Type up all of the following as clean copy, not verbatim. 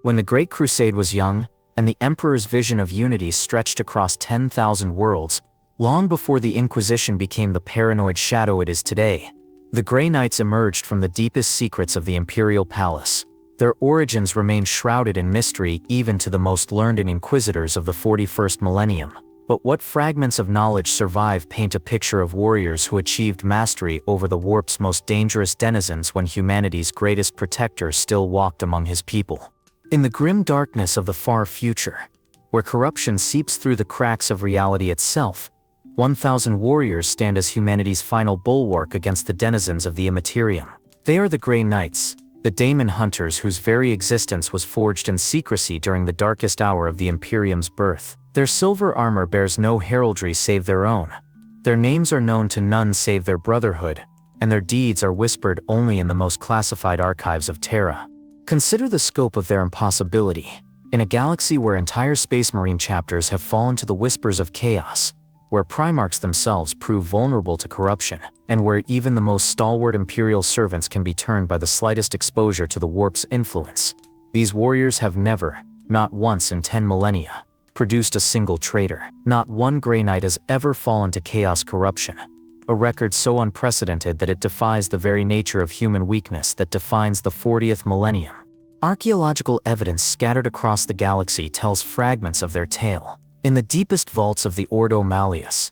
When the Great Crusade was young, and the Emperor's vision of unity stretched across 10,000 worlds, long before the Inquisition became the paranoid shadow it is today, the Grey Knights emerged from the deepest secrets of the Imperial Palace. Their origins remain shrouded in mystery even to the most learned inquisitors of the 41st millennium. But what fragments of knowledge survive paint a picture of warriors who achieved mastery over the warp's most dangerous denizens when humanity's greatest protector still walked among his people. In the grim darkness of the far future, where corruption seeps through the cracks of reality itself, 1,000 warriors stand as humanity's final bulwark against the denizens of the Imperium. They are the Grey Knights, the daemon hunters whose very existence was forged in secrecy during the darkest hour of the Imperium's birth. Their silver armor bears no heraldry save their own. Their names are known to none save their brotherhood, and their deeds are whispered only in the most classified archives of Terra. Consider the scope of their impossibility. In a galaxy where entire Space Marine chapters have fallen to the whispers of chaos, where Primarchs themselves prove vulnerable to corruption, and where even the most stalwart Imperial servants can be turned by the slightest exposure to the warp's influence, these warriors have never, not once in 10 millennia, produced a single traitor. Not one Grey Knight has ever fallen to chaos corruption, a record so unprecedented that it defies the very nature of human weakness that defines the 40th millennium. Archaeological evidence scattered across the galaxy tells fragments of their tale. In the deepest vaults of the Ordo Malleus,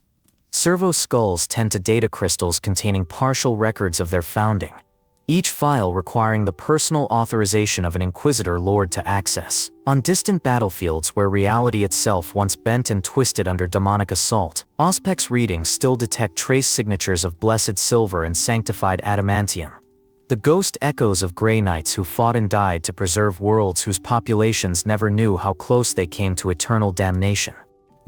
servo skulls tend to data crystals containing partial records of their founding, each file requiring the personal authorization of an Inquisitor Lord to access. On distant battlefields where reality itself once bent and twisted under demonic assault, Auspex readings still detect trace signatures of blessed silver and sanctified adamantium. The ghost echoes of Grey Knights who fought and died to preserve worlds whose populations never knew how close they came to eternal damnation.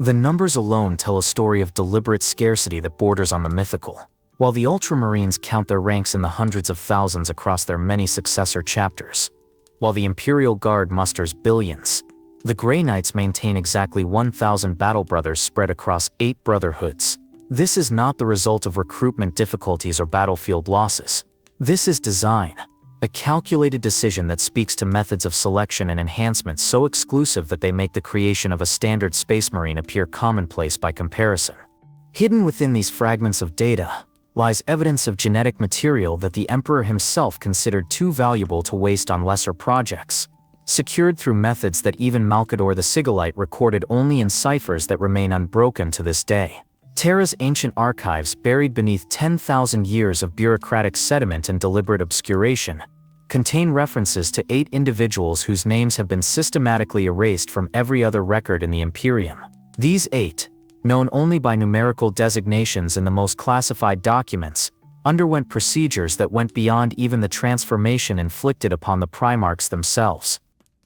The numbers alone tell a story of deliberate scarcity that borders on the mythical. While the Ultramarines count their ranks in the hundreds of thousands across their many successor chapters, while the Imperial Guard musters billions, the Grey Knights maintain exactly 1,000 battle brothers spread across 8 brotherhoods. This is not the result of recruitment difficulties or battlefield losses. This is design, a calculated decision that speaks to methods of selection and enhancement so exclusive that they make the creation of a standard Space Marine appear commonplace by comparison. Hidden within these fragments of data lies evidence of genetic material that the Emperor himself considered too valuable to waste on lesser projects, secured through methods that even Malkador the Sigillite recorded only in ciphers that remain unbroken to this day. Terra's ancient archives, buried beneath 10,000 years of bureaucratic sediment and deliberate obscuration, contain references to 8 individuals whose names have been systematically erased from every other record in the Imperium. These 8, known only by numerical designations in the most classified documents, underwent procedures that went beyond even the transformation inflicted upon the Primarchs themselves.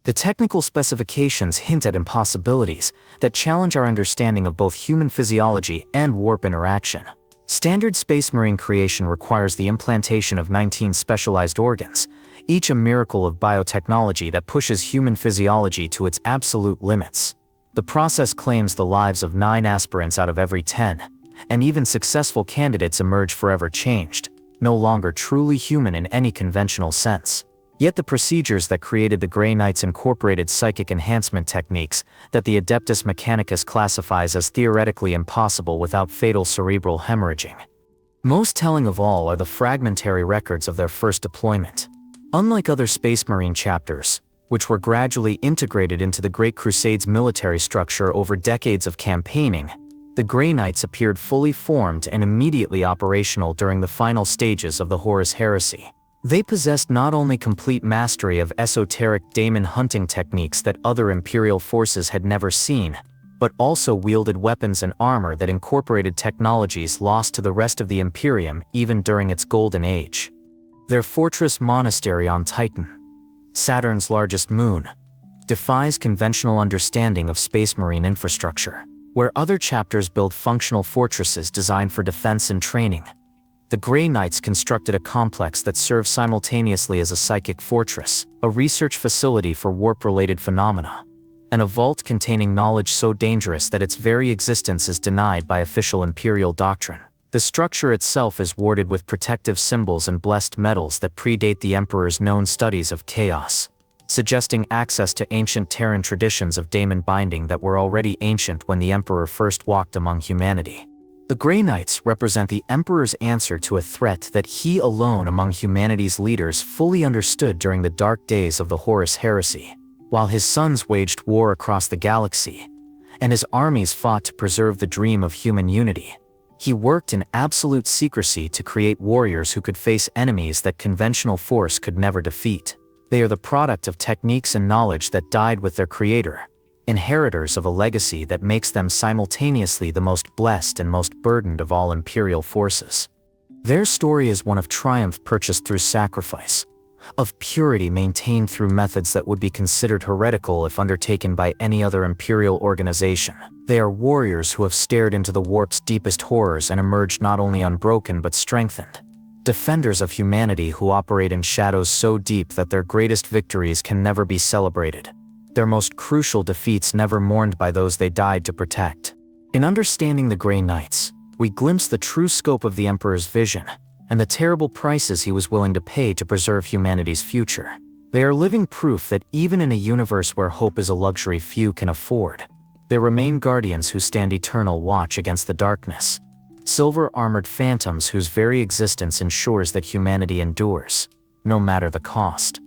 The technical specifications hint at impossibilities that challenge our understanding of both human physiology and warp interaction. Standard Space Marine creation requires the implantation of 19 specialized organs, each a miracle of biotechnology that pushes human physiology to its absolute limits. The process claims the lives of 9 aspirants out of every 10, and even successful candidates emerge forever changed, no longer truly human in any conventional sense. Yet the procedures that created the Grey Knights incorporated psychic enhancement techniques that the Adeptus Mechanicus classifies as theoretically impossible without fatal cerebral hemorrhaging. Most telling of all are the fragmentary records of their first deployment. Unlike other Space Marine chapters, which were gradually integrated into the Great Crusade's military structure over decades of campaigning, the Grey Knights appeared fully formed and immediately operational during the final stages of the Horus Heresy. They possessed not only complete mastery of esoteric daemon hunting techniques that other Imperial forces had never seen, but also wielded weapons and armor that incorporated technologies lost to the rest of the Imperium even during its golden age. Their fortress monastery on Titan, Saturn's largest moon, defies conventional understanding of Space Marine infrastructure. Where other chapters build functional fortresses designed for defense and training, the Grey Knights constructed a complex that serves simultaneously as a psychic fortress, a research facility for warp-related phenomena, and a vault containing knowledge so dangerous that its very existence is denied by official Imperial doctrine. The structure itself is warded with protective symbols and blessed metals that predate the Emperor's known studies of chaos. suggesting access to ancient Terran traditions of daemon binding that were already ancient when the Emperor first walked among humanity. The Grey Knights represent the Emperor's answer to a threat that he alone among humanity's leaders fully understood during the dark days of the Horus Heresy. While his sons waged war across the galaxy, and his armies fought to preserve the dream of human unity, he worked in absolute secrecy to create warriors who could face enemies that conventional force could never defeat. They are the product of techniques and knowledge that died with their creator, inheritors of a legacy that makes them simultaneously the most blessed and most burdened of all Imperial forces. Their story is one of triumph purchased through sacrifice, of purity maintained through methods that would be considered heretical if undertaken by any other Imperial organization. They are warriors who have stared into the warp's deepest horrors and emerged not only unbroken but strengthened. Defenders of humanity who operate in shadows so deep that their greatest victories can never be celebrated, their most crucial defeats never mourned by those they died to protect. In understanding the Grey Knights, we glimpse the true scope of the Emperor's vision, and the terrible prices he was willing to pay to preserve humanity's future. They are living proof that even in a universe where hope is a luxury few can afford, there remain guardians who stand eternal watch against the darkness. Silver-armored phantoms whose very existence ensures that humanity endures, no matter the cost.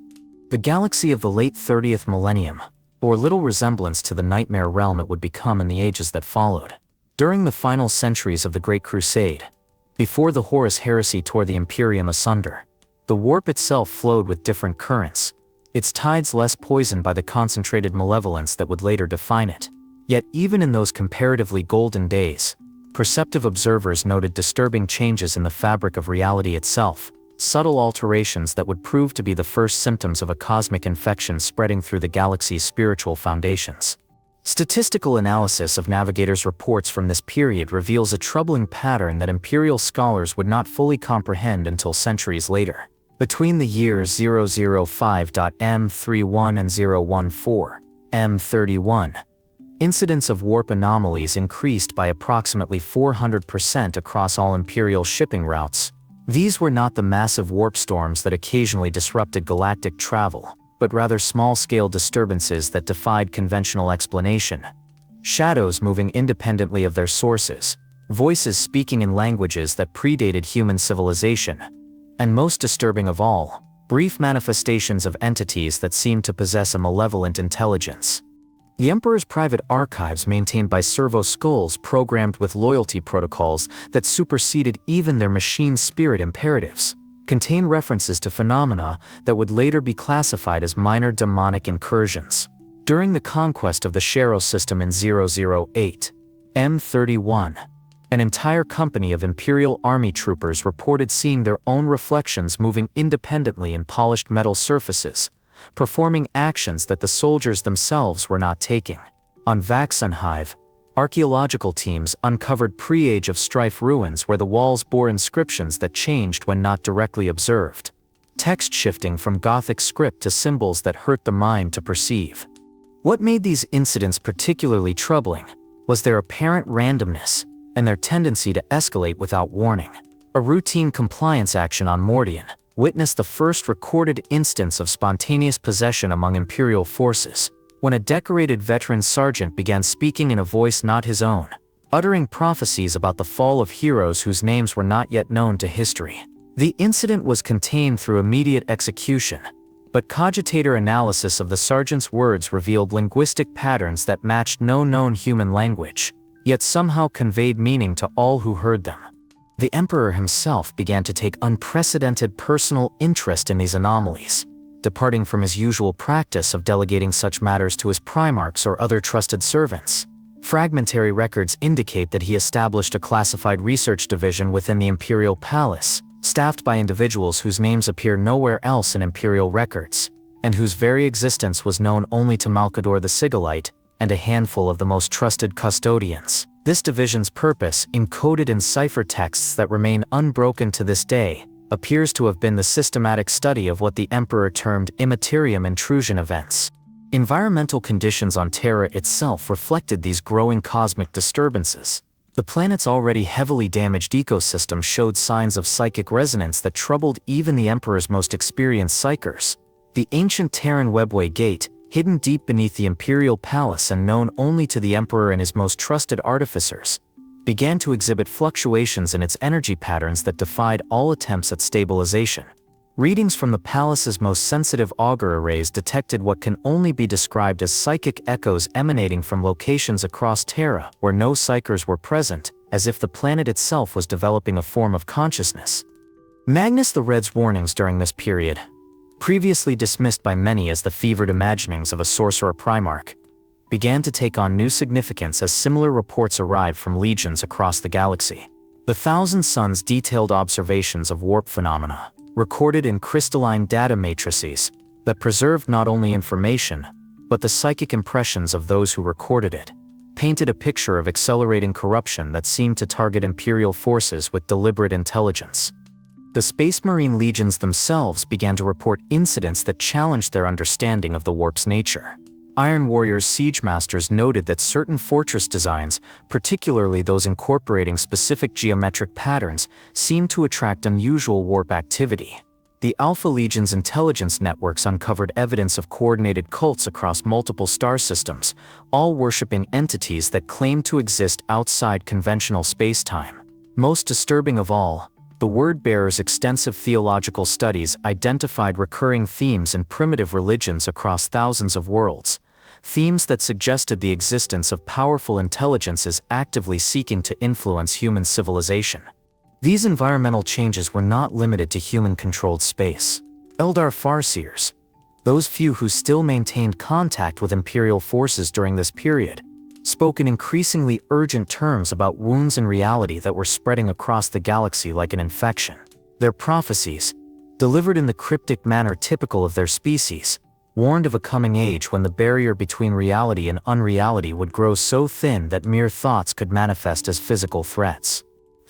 The galaxy of the late 30th millennium bore little resemblance to the nightmare realm it would become in the ages that followed. During the final centuries of the Great Crusade, before the Horus Heresy tore the Imperium asunder, the warp itself flowed with different currents, its tides less poisoned by the concentrated malevolence that would later define it. Yet even in those comparatively golden days, perceptive observers noted disturbing changes in the fabric of reality itself, subtle alterations that would prove to be the first symptoms of a cosmic infection spreading through the galaxy's spiritual foundations. Statistical analysis of Navigator's reports from this period reveals a troubling pattern that Imperial scholars would not fully comprehend until centuries later. Between the years 005.M31 and 014.M31, incidents of warp anomalies increased by approximately 400% across all Imperial shipping routes. These were not the massive warp storms that occasionally disrupted galactic travel, but rather small-scale disturbances that defied conventional explanation. Shadows moving independently of their sources, voices speaking in languages that predated human civilization, and most disturbing of all, brief manifestations of entities that seemed to possess a malevolent intelligence. The Emperor's private archives maintained by servo skulls programmed with loyalty protocols that superseded even their machine spirit imperatives contain references to phenomena that would later be classified as minor demonic incursions. During the conquest of the Shero system in 008, M31, an entire company of Imperial Army troopers reported seeing their own reflections moving independently in polished metal surfaces, performing actions that the soldiers themselves were not taking. On Vaxenhive, archaeological teams uncovered pre-Age of Strife ruins where the walls bore inscriptions that changed when not directly observed, text shifting from Gothic script to symbols that hurt the mind to perceive. What made these incidents particularly troubling was their apparent randomness and their tendency to escalate without warning. A routine compliance action on Mordian witnessed the first recorded instance of spontaneous possession among Imperial forces, when a decorated veteran sergeant began speaking in a voice not his own, uttering prophecies about the fall of heroes whose names were not yet known to history. The incident was contained through immediate execution, but cogitator analysis of the sergeant's words revealed linguistic patterns that matched no known human language, yet somehow conveyed meaning to all who heard them. The Emperor himself began to take unprecedented personal interest in these anomalies, departing from his usual practice of delegating such matters to his primarchs or other trusted servants. Fragmentary records indicate that he established a classified research division within the Imperial Palace, staffed by individuals whose names appear nowhere else in Imperial records, and whose very existence was known only to Malkador the Sigillite and a handful of the most trusted custodians. This division's purpose, encoded in ciphertexts that remain unbroken to this day, appears to have been the systematic study of what the Emperor termed immaterium intrusion events. Environmental conditions on Terra itself reflected these growing cosmic disturbances. The planet's already heavily damaged ecosystem showed signs of psychic resonance that troubled even the Emperor's most experienced psychers. The ancient Terran webway gate, hidden deep beneath the imperial palace and known only to the emperor and his most trusted artificers, began to exhibit fluctuations in its energy patterns that defied all attempts at stabilization. Readings from the palace's most sensitive auger arrays detected what can only be described as psychic echoes emanating from locations across Terra where no psychers were present, as if the planet itself was developing a form of consciousness. Magnus the Red's warnings during this period, previously dismissed by many as the fevered imaginings of a sorcerer primarch, began to take on new significance as similar reports arrived from legions across the galaxy. The Thousand Suns detailed observations of warp phenomena, recorded in crystalline data matrices that preserved not only information, but the psychic impressions of those who recorded it, painted a picture of accelerating corruption that seemed to target Imperial forces with deliberate intelligence. The Space Marine legions themselves began to report incidents that challenged their understanding of the warp's nature. Iron Warrior's siege masters noted that certain fortress designs, particularly those incorporating specific geometric patterns, seemed to attract unusual warp activity. The Alpha Legion's intelligence networks uncovered evidence of coordinated cults across multiple star systems, all worshipping entities that claimed to exist outside conventional space-time. Most disturbing of all, the Word-Bearer's extensive theological studies identified recurring themes in primitive religions across thousands of worlds, themes that suggested the existence of powerful intelligences actively seeking to influence human civilization. These environmental changes were not limited to human-controlled space. Eldar Farseers, those few who still maintained contact with Imperial forces during this period, spoke in increasingly urgent terms about wounds in reality that were spreading across the galaxy like an infection. Their prophecies, delivered in the cryptic manner typical of their species, warned of a coming age when the barrier between reality and unreality would grow so thin that mere thoughts could manifest as physical threats.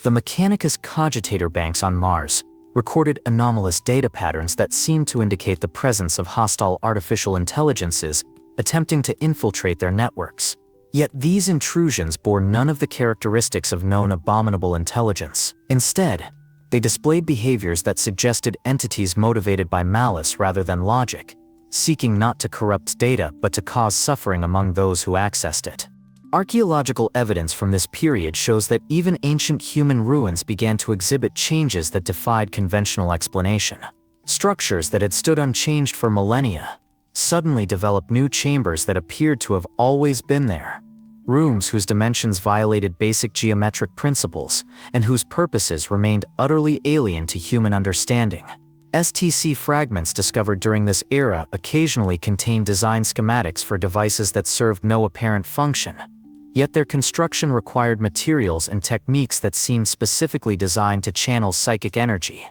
The Mechanicus cogitator banks on Mars recorded anomalous data patterns that seemed to indicate the presence of hostile artificial intelligences attempting to infiltrate their networks. Yet these intrusions bore none of the characteristics of known abominable intelligence. Instead, they displayed behaviors that suggested entities motivated by malice rather than logic, seeking not to corrupt data but to cause suffering among those who accessed it. Archaeological evidence from this period shows that even ancient human ruins began to exhibit changes that defied conventional explanation. Structures that had stood unchanged for millennia suddenly developed new chambers that appeared to have always been there. Rooms whose dimensions violated basic geometric principles and whose purposes remained utterly alien to human understanding. STC fragments discovered during this era occasionally contained design schematics for devices that served no apparent function, yet their construction required materials and techniques that seemed specifically designed to channel psychic energy.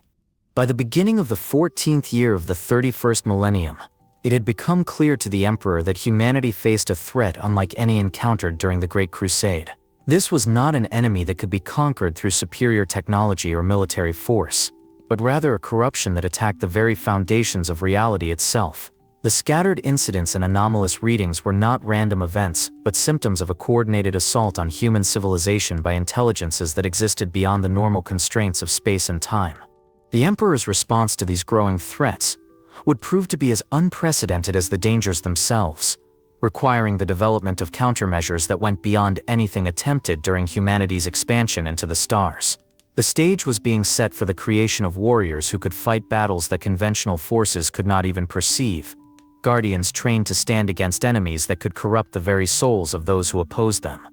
By the beginning of the 14th year of the 31st millennium, it had become clear to the Emperor that humanity faced a threat unlike any encountered during the Great Crusade. This was not an enemy that could be conquered through superior technology or military force, but rather a corruption that attacked the very foundations of reality itself. The scattered incidents and anomalous readings were not random events, but symptoms of a coordinated assault on human civilization by intelligences that existed beyond the normal constraints of space and time. The Emperor's response to these growing threats would prove to be as unprecedented as the dangers themselves, requiring the development of countermeasures that went beyond anything attempted during humanity's expansion into the stars. The stage was being set for the creation of warriors who could fight battles that conventional forces could not even perceive, guardians trained to stand against enemies that could corrupt the very souls of those who opposed them.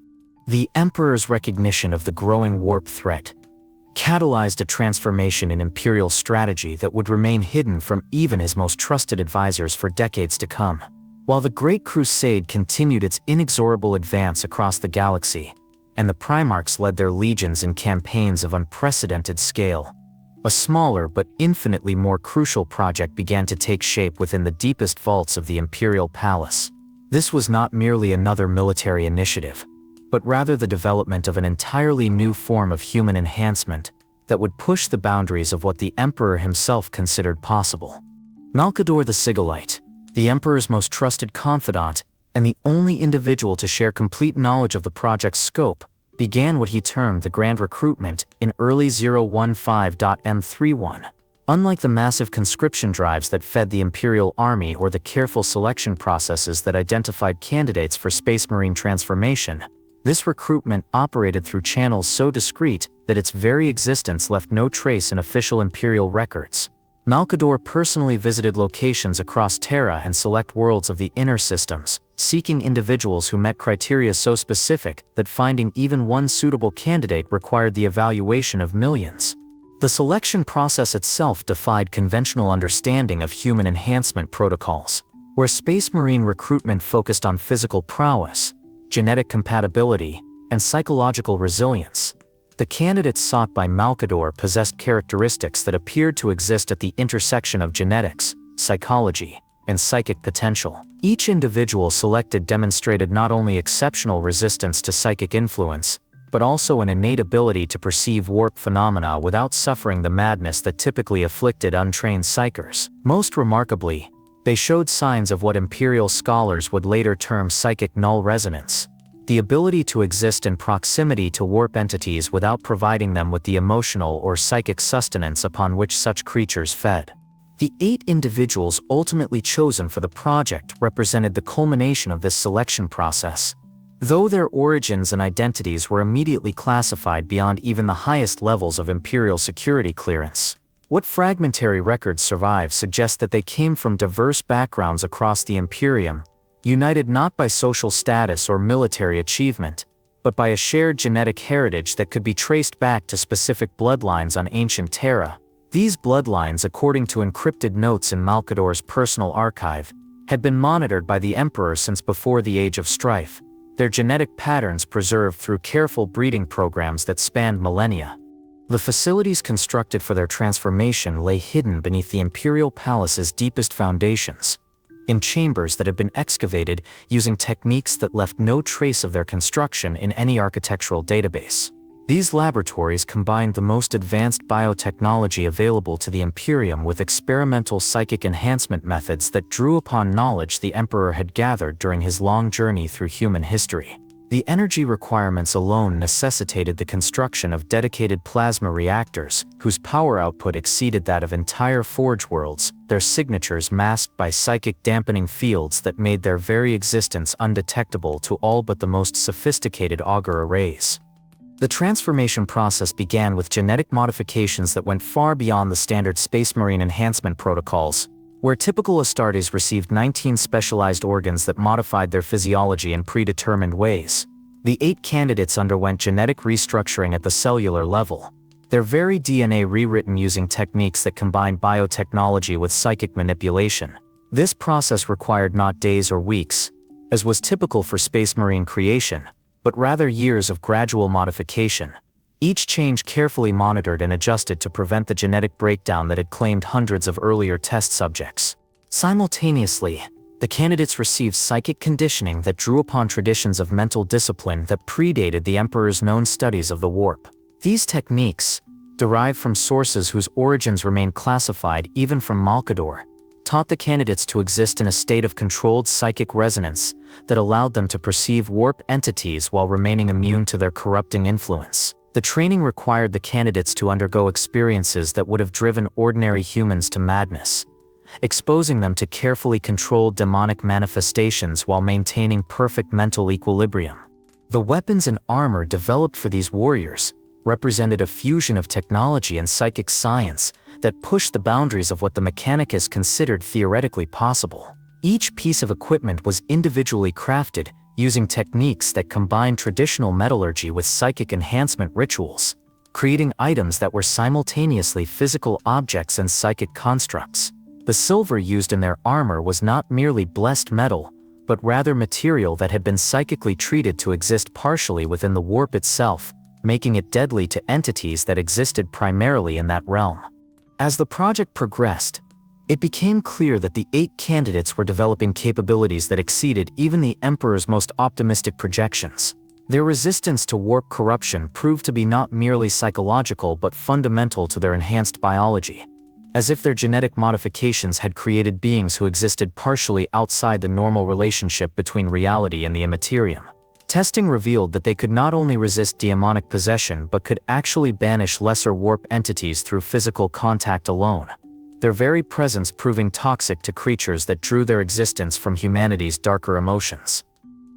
The Emperor's recognition of the growing warp threat catalyzed a transformation in Imperial strategy that would remain hidden from even his most trusted advisors for decades to come. While the Great Crusade continued its inexorable advance across the galaxy, and the Primarchs led their legions in campaigns of unprecedented scale, a smaller but infinitely more crucial project began to take shape within the deepest vaults of the Imperial Palace. This was not merely another military initiative, but rather the development of an entirely new form of human enhancement that would push the boundaries of what the Emperor himself considered possible. Malkador the Sigillite, the Emperor's most trusted confidant and the only individual to share complete knowledge of the project's scope, began what he termed the Grand Recruitment in early 015.M31. Unlike the massive conscription drives that fed the Imperial Army or the careful selection processes that identified candidates for Space Marine transformation, this recruitment operated through channels so discreet that its very existence left no trace in official Imperial records. Malkador personally visited locations across Terra and select worlds of the inner systems, seeking individuals who met criteria so specific that finding even one suitable candidate required the evaluation of millions. The selection process itself defied conventional understanding of human enhancement protocols, where Space Marine recruitment focused on physical prowess, genetic compatibility, and psychological resilience. The candidates sought by Malkador possessed characteristics that appeared to exist at the intersection of genetics, psychology, and psychic potential. Each individual selected demonstrated not only exceptional resistance to psychic influence, but also an innate ability to perceive warp phenomena without suffering the madness that typically afflicted untrained psychers. Most remarkably, they showed signs of what Imperial scholars would later term psychic null resonance, the ability to exist in proximity to warp entities without providing them with the emotional or psychic sustenance upon which such creatures fed. The 8 individuals ultimately chosen for the project represented the culmination of this selection process. Though their origins and identities were immediately classified beyond even the highest levels of Imperial security clearance, what fragmentary records survive suggest that they came from diverse backgrounds across the Imperium, united not by social status or military achievement, but by a shared genetic heritage that could be traced back to specific bloodlines on ancient Terra. These bloodlines, according to encrypted notes in Malkador's personal archive, had been monitored by the Emperor since before the Age of Strife, their genetic patterns preserved through careful breeding programs that spanned millennia. The facilities constructed for their transformation lay hidden beneath the Imperial Palace's deepest foundations, in chambers that had been excavated using techniques that left no trace of their construction in any architectural database. These laboratories combined the most advanced biotechnology available to the Imperium with experimental psychic enhancement methods that drew upon knowledge the Emperor had gathered during his long journey through human history. The energy requirements alone necessitated the construction of dedicated plasma reactors, whose power output exceeded that of entire forge worlds, their signatures masked by psychic dampening fields that made their very existence undetectable to all but the most sophisticated augur arrays. The transformation process began with genetic modifications that went far beyond the standard Space Marine enhancement protocols, where typical Astartes received 19 specialized organs that modified their physiology in predetermined ways. The 8 candidates underwent genetic restructuring at the cellular level, their very DNA rewritten using techniques that combined biotechnology with psychic manipulation. This process required not days or weeks, as was typical for Space Marine creation, but rather years of gradual modification, each change carefully monitored and adjusted to prevent the genetic breakdown that had claimed hundreds of earlier test subjects. Simultaneously, the candidates received psychic conditioning that drew upon traditions of mental discipline that predated the Emperor's known studies of the warp. These techniques, derived from sources whose origins remain classified even from Malkador, taught the candidates to exist in a state of controlled psychic resonance that allowed them to perceive warp entities while remaining immune to their corrupting influence. The training required the candidates to undergo experiences that would have driven ordinary humans to madness, exposing them to carefully controlled demonic manifestations while maintaining perfect mental equilibrium. The weapons and armor developed for these warriors represented a fusion of technology and psychic science that pushed the boundaries of what the Mechanicus considered theoretically possible. Each piece of equipment was individually crafted, using techniques that combined traditional metallurgy with psychic enhancement rituals, creating items that were simultaneously physical objects and psychic constructs. The silver used in their armor was not merely blessed metal, but rather material that had been psychically treated to exist partially within the warp itself, making it deadly to entities that existed primarily in that realm. As the project progressed, it became clear that the 8 candidates were developing capabilities that exceeded even the Emperor's most optimistic projections. Their resistance to warp corruption proved to be not merely psychological but fundamental to their enhanced biology, as if their genetic modifications had created beings who existed partially outside the normal relationship between reality and the immaterium. Testing revealed that they could not only resist demonic possession but could actually banish lesser warp entities through physical contact alone, their very presence proving toxic to creatures that drew their existence from humanity's darker emotions.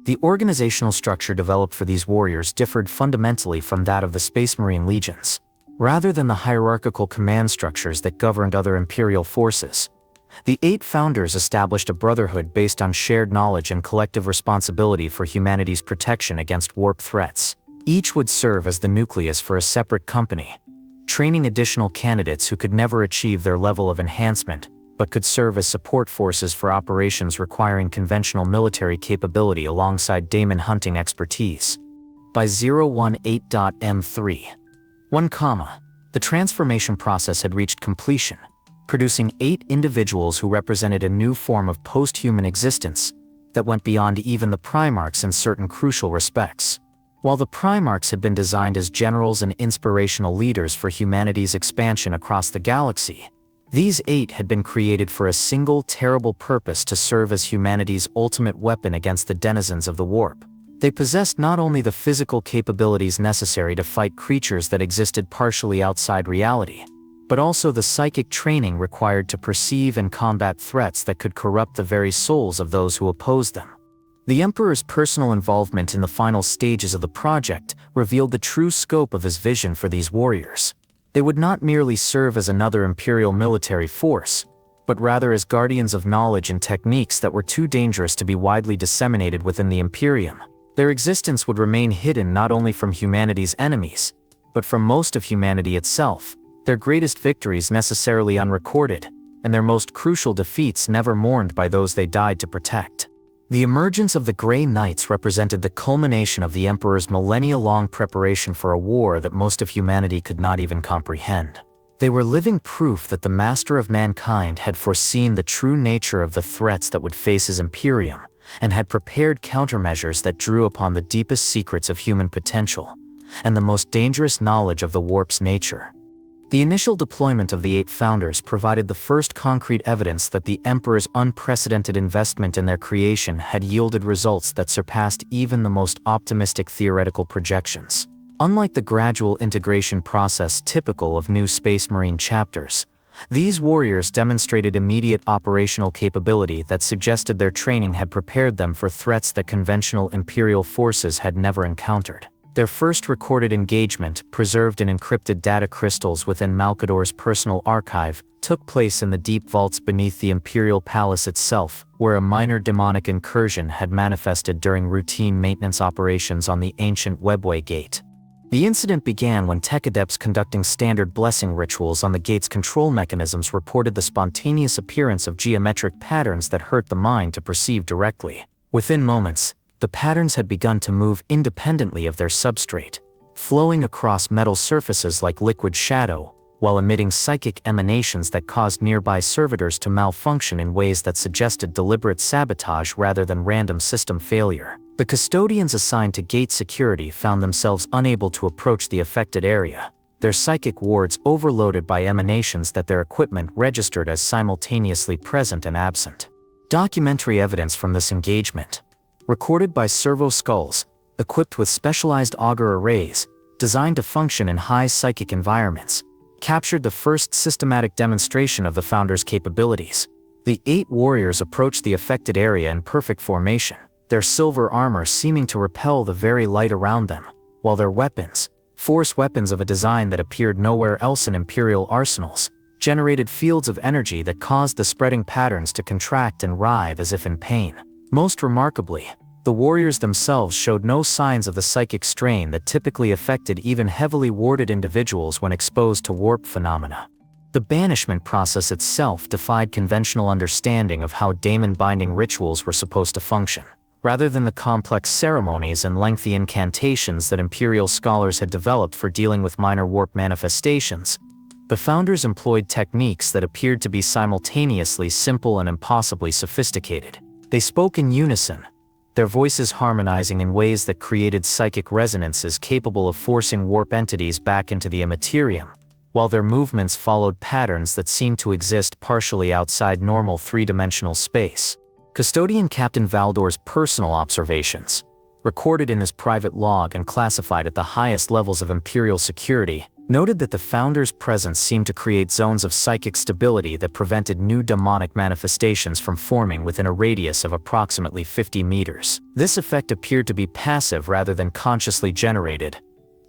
The organizational structure developed for these warriors differed fundamentally from that of the Space Marine legions. Rather than the hierarchical command structures that governed other Imperial forces, the 8 founders established a brotherhood based on shared knowledge and collective responsibility for humanity's protection against warp threats. Each would serve as the nucleus for a separate company, training additional candidates who could never achieve their level of enhancement, but could serve as support forces for operations requiring conventional military capability alongside daemon hunting expertise. By 018.M3, 1, the transformation process had reached completion, producing 8 individuals who represented a new form of post-human existence that went beyond even the Primarchs in certain crucial respects. While the Primarchs had been designed as generals and inspirational leaders for humanity's expansion across the galaxy, these 8 had been created for a single terrible purpose: to serve as humanity's ultimate weapon against the denizens of the warp. They possessed not only the physical capabilities necessary to fight creatures that existed partially outside reality, but also the psychic training required to perceive and combat threats that could corrupt the very souls of those who opposed them. The Emperor's personal involvement in the final stages of the project revealed the true scope of his vision for these warriors. They would not merely serve as another Imperial military force, but rather as guardians of knowledge and techniques that were too dangerous to be widely disseminated within the Imperium. Their existence would remain hidden not only from humanity's enemies, but from most of humanity itself, their greatest victories necessarily unrecorded, and their most crucial defeats never mourned by those they died to protect. The emergence of the Grey Knights represented the culmination of the Emperor's millennia-long preparation for a war that most of humanity could not even comprehend. They were living proof that the Master of Mankind had foreseen the true nature of the threats that would face his Imperium, and had prepared countermeasures that drew upon the deepest secrets of human potential, and the most dangerous knowledge of the warp's nature. The initial deployment of the 8 founders provided the first concrete evidence that the Emperor's unprecedented investment in their creation had yielded results that surpassed even the most optimistic theoretical projections. Unlike the gradual integration process typical of new Space Marine chapters, these warriors demonstrated immediate operational capability that suggested their training had prepared them for threats that conventional Imperial forces had never encountered. Their first recorded engagement, preserved in encrypted data crystals within Malkador's personal archive, took place in the deep vaults beneath the Imperial Palace itself, where a minor demonic incursion had manifested during routine maintenance operations on the ancient Webway Gate. The incident began when tech adepts conducting standard blessing rituals on the gate's control mechanisms reported the spontaneous appearance of geometric patterns that hurt the mind to perceive directly. Within moments, the patterns had begun to move independently of their substrate, flowing across metal surfaces like liquid shadow, while emitting psychic emanations that caused nearby servitors to malfunction in ways that suggested deliberate sabotage rather than random system failure. The custodians assigned to gate security found themselves unable to approach the affected area, their psychic wards overloaded by emanations that their equipment registered as simultaneously present and absent. Documentary evidence from this engagement, recorded by servo skulls, equipped with specialized auger arrays, designed to function in high psychic environments, captured the first systematic demonstration of the Founders' capabilities. The 8 warriors approached the affected area in perfect formation, their silver armor seeming to repel the very light around them, while their weapons, force weapons of a design that appeared nowhere else in Imperial arsenals, generated fields of energy that caused the spreading patterns to contract and writhe as if in pain. Most remarkably, the warriors themselves showed no signs of the psychic strain that typically affected even heavily warded individuals when exposed to warp phenomena. The banishment process itself defied conventional understanding of how daemon-binding rituals were supposed to function. Rather than the complex ceremonies and lengthy incantations that Imperial scholars had developed for dealing with minor warp manifestations, the Founders employed techniques that appeared to be simultaneously simple and impossibly sophisticated. They spoke in unison, their voices harmonizing in ways that created psychic resonances capable of forcing warp entities back into the immaterium, while their movements followed patterns that seemed to exist partially outside normal three-dimensional space. Custodian Captain Valdor's personal observations, recorded in his private log and classified at the highest levels of Imperial security, noted that the Founder's presence seemed to create zones of psychic stability that prevented new demonic manifestations from forming within a radius of approximately 50 meters. This effect appeared to be passive rather than consciously generated,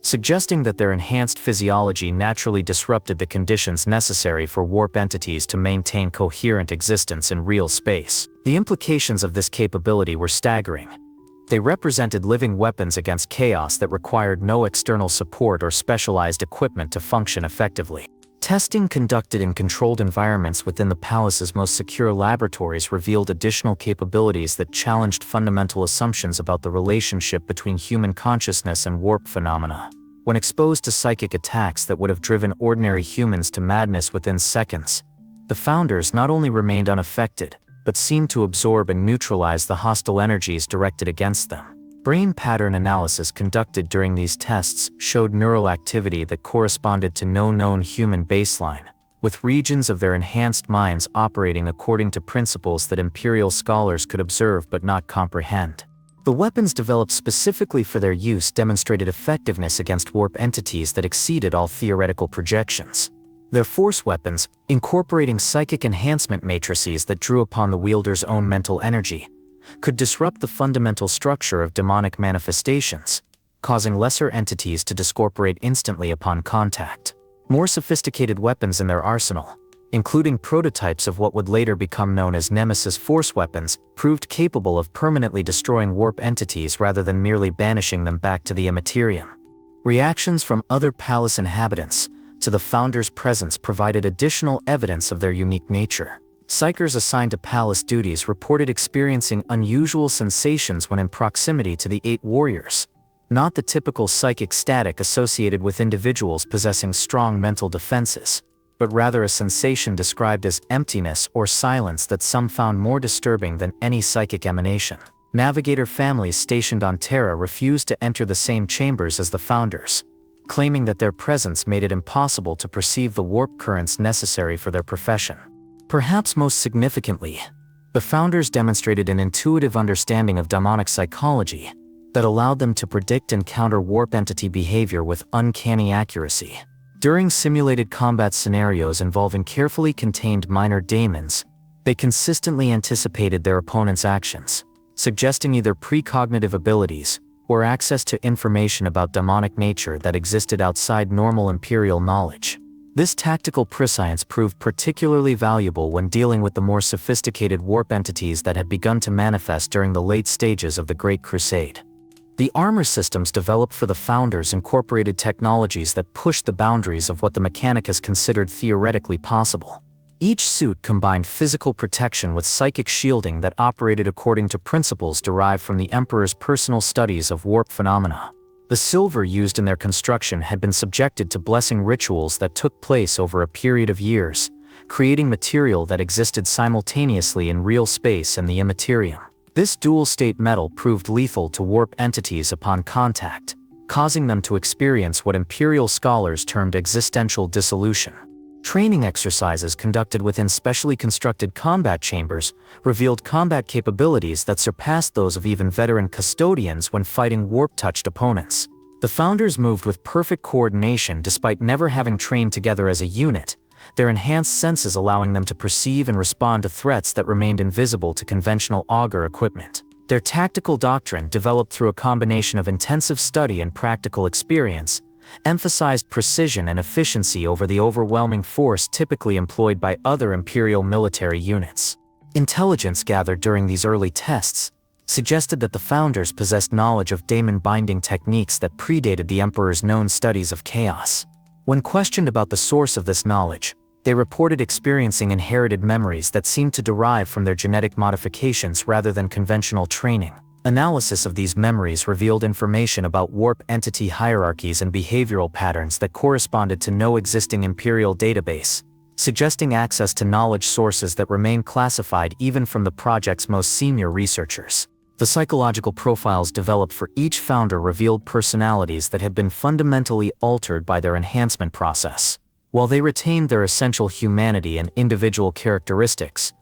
suggesting that their enhanced physiology naturally disrupted the conditions necessary for warp entities to maintain coherent existence in real space. The implications of this capability were staggering. They represented living weapons against chaos that required no external support or specialized equipment to function effectively. Testing conducted in controlled environments within the palace's most secure laboratories revealed additional capabilities that challenged fundamental assumptions about the relationship between human consciousness and warp phenomena. When exposed to psychic attacks that would have driven ordinary humans to madness within seconds, the Founders not only remained unaffected, but seemed to absorb and neutralize the hostile energies directed against them. Brain pattern analysis conducted during these tests showed neural activity that corresponded to no known human baseline, with regions of their enhanced minds operating according to principles that Imperial scholars could observe but not comprehend. The weapons developed specifically for their use demonstrated effectiveness against warp entities that exceeded all theoretical projections. Their force weapons, incorporating psychic enhancement matrices that drew upon the wielder's own mental energy, could disrupt the fundamental structure of demonic manifestations, causing lesser entities to discorporate instantly upon contact. More sophisticated weapons in their arsenal, including prototypes of what would later become known as Nemesis force weapons, proved capable of permanently destroying warp entities rather than merely banishing them back to the Imperium. Reactions from other palace inhabitants to the Founder's presence provided additional evidence of their unique nature. Psychers assigned to palace duties reported experiencing unusual sensations when in proximity to the 8 warriors, not the typical psychic static associated with individuals possessing strong mental defenses, but rather a sensation described as emptiness or silence that some found more disturbing than any psychic emanation. Navigator families stationed on Terra refused to enter the same chambers as the Founders, claiming that their presence made it impossible to perceive the warp currents necessary for their profession. Perhaps most significantly, the Founders demonstrated an intuitive understanding of demonic psychology that allowed them to predict and counter warp entity behavior with uncanny accuracy. During simulated combat scenarios involving carefully contained minor daemons, they consistently anticipated their opponent's actions, suggesting either precognitive abilities or access to information about demonic nature that existed outside normal Imperial knowledge. This tactical prescience proved particularly valuable when dealing with the more sophisticated warp entities that had begun to manifest during the late stages of the Great Crusade. The armor systems developed for the Founders incorporated technologies that pushed the boundaries of what the Mechanicus considered theoretically possible. Each suit combined physical protection with psychic shielding that operated according to principles derived from the Emperor's personal studies of warp phenomena. The silver used in their construction had been subjected to blessing rituals that took place over a period of years, creating material that existed simultaneously in real space and the immaterium. This dual-state metal proved lethal to warp entities upon contact, causing them to experience what Imperial scholars termed existential dissolution. Training exercises conducted within specially constructed combat chambers revealed combat capabilities that surpassed those of even veteran custodians when fighting warp-touched opponents. The Founders moved with perfect coordination despite never having trained together as a unit, their enhanced senses allowing them to perceive and respond to threats that remained invisible to conventional augur equipment. Their tactical doctrine, developed through a combination of intensive study and practical experience, emphasized precision and efficiency over the overwhelming force typically employed by other Imperial military units. Intelligence gathered during these early tests suggested that the Founders possessed knowledge of daemon binding techniques that predated the Emperor's known studies of chaos. When questioned about the source of this knowledge, they reported experiencing inherited memories that seemed to derive from their genetic modifications rather than conventional training. Analysis of these memories revealed information about warp entity hierarchies and behavioral patterns that corresponded to no existing Imperial database, suggesting access to knowledge sources that remain classified even from the project's most senior researchers. The psychological profiles developed for each Founder revealed personalities that had been fundamentally altered by their enhancement process. While they retained their essential humanity and individual characteristics,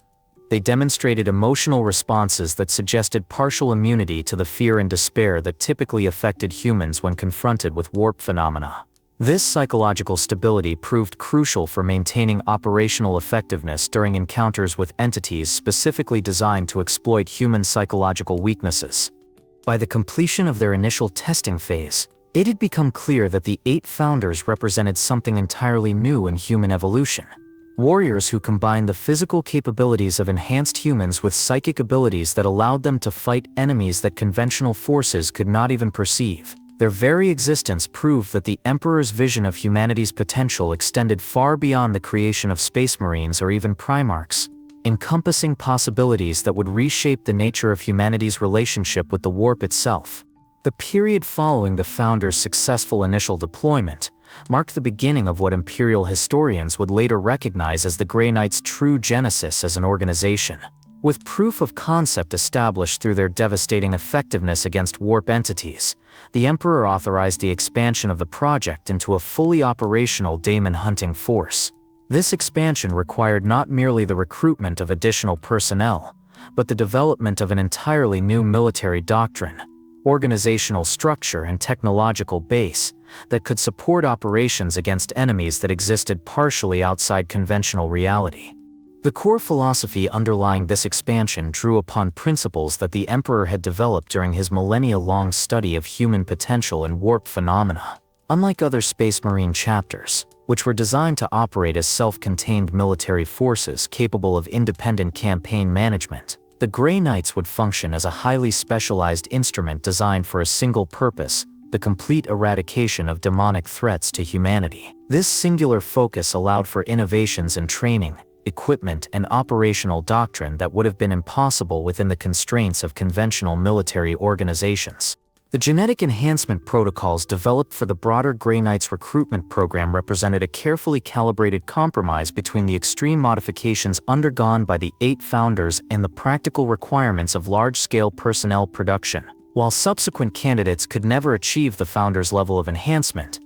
They demonstrated emotional responses that suggested partial immunity to the fear and despair that typically affected humans when confronted with warp phenomena. This psychological stability proved crucial for maintaining operational effectiveness during encounters with entities specifically designed to exploit human psychological weaknesses. By the completion of their initial testing phase, it had become clear that the 8 founders represented something entirely new in human evolution. Warriors who combined the physical capabilities of enhanced humans with psychic abilities that allowed them to fight enemies that conventional forces could not even perceive. Their very existence proved that the Emperor's vision of humanity's potential extended far beyond the creation of Space Marines or even Primarchs, encompassing possibilities that would reshape the nature of humanity's relationship with the warp itself. The period following the Founders' successful initial deployment marked the beginning of what Imperial historians would later recognize as the Grey Knights' true genesis as an organization. With proof of concept established through their devastating effectiveness against warp entities, the Emperor authorized the expansion of the project into a fully operational daemon hunting force. This expansion required not merely the recruitment of additional personnel, but the development of an entirely new military doctrine, organizational structure, and technological base that could support operations against enemies that existed partially outside conventional reality. The core philosophy underlying this expansion drew upon principles that the Emperor had developed during his millennia-long study of human potential and warp phenomena. Unlike other Space Marine chapters, which were designed to operate as self-contained military forces capable of independent campaign management, the Grey Knights would function as a highly specialized instrument designed for a single purpose: the complete eradication of demonic threats to humanity. This singular focus allowed for innovations in training, equipment, and operational doctrine that would have been impossible within the constraints of conventional military organizations. The genetic enhancement protocols developed for the broader Grey Knights recruitment program represented a carefully calibrated compromise between the extreme modifications undergone by the 8 founders and the practical requirements of large-scale personnel production. While subsequent candidates could never achieve the founders' level of enhancement,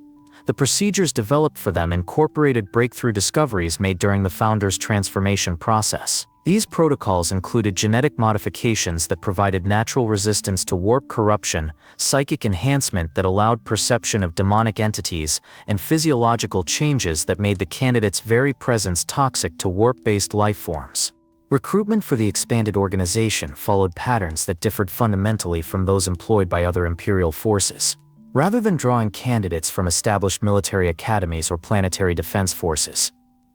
the procedures developed for them incorporated breakthrough discoveries made during the founders' transformation process. These protocols included genetic modifications that provided natural resistance to warp corruption, psychic enhancement that allowed perception of demonic entities, and physiological changes that made the candidates' very presence toxic to warp-based life forms. Recruitment for the expanded organization followed patterns that differed fundamentally from those employed by other Imperial forces. Rather than drawing candidates from established military academies or planetary defense forces,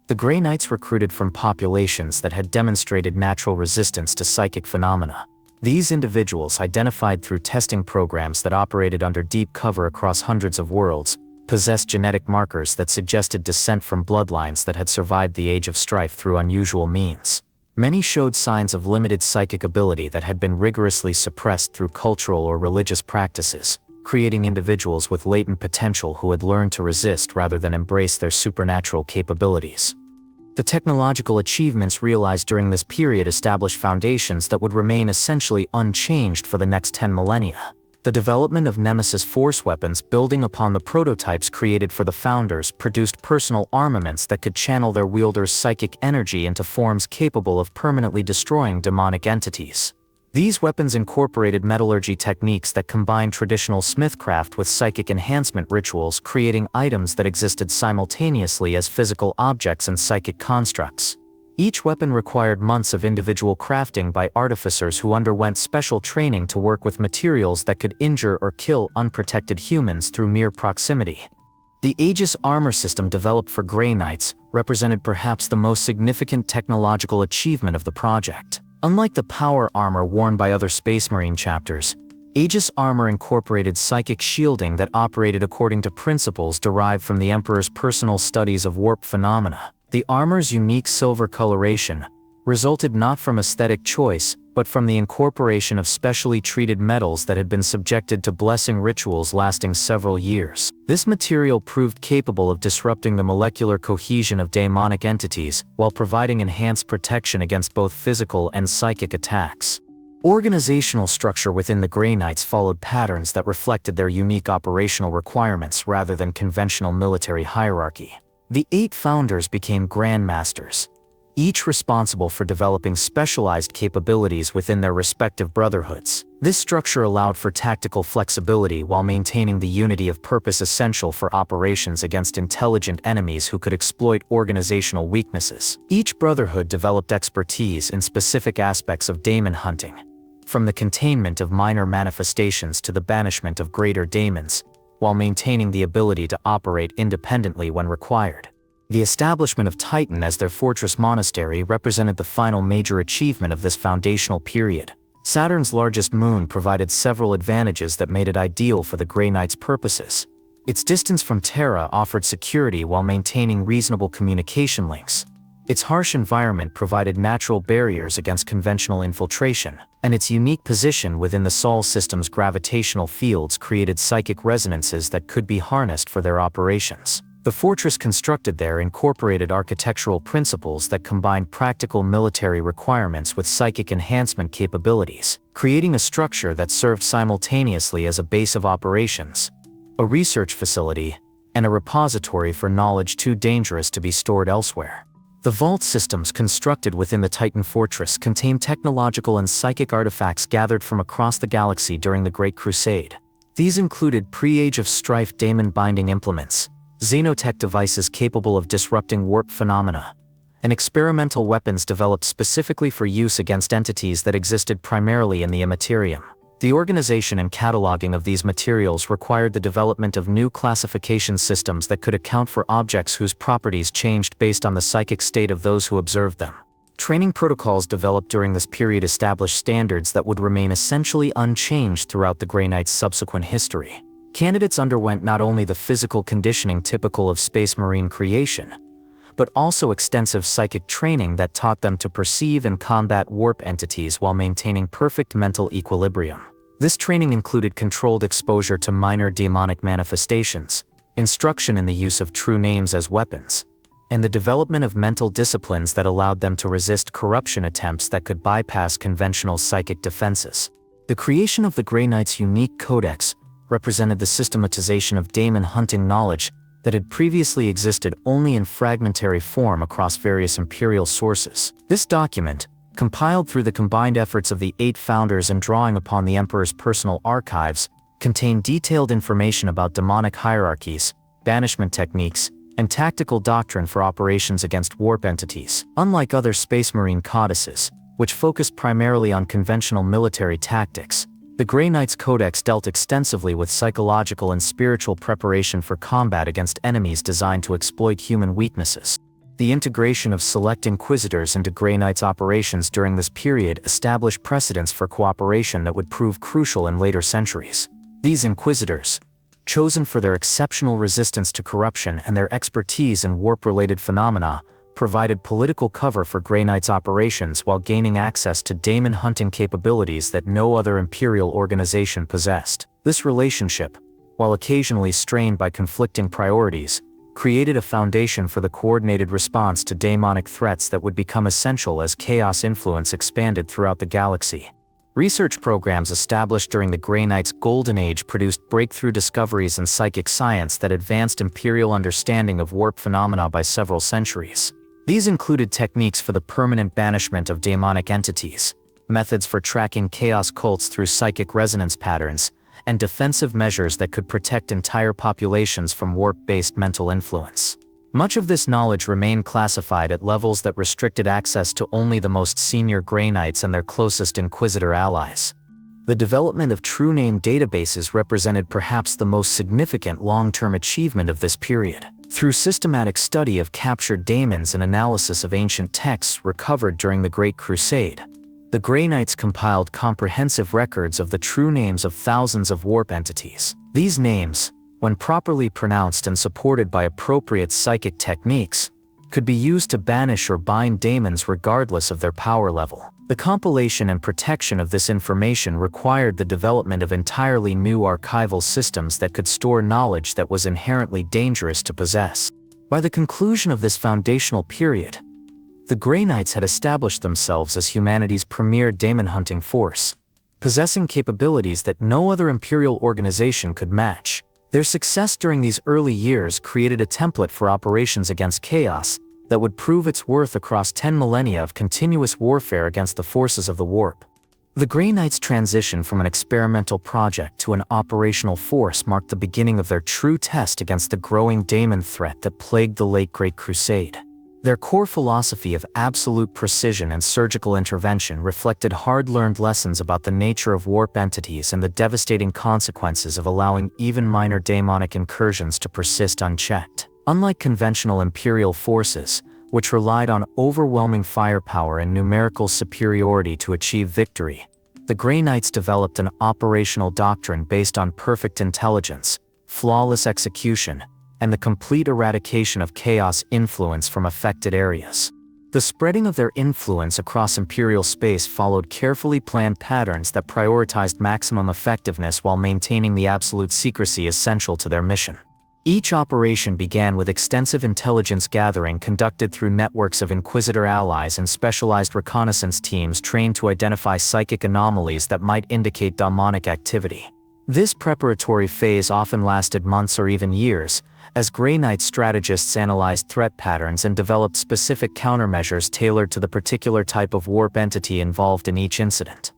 the Grey Knights recruited from populations that had demonstrated natural resistance to psychic phenomena. These individuals, identified through testing programs that operated under deep cover across hundreds of worlds, possessed genetic markers that suggested descent from bloodlines that had survived the Age of Strife through unusual means. Many showed signs of limited psychic ability that had been rigorously suppressed through cultural or religious practices, creating individuals with latent potential who had learned to resist rather than embrace their supernatural capabilities. The technological achievements realized during this period established foundations that would remain essentially unchanged for the next 10 millennia. The development of Nemesis force weapons, building upon the prototypes created for the founders, produced personal armaments that could channel their wielders' psychic energy into forms capable of permanently destroying demonic entities. These weapons incorporated metallurgy techniques that combined traditional smithcraft with psychic enhancement rituals, creating items that existed simultaneously as physical objects and psychic constructs. Each weapon required months of individual crafting by artificers who underwent special training to work with materials that could injure or kill unprotected humans through mere proximity. The Aegis armor system developed for Grey Knights represented perhaps the most significant technological achievement of the project. Unlike the power armor worn by other Space Marine chapters, Aegis armor incorporated psychic shielding that operated according to principles derived from the Emperor's personal studies of warp phenomena. The armor's unique silver coloration resulted not from aesthetic choice, but from the incorporation of specially treated metals that had been subjected to blessing rituals lasting several years. This material proved capable of disrupting the molecular cohesion of daemonic entities, while providing enhanced protection against both physical and psychic attacks. Organizational structure within the Grey Knights followed patterns that reflected their unique operational requirements rather than conventional military hierarchy. The 8 founders became Grand Masters, each responsible for developing specialized capabilities within their respective brotherhoods. This structure allowed for tactical flexibility while maintaining the unity of purpose essential for operations against intelligent enemies who could exploit organizational weaknesses. Each brotherhood developed expertise in specific aspects of daemon hunting, from the containment of minor manifestations to the banishment of greater daemons, while maintaining the ability to operate independently when required. The establishment of Titan as their fortress monastery represented the final major achievement of this foundational period. Saturn's largest moon provided several advantages that made it ideal for the Grey Knight's purposes. Its distance from Terra offered security while maintaining reasonable communication links. Its harsh environment provided natural barriers against conventional infiltration, and its unique position within the Sol system's gravitational fields created psychic resonances that could be harnessed for their operations. The fortress constructed there incorporated architectural principles that combined practical military requirements with psychic enhancement capabilities, creating a structure that served simultaneously as a base of operations, a research facility, and a repository for knowledge too dangerous to be stored elsewhere. The vault systems constructed within the Titan Fortress contained technological and psychic artifacts gathered from across the galaxy during the Great Crusade. These included pre-Age of Strife daemon-binding implements, xenotech devices capable of disrupting warp phenomena, and experimental weapons developed specifically for use against entities that existed primarily in the Imperium. The organization and cataloging of these materials required the development of new classification systems that could account for objects whose properties changed based on the psychic state of those who observed them. Training protocols developed during this period established standards that would remain essentially unchanged throughout the Grey Knight's subsequent history. Candidates underwent not only the physical conditioning typical of Space Marine creation, but also extensive psychic training that taught them to perceive and combat warp entities while maintaining perfect mental equilibrium. This training included controlled exposure to minor demonic manifestations, instruction in the use of true names as weapons, and the development of mental disciplines that allowed them to resist corruption attempts that could bypass conventional psychic defenses. The creation of the Grey Knight's unique codex represented the systematization of daemon hunting knowledge that had previously existed only in fragmentary form across various Imperial sources. This document, compiled through the combined efforts of the 8 founders and drawing upon the Emperor's personal archives, contained detailed information about demonic hierarchies, banishment techniques, and tactical doctrine for operations against warp entities. Unlike other Space Marine codices, which focused primarily on conventional military tactics, the Grey Knight's Codex dealt extensively with psychological and spiritual preparation for combat against enemies designed to exploit human weaknesses. The integration of select Inquisitors into Grey Knight's operations during this period established precedents for cooperation that would prove crucial in later centuries. These Inquisitors, chosen for their exceptional resistance to corruption and their expertise in warp-related phenomena, provided political cover for Grey Knight's operations while gaining access to daemon hunting capabilities that no other Imperial organization possessed. This relationship, while occasionally strained by conflicting priorities, created a foundation for the coordinated response to daemonic threats that would become essential as chaos influence expanded throughout the galaxy. Research programs established during the Grey Knight's Golden Age produced breakthrough discoveries in psychic science that advanced Imperial understanding of warp phenomena by several centuries. These included techniques for the permanent banishment of demonic entities, methods for tracking chaos cults through psychic resonance patterns, and defensive measures that could protect entire populations from warp-based mental influence. Much of this knowledge remained classified at levels that restricted access to only the most senior Grey Knights and their closest Inquisitor allies. The development of true name databases represented perhaps the most significant long-term achievement of this period. Through systematic study of captured daemons and analysis of ancient texts recovered during the Great Crusade, the Grey Knights compiled comprehensive records of the true names of thousands of warp entities. These names, when properly pronounced and supported by appropriate psychic techniques, could be used to banish or bind daemons regardless of their power level. The compilation and protection of this information required the development of entirely new archival systems that could store knowledge that was inherently dangerous to possess. By the conclusion of this foundational period, the Grey Knights had established themselves as humanity's premier daemon hunting force, possessing capabilities that no other Imperial organization could match. Their success during these early years created a template for operations against chaos that would prove its worth across 10 millennia of continuous warfare against the forces of the warp. The Grey Knights' transition from an experimental project to an operational force marked the beginning of their true test against the growing daemon threat that plagued the late Great Crusade. Their core philosophy of absolute precision and surgical intervention reflected hard-learned lessons about the nature of warp entities and the devastating consequences of allowing even minor daemonic incursions to persist unchecked. Unlike conventional Imperial forces, which relied on overwhelming firepower and numerical superiority to achieve victory, the Grey Knights developed an operational doctrine based on perfect intelligence, flawless execution, and the complete eradication of chaos influence from affected areas. The spreading of their influence across Imperial space followed carefully planned patterns that prioritized maximum effectiveness while maintaining the absolute secrecy essential to their mission. Each operation began with extensive intelligence gathering conducted through networks of Inquisitor allies and specialized reconnaissance teams trained to identify psychic anomalies that might indicate demonic activity. This preparatory phase often lasted months or even years, as Grey Knight strategists analyzed threat patterns and developed specific countermeasures tailored to the particular type of warp entity involved in each incident.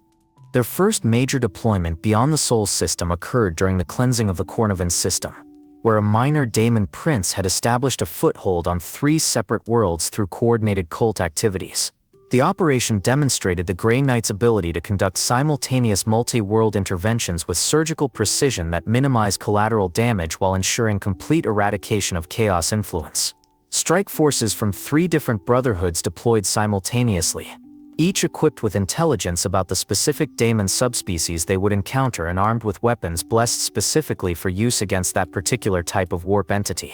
Their first major deployment beyond the Sol system occurred during the cleansing of the Cornovan system, where a minor daemon prince had established a foothold on 3 separate worlds through coordinated cult activities. The operation demonstrated the Grey Knight's ability to conduct simultaneous multi-world interventions with surgical precision that minimize collateral damage while ensuring complete eradication of chaos influence. Strike forces from 3 different brotherhoods deployed simultaneously, each equipped with intelligence about the specific daemon subspecies they would encounter and armed with weapons blessed specifically for use against that particular type of warp entity.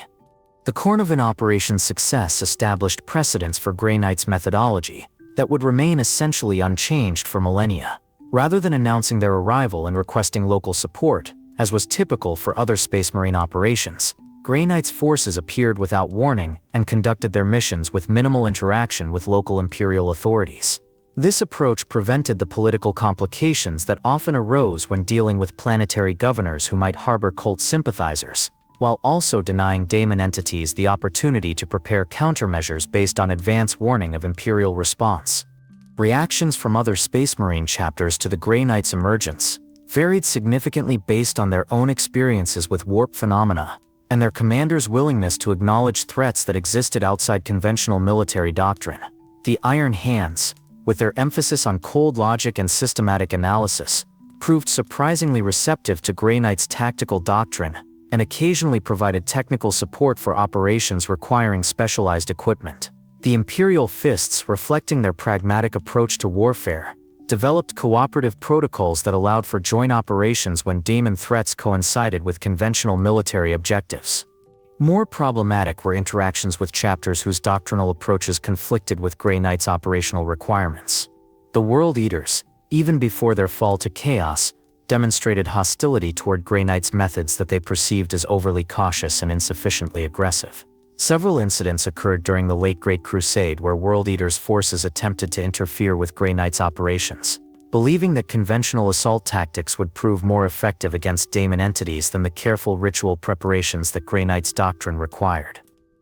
The Cornovan operation's success established precedents for Grey Knight's methodology that would remain essentially unchanged for millennia. Rather than announcing their arrival and requesting local support, as was typical for other Space Marine operations, Grey Knight's forces appeared without warning and conducted their missions with minimal interaction with local Imperial authorities. This approach prevented the political complications that often arose when dealing with planetary governors who might harbor cult sympathizers, while also denying daemon entities the opportunity to prepare countermeasures based on advance warning of Imperial response. Reactions from other Space Marine chapters to the Grey Knight's emergence varied significantly based on their own experiences with warp phenomena and their commanders' willingness to acknowledge threats that existed outside conventional military doctrine. The Iron Hands, with their emphasis on cold logic and systematic analysis, proved surprisingly receptive to Grey Knight's tactical doctrine and occasionally provided technical support for operations requiring specialized equipment. The Imperial Fists, reflecting their pragmatic approach to warfare, developed cooperative protocols that allowed for joint operations when daemon threats coincided with conventional military objectives. More problematic were interactions with chapters whose doctrinal approaches conflicted with Grey Knight's operational requirements. The World Eaters, even before their fall to chaos, demonstrated hostility toward Grey Knight's methods that they perceived as overly cautious and insufficiently aggressive. Several incidents occurred during the late Great Crusade where World Eaters' forces attempted to interfere with Grey Knight's operations, believing that conventional assault tactics would prove more effective against daemon entities than the careful ritual preparations that Grey Knight's doctrine required.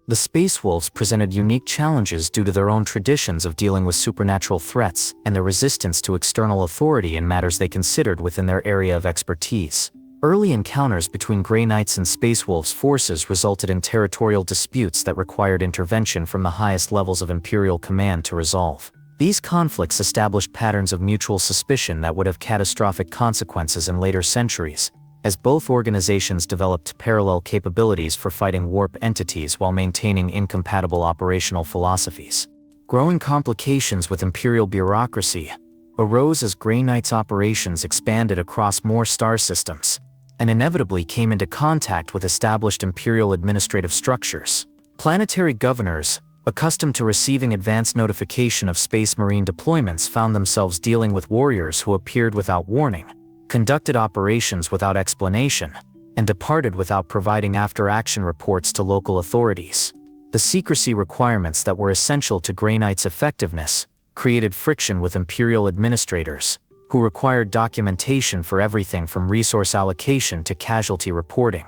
The Space Wolves presented unique challenges due to their own traditions of dealing with supernatural threats and their resistance to external authority in matters they considered within their area of expertise. Early encounters between Grey Knights and Space Wolves forces resulted in territorial disputes that required intervention from the highest levels of Imperial command to resolve. These conflicts established patterns of mutual suspicion that would have catastrophic consequences in later centuries, as both organizations developed parallel capabilities for fighting warp entities while maintaining incompatible operational philosophies. Growing complications with Imperial bureaucracy arose as Grey Knight's operations expanded across more star systems, and inevitably came into contact with established Imperial administrative structures. Planetary governors, accustomed to receiving advance notification of Space Marine deployments, found themselves dealing with warriors who appeared without warning, conducted operations without explanation, and departed without providing after-action reports to local authorities. The secrecy requirements that were essential to Grey Knight's effectiveness created friction with Imperial administrators, who required documentation for everything from resource allocation to casualty reporting.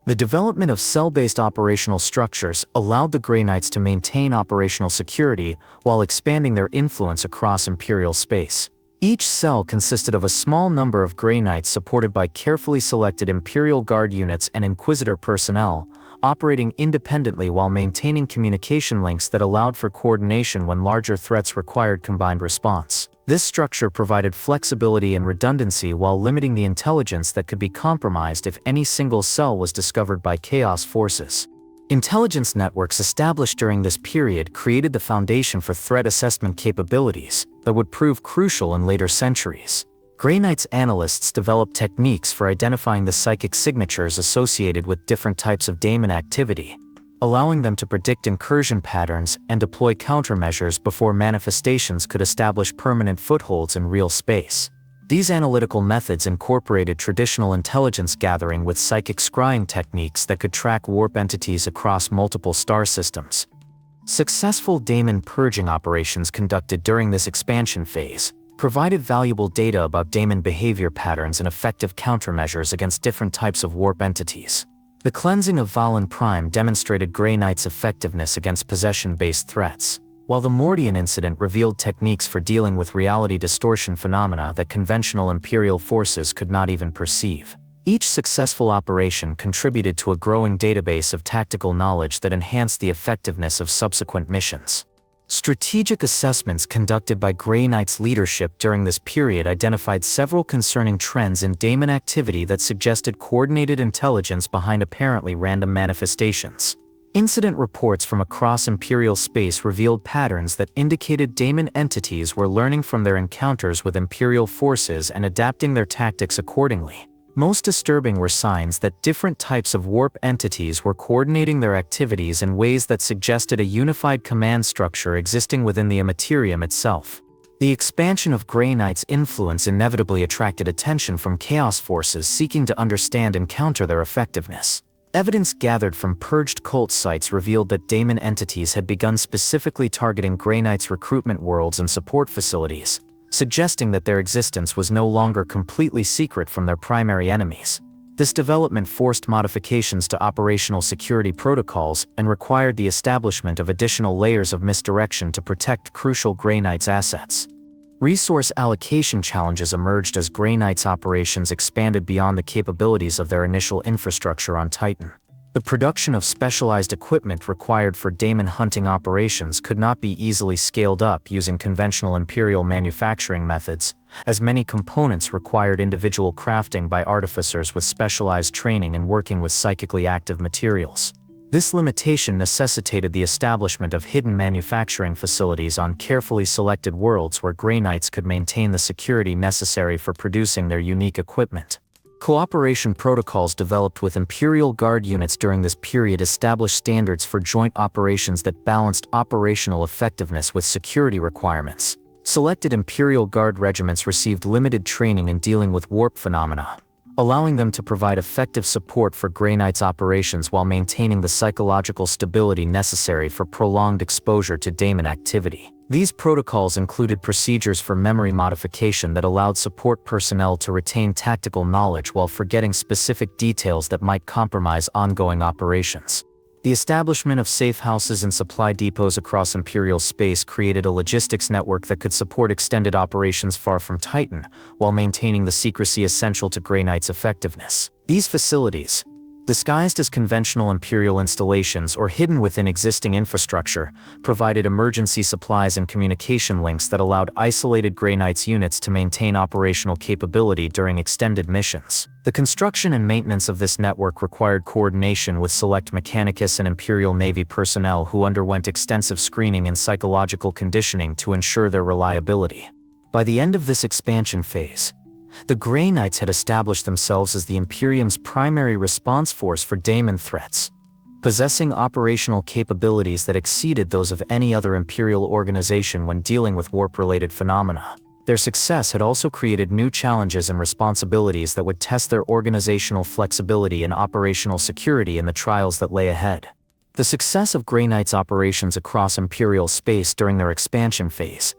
The development of cell-based operational structures allowed the Grey Knights to maintain operational security while expanding their influence across Imperial space. Each cell consisted of a small number of Grey Knights supported by carefully selected Imperial Guard units and Inquisitor personnel, operating independently while maintaining communication links that allowed for coordination when larger threats required combined response. This structure provided flexibility and redundancy while limiting the intelligence that could be compromised if any single cell was discovered by Chaos forces. Intelligence networks established during this period created the foundation for threat assessment capabilities that would prove crucial in later centuries. Grey Knights analysts developed techniques for identifying the psychic signatures associated with different types of daemon activity, allowing them to predict incursion patterns and deploy countermeasures before manifestations could establish permanent footholds in real space. These analytical methods incorporated traditional intelligence gathering with psychic scrying techniques that could track warp entities across multiple star systems. Successful daemon purging operations conducted during this expansion phase provided valuable data about daemon behavior patterns and effective countermeasures against different types of warp entities. The cleansing of Valen Prime demonstrated Grey Knight's effectiveness against possession-based threats, while the Mordian incident revealed techniques for dealing with reality distortion phenomena that conventional Imperial forces could not even perceive. Each successful operation contributed to a growing database of tactical knowledge that enhanced the effectiveness of subsequent missions. Strategic assessments conducted by Grey Knight's leadership during this period identified several concerning trends in daemon activity that suggested coordinated intelligence behind apparently random manifestations. Incident reports from across Imperial space revealed patterns that indicated daemon entities were learning from their encounters with Imperial forces and adapting their tactics accordingly. Most disturbing were signs that different types of warp entities were coordinating their activities in ways that suggested a unified command structure existing within the Imperium itself. The expansion of Grey Knight's influence inevitably attracted attention from Chaos forces seeking to understand and counter their effectiveness. Evidence gathered from purged cult sites revealed that daemon entities had begun specifically targeting Grey Knight's recruitment worlds and support facilities, suggesting that their existence was no longer completely secret from their primary enemies. This development forced modifications to operational security protocols and required the establishment of additional layers of misdirection to protect crucial Grey Knights assets. Resource allocation challenges emerged as Grey Knights operations expanded beyond the capabilities of their initial infrastructure on Titan. The production of specialized equipment required for daemon hunting operations could not be easily scaled up using conventional Imperial manufacturing methods, as many components required individual crafting by artificers with specialized training and working with psychically active materials. This limitation necessitated the establishment of hidden manufacturing facilities on carefully selected worlds where Grey Knights could maintain the security necessary for producing their unique equipment. Cooperation protocols developed with Imperial Guard units during this period established standards for joint operations that balanced operational effectiveness with security requirements. Selected Imperial Guard regiments received limited training in dealing with warp phenomena, allowing them to provide effective support for Grey Knights operations while maintaining the psychological stability necessary for prolonged exposure to daemon activity. These protocols included procedures for memory modification that allowed support personnel to retain tactical knowledge while forgetting specific details that might compromise ongoing operations. The establishment of safe houses and supply depots across Imperial space created a logistics network that could support extended operations far from Titan, while maintaining the secrecy essential to Grey Knight's effectiveness. These facilities, disguised as conventional Imperial installations or hidden within existing infrastructure, provided emergency supplies and communication links that allowed isolated Grey Knights units to maintain operational capability during extended missions. The construction and maintenance of this network required coordination with select Mechanicus and Imperial Navy personnel who underwent extensive screening and psychological conditioning to ensure their reliability. By the end of this expansion phase, the Grey Knights had established themselves as the Imperium's primary response force for daemon threats, possessing operational capabilities that exceeded those of any other Imperial organization when dealing with warp-related phenomena. Their success had also created new challenges and responsibilities that would test their organizational flexibility and operational security in the trials that lay ahead. The success of Grey Knights' operations across Imperial space during their expansion phase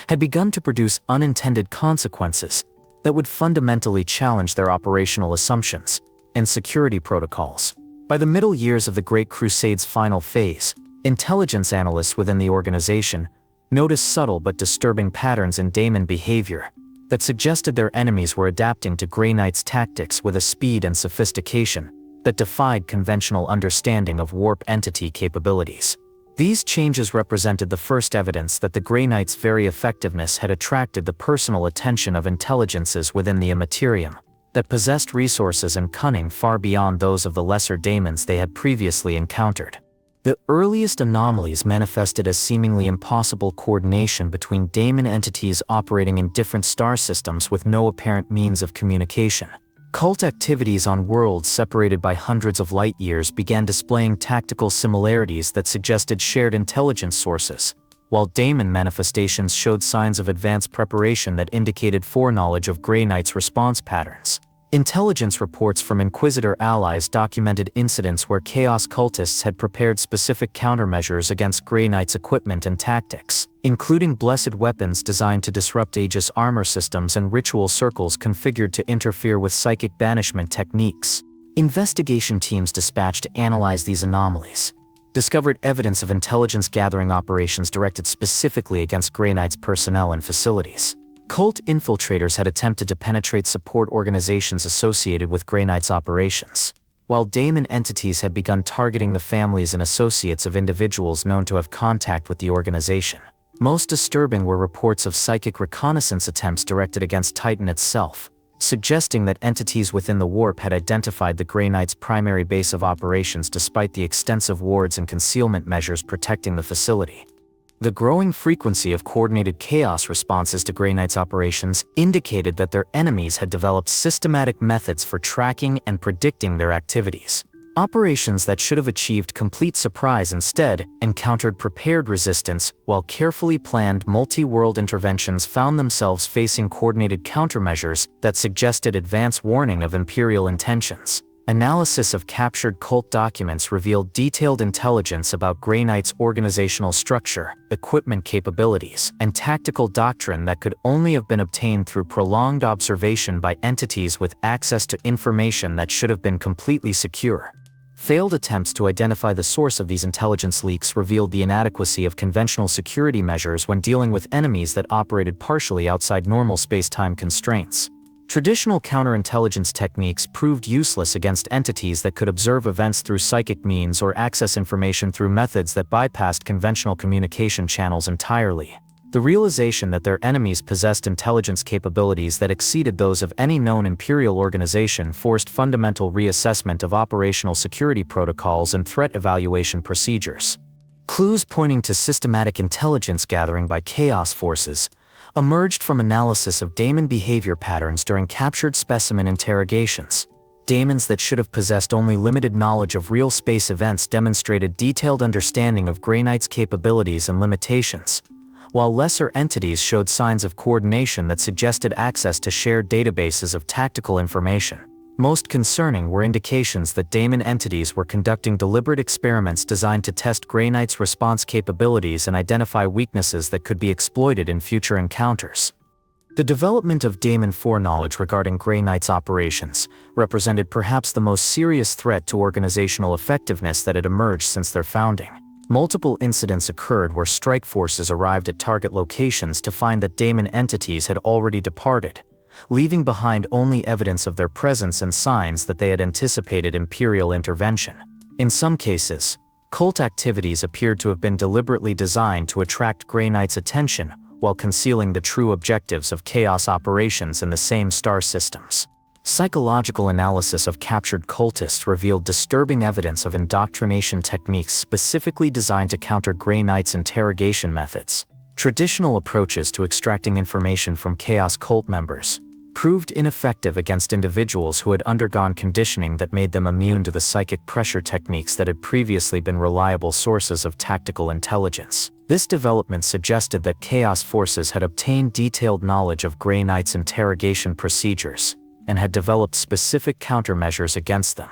had begun to produce unintended consequences that would fundamentally challenge their operational assumptions and security protocols. By the middle years of the Great Crusade's final phase, intelligence analysts within the organization noticed subtle but disturbing patterns in daemon behavior that suggested their enemies were adapting to Grey Knights' tactics with a speed and sophistication that defied conventional understanding of warp entity capabilities. These changes represented the first evidence that the Grey Knights' very effectiveness had attracted the personal attention of intelligences within the Imperium that possessed resources and cunning far beyond those of the lesser daemons they had previously encountered. The earliest anomalies manifested as seemingly impossible coordination between daemon entities operating in different star systems with no apparent means of communication. Cult activities on worlds separated by hundreds of light years began displaying tactical similarities that suggested shared intelligence sources, while daemon manifestations showed signs of advanced preparation that indicated foreknowledge of Grey Knights' response patterns. Intelligence reports from Inquisitor allies documented incidents where Chaos cultists had prepared specific countermeasures against Grey Knights' equipment and tactics, including blessed weapons designed to disrupt Aegis armor systems and ritual circles configured to interfere with psychic banishment techniques. Investigation teams dispatched to analyze these anomalies discovered evidence of intelligence-gathering operations directed specifically against Grey Knights' personnel and facilities. Cult infiltrators had attempted to penetrate support organizations associated with Grey Knights' operations, while daemon entities had begun targeting the families and associates of individuals known to have contact with the organization. Most disturbing were reports of psychic reconnaissance attempts directed against Titan itself, suggesting that entities within the warp had identified the Grey Knights' primary base of operations despite the extensive wards and concealment measures protecting the facility. The growing frequency of coordinated chaos responses to Grey Knights' operations indicated that their enemies had developed systematic methods for tracking and predicting their activities. Operations that should have achieved complete surprise instead encountered prepared resistance, while carefully planned multi-world interventions found themselves facing coordinated countermeasures that suggested advance warning of Imperial intentions. Analysis of captured cult documents revealed detailed intelligence about Grey Knights' organizational structure, equipment capabilities, and tactical doctrine that could only have been obtained through prolonged observation by entities with access to information that should have been completely secure. Failed attempts to identify the source of these intelligence leaks revealed the inadequacy of conventional security measures when dealing with enemies that operated partially outside normal space-time constraints. Traditional counterintelligence techniques proved useless against entities that could observe events through psychic means or access information through methods that bypassed conventional communication channels entirely. The realization that their enemies possessed intelligence capabilities that exceeded those of any known Imperial organization forced fundamental reassessment of operational security protocols and threat evaluation procedures. Clues pointing to systematic intelligence gathering by Chaos forces emerged from analysis of daemon behavior patterns during captured specimen interrogations. Daemons that should have possessed only limited knowledge of real space events demonstrated detailed understanding of Grey Knights' capabilities and limitations, while lesser entities showed signs of coordination that suggested access to shared databases of tactical information. Most concerning were indications that daemon entities were conducting deliberate experiments designed to test Grey Knights' response capabilities and identify weaknesses that could be exploited in future encounters. The development of daemon foreknowledge regarding Grey Knights' operations represented perhaps the most serious threat to organizational effectiveness that had emerged since their founding. Multiple incidents occurred where strike forces arrived at target locations to find that daemon entities had already departed, leaving behind only evidence of their presence and signs that they had anticipated Imperial intervention. In some cases, cult activities appeared to have been deliberately designed to attract Grey Knights' attention while concealing the true objectives of Chaos operations in the same star systems. Psychological analysis of captured cultists revealed disturbing evidence of indoctrination techniques specifically designed to counter Grey Knights' interrogation methods. Traditional approaches to extracting information from Chaos cult members proved ineffective against individuals who had undergone conditioning that made them immune to the psychic pressure techniques that had previously been reliable sources of tactical intelligence. This development suggested that Chaos forces had obtained detailed knowledge of Grey Knights' interrogation procedures and had developed specific countermeasures against them.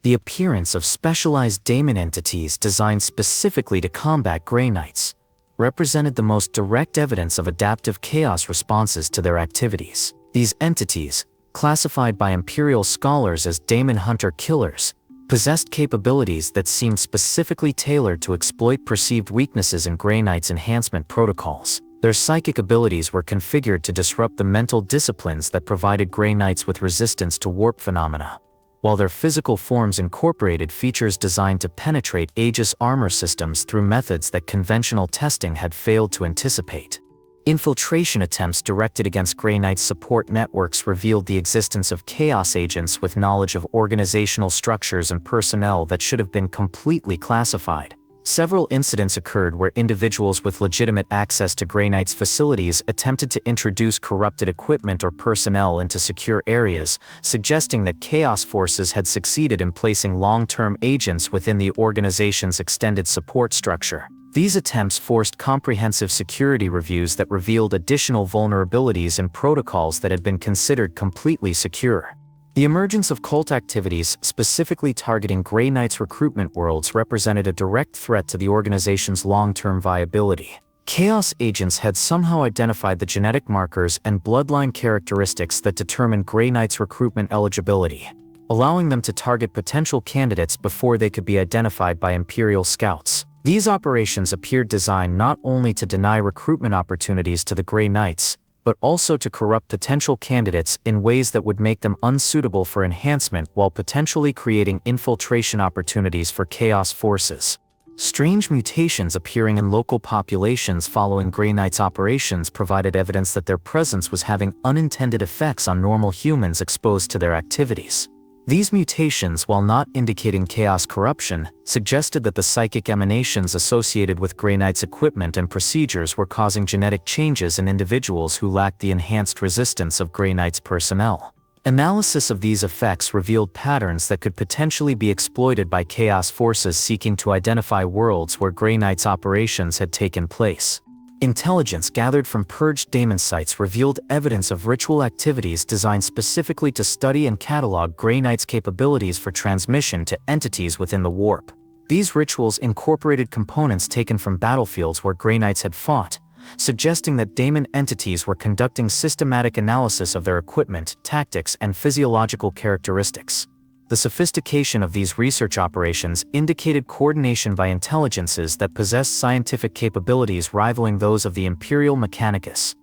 The appearance of specialized daemon entities designed specifically to combat Grey Knights represented the most direct evidence of adaptive Chaos responses to their activities. These entities, classified by Imperial scholars as daemon hunter-killers, possessed capabilities that seemed specifically tailored to exploit perceived weaknesses in Grey Knight's enhancement protocols. Their psychic abilities were configured to disrupt the mental disciplines that provided Grey Knights with resistance to warp phenomena, while their physical forms incorporated features designed to penetrate Aegis armor systems through methods that conventional testing had failed to anticipate. Infiltration attempts directed against Grey Knight's support networks revealed the existence of Chaos agents with knowledge of organizational structures and personnel that should have been completely classified. Several incidents occurred where individuals with legitimate access to Grey Knight's facilities attempted to introduce corrupted equipment or personnel into secure areas, suggesting that Chaos forces had succeeded in placing long-term agents within the organization's extended support structure. These attempts forced comprehensive security reviews that revealed additional vulnerabilities in protocols that had been considered completely secure. The emergence of cult activities specifically targeting Grey Knight's recruitment worlds represented a direct threat to the organization's long-term viability. Chaos agents had somehow identified the genetic markers and bloodline characteristics that determined Grey Knight's recruitment eligibility, allowing them to target potential candidates before they could be identified by Imperial scouts. These operations appeared designed not only to deny recruitment opportunities to the Grey Knights, but also to corrupt potential candidates in ways that would make them unsuitable for enhancement while potentially creating infiltration opportunities for Chaos forces. Strange mutations appearing in local populations following Grey Knight's operations provided evidence that their presence was having unintended effects on normal humans exposed to their activities. These mutations, while not indicating Chaos corruption, suggested that the psychic emanations associated with Grey Knight's equipment and procedures were causing genetic changes in individuals who lacked the enhanced resistance of Grey Knight's personnel. Analysis of these effects revealed patterns that could potentially be exploited by Chaos forces seeking to identify worlds where Grey Knight's operations had taken place. Intelligence gathered from purged daemon sites revealed evidence of ritual activities designed specifically to study and catalog Grey Knight's capabilities for transmission to entities within the warp. These rituals incorporated components taken from battlefields where Grey Knights had fought, suggesting that daemon entities were conducting systematic analysis of their equipment, tactics, and physiological characteristics. The sophistication of these research operations indicated coordination by intelligences that possessed scientific capabilities rivaling those of the Imperial Mechanicus.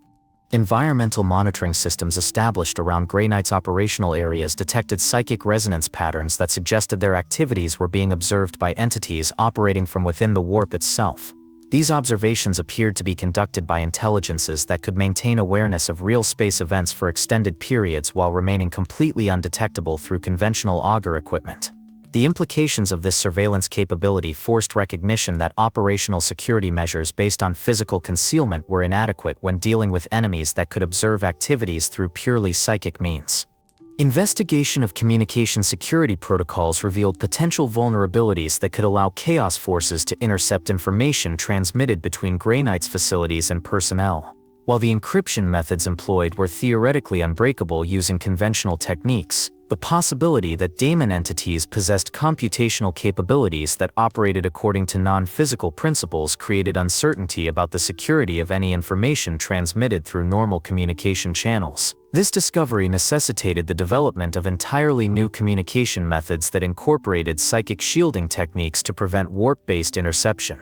Environmental monitoring systems established around Grey Knight's operational areas detected psychic resonance patterns that suggested their activities were being observed by entities operating from within the warp itself. These observations appeared to be conducted by intelligences that could maintain awareness of real space events for extended periods while remaining completely undetectable through conventional auger equipment. The implications of this surveillance capability forced recognition that operational security measures based on physical concealment were inadequate when dealing with enemies that could observe activities through purely psychic means. Investigation of communication security protocols revealed potential vulnerabilities that could allow Chaos forces to intercept information transmitted between Grey Knight's facilities and personnel. While the encryption methods employed were theoretically unbreakable using conventional techniques, the possibility that daemon entities possessed computational capabilities that operated according to non-physical principles created uncertainty about the security of any information transmitted through normal communication channels. This discovery necessitated the development of entirely new communication methods that incorporated psychic shielding techniques to prevent warp-based interception.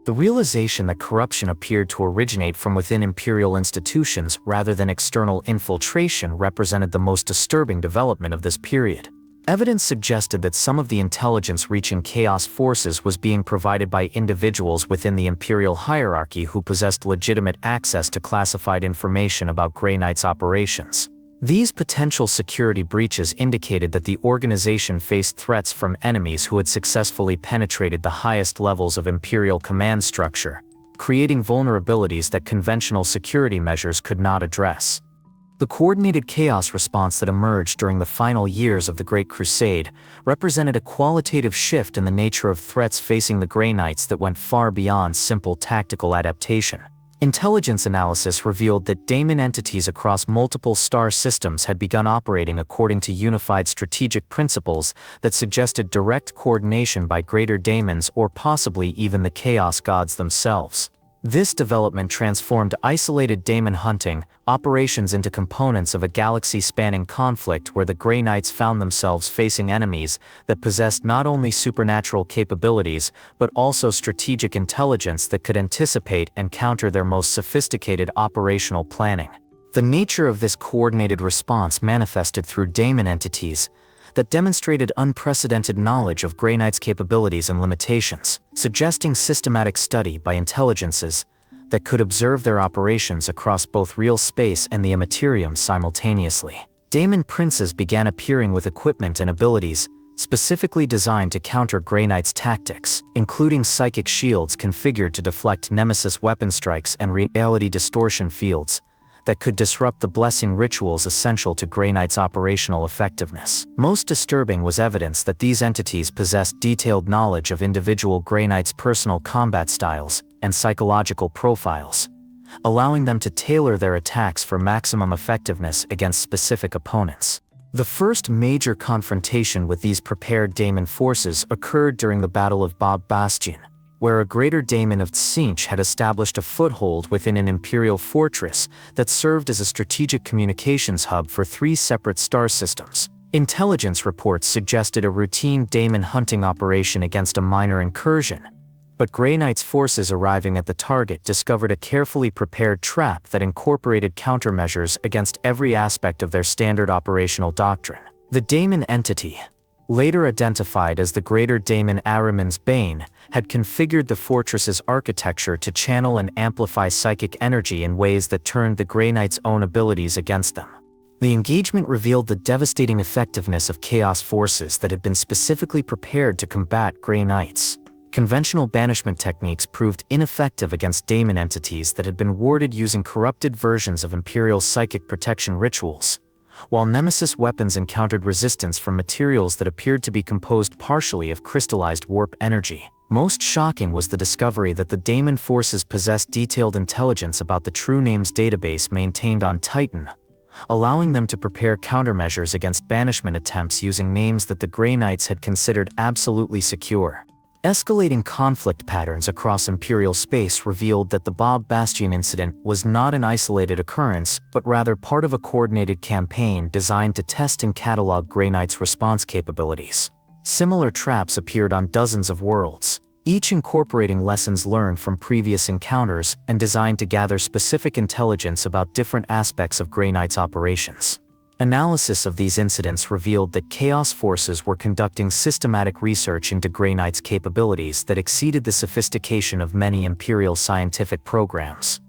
The realization that corruption appeared to originate from within Imperial institutions rather than external infiltration represented the most disturbing development of this period. Evidence suggested that some of the intelligence reaching Chaos forces was being provided by individuals within the Imperial hierarchy who possessed legitimate access to classified information about Grey Knight's operations. These potential security breaches indicated that the organization faced threats from enemies who had successfully penetrated the highest levels of Imperial command structure, creating vulnerabilities that conventional security measures could not address. The coordinated Chaos response that emerged during the final years of the Great Crusade represented a qualitative shift in the nature of threats facing the Grey Knights that went far beyond simple tactical adaptation. Intelligence analysis revealed that daemon entities across multiple star systems had begun operating according to unified strategic principles that suggested direct coordination by greater daemons or possibly even the Chaos gods themselves. This development transformed isolated daemon hunting operations into components of a galaxy-spanning conflict where the Grey Knights found themselves facing enemies that possessed not only supernatural capabilities but also strategic intelligence that could anticipate and counter their most sophisticated operational planning. The nature of this coordinated response manifested through daemon entities that demonstrated unprecedented knowledge of Grey Knight's capabilities and limitations, suggesting systematic study by intelligences that could observe their operations across both real space and the Imperium simultaneously. Daemon princes began appearing with equipment and abilities specifically designed to counter Grey Knight's tactics, including psychic shields configured to deflect nemesis weapon strikes and reality distortion fields that could disrupt the blessing rituals essential to Grey Knight's operational effectiveness. Most disturbing was evidence that these entities possessed detailed knowledge of individual Grey Knight's personal combat styles and psychological profiles, allowing them to tailor their attacks for maximum effectiveness against specific opponents. The first major confrontation with these prepared daemon forces occurred during the Battle of Bob Bastion, where a greater daemon of Tzeentch had established a foothold within an imperial fortress that served as a strategic communications hub for 3 separate star systems. Intelligence reports suggested a routine daemon hunting operation against a minor incursion, but Grey Knight's forces arriving at the target discovered a carefully prepared trap that incorporated countermeasures against every aspect of their standard operational doctrine. The daemon entity, later identified as the Greater Daemon Ahriman's Bane, had configured the fortress's architecture to channel and amplify psychic energy in ways that turned the Grey Knight's own abilities against them. The engagement revealed the devastating effectiveness of chaos forces that had been specifically prepared to combat Grey Knights. Conventional banishment techniques proved ineffective against daemon entities that had been warded using corrupted versions of Imperial psychic protection rituals, while nemesis weapons encountered resistance from materials that appeared to be composed partially of crystallized warp energy. Most shocking was the discovery that the daemon forces possessed detailed intelligence about the true names database maintained on Titan, allowing them to prepare countermeasures against banishment attempts using names that the Grey Knights had considered absolutely secure. Escalating conflict patterns across Imperial space revealed that the Bob Bastion incident was not an isolated occurrence, but rather part of a coordinated campaign designed to test and catalog Grey Knight's response capabilities. Similar traps appeared on dozens of worlds, each incorporating lessons learned from previous encounters and designed to gather specific intelligence about different aspects of Grey Knight's operations. Analysis of these incidents revealed that Chaos forces were conducting systematic research into Grey Knight's capabilities that exceeded the sophistication of many Imperial scientific programs.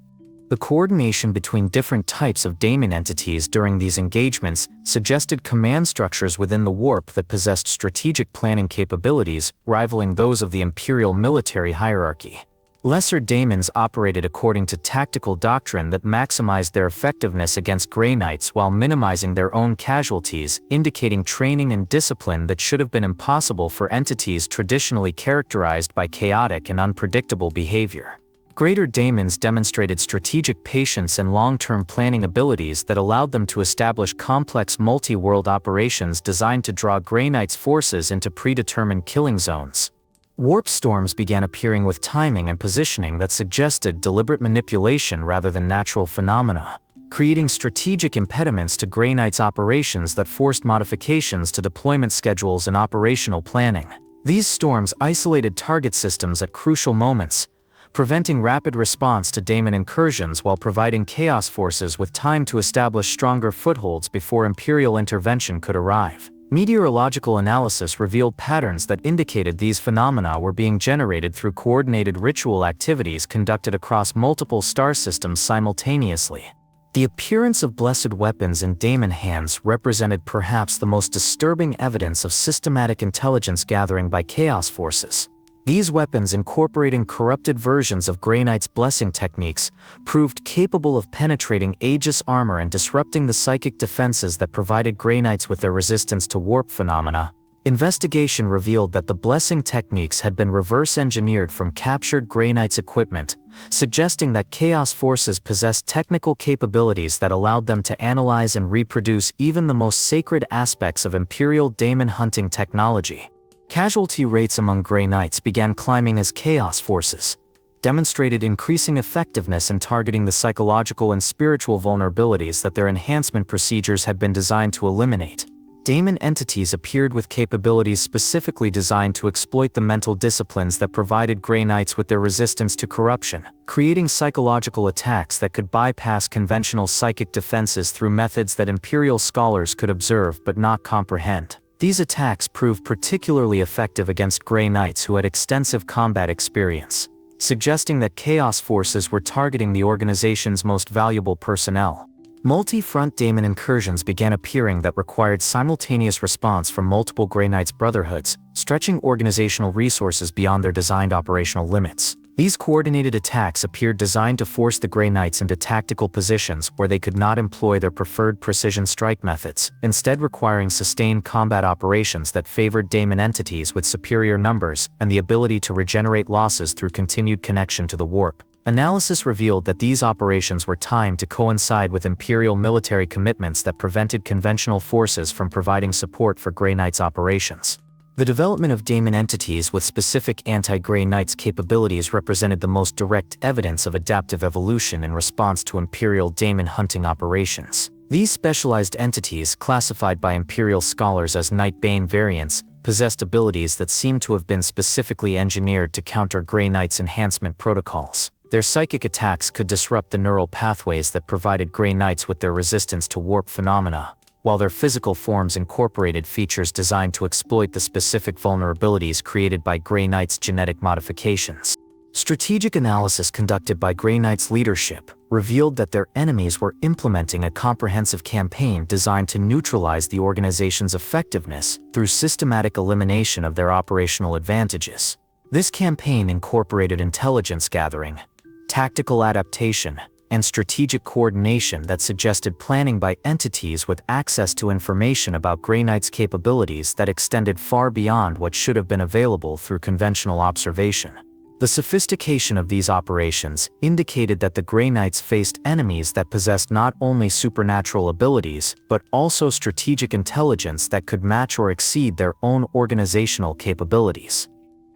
The coordination between different types of daemon entities during these engagements suggested command structures within the warp that possessed strategic planning capabilities rivaling those of the Imperial military hierarchy. Lesser daemons operated according to tactical doctrine that maximized their effectiveness against Grey Knights while minimizing their own casualties, indicating training and discipline that should have been impossible for entities traditionally characterized by chaotic and unpredictable behavior. Greater daemons demonstrated strategic patience and long-term planning abilities that allowed them to establish complex multi-world operations designed to draw Grey Knights' forces into predetermined killing zones. Warp storms began appearing with timing and positioning that suggested deliberate manipulation rather than natural phenomena, creating strategic impediments to Grey Knight's operations that forced modifications to deployment schedules and operational planning. These storms isolated target systems at crucial moments, preventing rapid response to daemon incursions while providing Chaos forces with time to establish stronger footholds before Imperial intervention could arrive. Meteorological analysis revealed patterns that indicated these phenomena were being generated through coordinated ritual activities conducted across multiple star systems simultaneously. The appearance of blessed weapons in daemon hands represented perhaps the most disturbing evidence of systematic intelligence gathering by Chaos forces. These weapons, incorporating corrupted versions of Grey Knight's blessing techniques, proved capable of penetrating Aegis armor and disrupting the psychic defenses that provided Grey Knights with their resistance to warp phenomena. Investigation revealed that the blessing techniques had been reverse-engineered from captured Grey Knight's equipment, suggesting that Chaos forces possessed technical capabilities that allowed them to analyze and reproduce even the most sacred aspects of Imperial daemon hunting technology. Casualty rates among Grey Knights began climbing as Chaos forces, demonstrated increasing effectiveness in targeting the psychological and spiritual vulnerabilities that their enhancement procedures had been designed to eliminate. Daemon entities appeared with capabilities specifically designed to exploit the mental disciplines that provided Grey Knights with their resistance to corruption, creating psychological attacks that could bypass conventional psychic defenses through methods that Imperial scholars could observe but not comprehend. These attacks proved particularly effective against Grey Knights who had extensive combat experience, suggesting that Chaos forces were targeting the organization's most valuable personnel. Multi-front daemon incursions began appearing that required simultaneous response from multiple Grey Knights brotherhoods, stretching organizational resources beyond their designed operational limits. These coordinated attacks appeared designed to force the Grey Knights into tactical positions where they could not employ their preferred precision strike methods, instead requiring sustained combat operations that favored daemon entities with superior numbers and the ability to regenerate losses through continued connection to the warp. Analysis revealed that these operations were timed to coincide with Imperial military commitments that prevented conventional forces from providing support for Grey Knights operations. The development of daemon entities with specific anti-Grey Knights capabilities represented the most direct evidence of adaptive evolution in response to Imperial daemon hunting operations. These specialized entities, classified by Imperial scholars as Knight-Bane variants, possessed abilities that seemed to have been specifically engineered to counter Grey Knights' enhancement protocols. Their psychic attacks could disrupt the neural pathways that provided Grey Knights with their resistance to warp phenomena, while their physical forms incorporated features designed to exploit the specific vulnerabilities created by Grey Knights' genetic modifications. Strategic analysis conducted by Grey Knights' leadership revealed that their enemies were implementing a comprehensive campaign designed to neutralize the organization's effectiveness through systematic elimination of their operational advantages. This campaign incorporated intelligence gathering, tactical adaptation, and strategic coordination that suggested planning by entities with access to information about Grey Knights' capabilities that extended far beyond what should have been available through conventional observation. The sophistication of these operations indicated that the Grey Knights faced enemies that possessed not only supernatural abilities, but also strategic intelligence that could match or exceed their own organizational capabilities.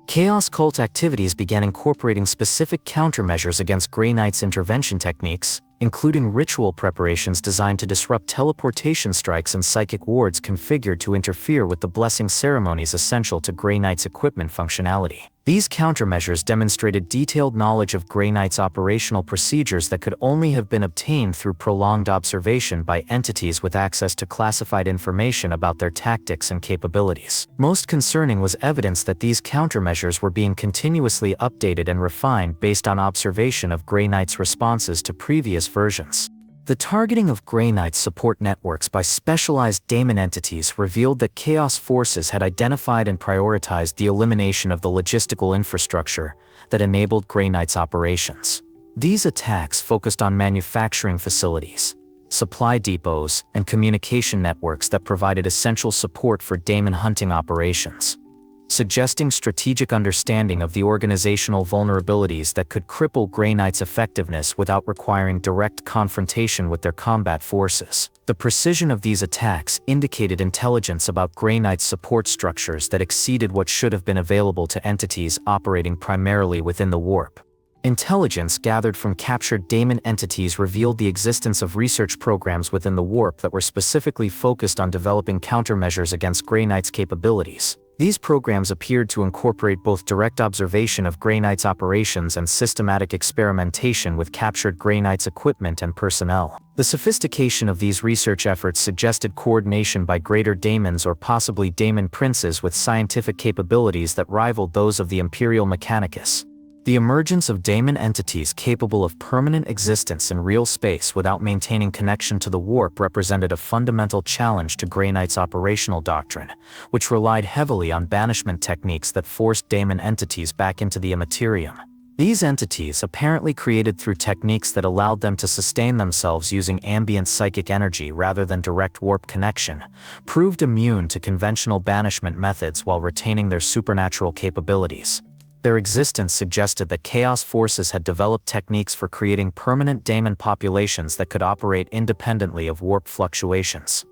Chaos cult activities began incorporating specific countermeasures against Grey Knights' intervention techniques, including ritual preparations designed to disrupt teleportation strikes and psychic wards configured to interfere with the blessing ceremonies essential to Grey Knights' equipment functionality. These countermeasures demonstrated detailed knowledge of Grey Knights' operational procedures that could only have been obtained through prolonged observation by entities with access to classified information about their tactics and capabilities. Most concerning was evidence that these countermeasures were being continuously updated and refined based on observation of Grey Knights' responses to previous versions. The targeting of Grey Knights support networks by specialized daemon entities revealed that Chaos forces had identified and prioritized the elimination of the logistical infrastructure that enabled Grey Knights operations. These attacks focused on manufacturing facilities, supply depots, and communication networks that provided essential support for daemon hunting operations, suggesting strategic understanding of the organizational vulnerabilities that could cripple Grey Knights' effectiveness without requiring direct confrontation with their combat forces. The precision of these attacks indicated intelligence about Grey Knights' support structures that exceeded what should have been available to entities operating primarily within the warp. Intelligence gathered from captured daemon entities revealed the existence of research programs within the warp that were specifically focused on developing countermeasures against Grey Knights' capabilities. These programs appeared to incorporate both direct observation of Grey Knights' operations and systematic experimentation with captured Grey Knights' equipment and personnel. The sophistication of these research efforts suggested coordination by greater daemons or possibly daemon princes with scientific capabilities that rivaled those of the Imperial Mechanicus. The emergence of daemon entities capable of permanent existence in real space without maintaining connection to the warp represented a fundamental challenge to Grey Knight's operational doctrine, which relied heavily on banishment techniques that forced daemon entities back into the Imperium. These entities, apparently created through techniques that allowed them to sustain themselves using ambient psychic energy rather than direct warp connection, proved immune to conventional banishment methods while retaining their supernatural capabilities. Their existence suggested that Chaos forces had developed techniques for creating permanent daemon populations that could operate independently of warp fluctuations.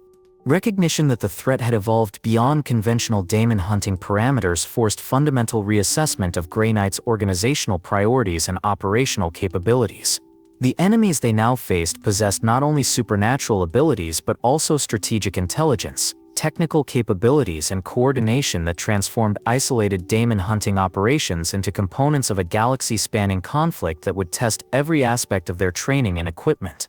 Recognition that the threat had evolved beyond conventional daemon hunting parameters forced fundamental reassessment of Grey Knight's organizational priorities and operational capabilities. The enemies they now faced possessed not only supernatural abilities but also strategic intelligence, technical capabilities and coordination that transformed isolated daemon hunting operations into components of a galaxy-spanning conflict that would test every aspect of their training and equipment.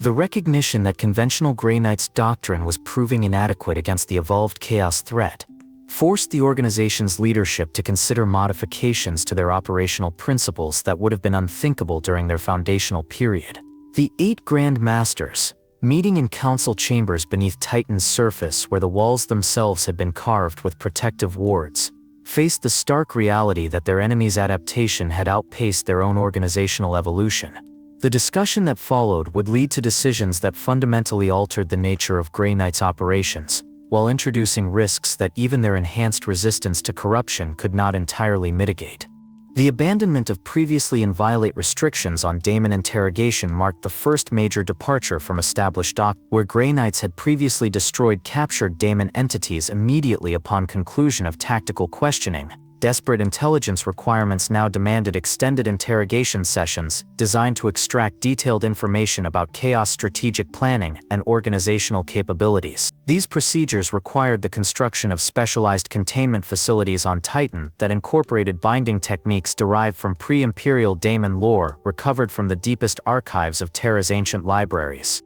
The recognition that conventional Grey Knight's doctrine was proving inadequate against the evolved chaos threat forced the organization's leadership to consider modifications to their operational principles that would have been unthinkable during their foundational period. The 8 Grand Masters, meeting in council chambers beneath Titan's surface where the walls themselves had been carved with protective wards, faced the stark reality that their enemy's adaptation had outpaced their own organizational evolution. The discussion that followed would lead to decisions that fundamentally altered the nature of Grey Knight's operations, while introducing risks that even their enhanced resistance to corruption could not entirely mitigate. The abandonment of previously inviolate restrictions on daemon interrogation marked the first major departure from established doctrine, where Grey Knights had previously destroyed captured daemon entities immediately upon conclusion of tactical questioning. Desperate intelligence requirements now demanded extended interrogation sessions designed to extract detailed information about chaos strategic planning and organizational capabilities. These procedures required the construction of specialized containment facilities on Titan that incorporated binding techniques derived from pre-imperial daemon lore recovered from the deepest archives of Terra's ancient libraries.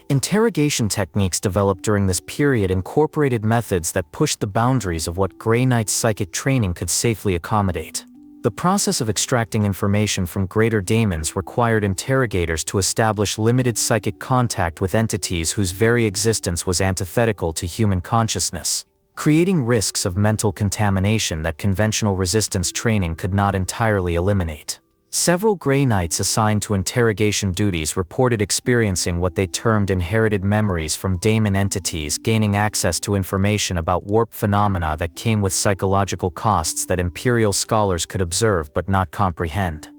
Interrogation techniques developed during this period incorporated methods that pushed the boundaries of what Grey Knight's psychic training could safely accommodate. The process of extracting information from greater daemons required interrogators to establish limited psychic contact with entities whose very existence was antithetical to human consciousness, creating risks of mental contamination that conventional resistance training could not entirely eliminate. Several Grey Knights assigned to interrogation duties reported experiencing what they termed inherited memories from daemon entities, gaining access to information about warp phenomena that came with psychological costs that Imperial scholars could observe but not comprehend.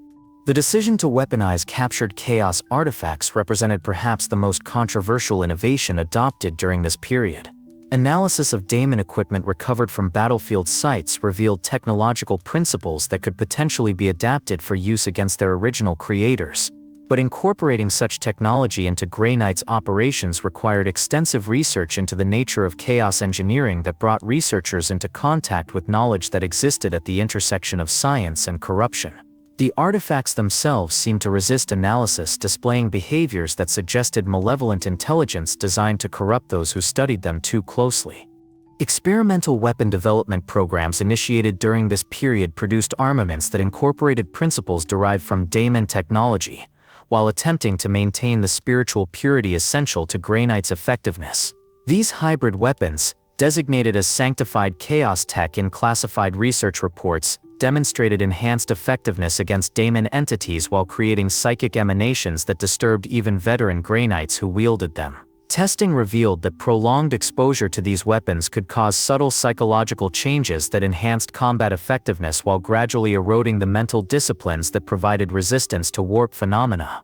The decision to weaponize captured chaos artifacts represented perhaps the most controversial innovation adopted during this period. Analysis of daemon equipment recovered from battlefield sites revealed technological principles that could potentially be adapted for use against their original creators, but incorporating such technology into Grey Knight's operations required extensive research into the nature of chaos engineering that brought researchers into contact with knowledge that existed at the intersection of science and corruption. The artifacts themselves seemed to resist analysis, displaying behaviors that suggested malevolent intelligence designed to corrupt those who studied them too closely. Experimental weapon development programs initiated during this period produced armaments that incorporated principles derived from daemon technology, while attempting to maintain the spiritual purity essential to Grey Knight's effectiveness. These hybrid weapons, designated as sanctified chaos tech in classified research reports, demonstrated enhanced effectiveness against daemon entities while creating psychic emanations that disturbed even veteran Grey Knights who wielded them. Testing revealed that prolonged exposure to these weapons could cause subtle psychological changes that enhanced combat effectiveness while gradually eroding the mental disciplines that provided resistance to warp phenomena.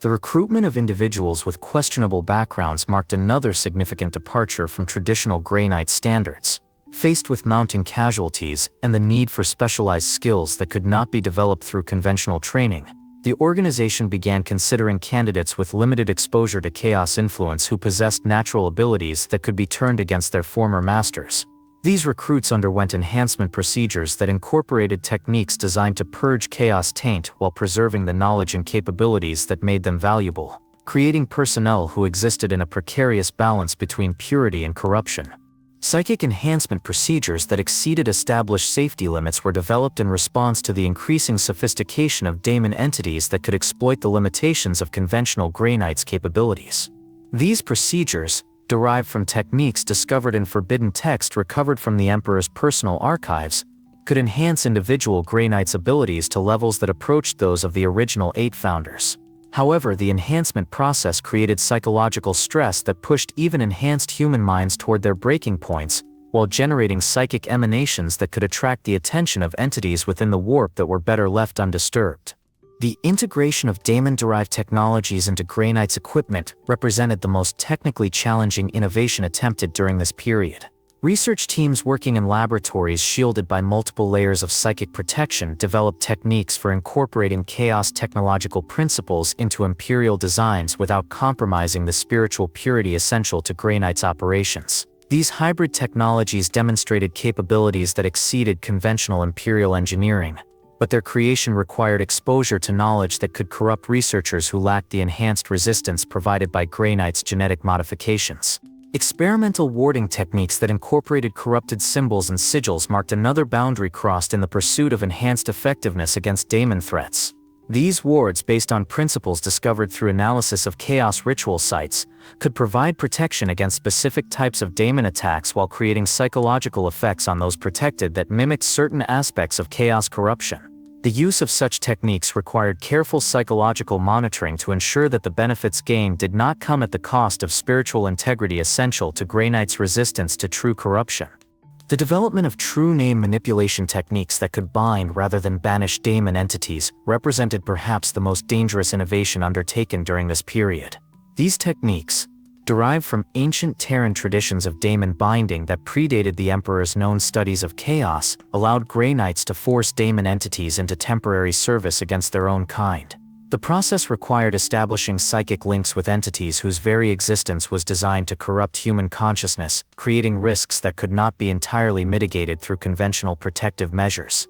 The recruitment of individuals with questionable backgrounds marked another significant departure from traditional Grey Knight standards. Faced with mounting casualties and the need for specialized skills that could not be developed through conventional training, the organization began considering candidates with limited exposure to chaos influence who possessed natural abilities that could be turned against their former masters. These recruits underwent enhancement procedures that incorporated techniques designed to purge chaos taint while preserving the knowledge and capabilities that made them valuable, creating personnel who existed in a precarious balance between purity and corruption. Psychic enhancement procedures that exceeded established safety limits were developed in response to the increasing sophistication of daemon entities that could exploit the limitations of conventional Grey Knight's capabilities. These procedures, derived from techniques discovered in forbidden text recovered from the Emperor's personal archives, could enhance individual Grey Knight's abilities to levels that approached those of the original 8 founders. However, the enhancement process created psychological stress that pushed even enhanced human minds toward their breaking points, while generating psychic emanations that could attract the attention of entities within the warp that were better left undisturbed. The integration of daemon-derived technologies into Grey Knight's equipment represented the most technically challenging innovation attempted during this period. Research teams working in laboratories shielded by multiple layers of psychic protection developed techniques for incorporating chaos technological principles into Imperial designs without compromising the spiritual purity essential to Grey Knight's operations. These hybrid technologies demonstrated capabilities that exceeded conventional Imperial engineering, but their creation required exposure to knowledge that could corrupt researchers who lacked the enhanced resistance provided by Grey Knight's genetic modifications. Experimental warding techniques that incorporated corrupted symbols and sigils marked another boundary crossed in the pursuit of enhanced effectiveness against daemon threats. These wards, based on principles discovered through analysis of chaos ritual sites, could provide protection against specific types of daemon attacks while creating psychological effects on those protected that mimicked certain aspects of chaos corruption. The use of such techniques required careful psychological monitoring to ensure that the benefits gained did not come at the cost of spiritual integrity essential to Grey Knight's resistance to true corruption. The development of true name manipulation techniques that could bind rather than banish daemon entities represented perhaps the most dangerous innovation undertaken during this period. These techniques, derived from ancient Terran traditions of daemon binding that predated the Emperor's known studies of chaos, allowed Grey Knights to force daemon entities into temporary service against their own kind. The process required establishing psychic links with entities whose very existence was designed to corrupt human consciousness, creating risks that could not be entirely mitigated through conventional protective measures.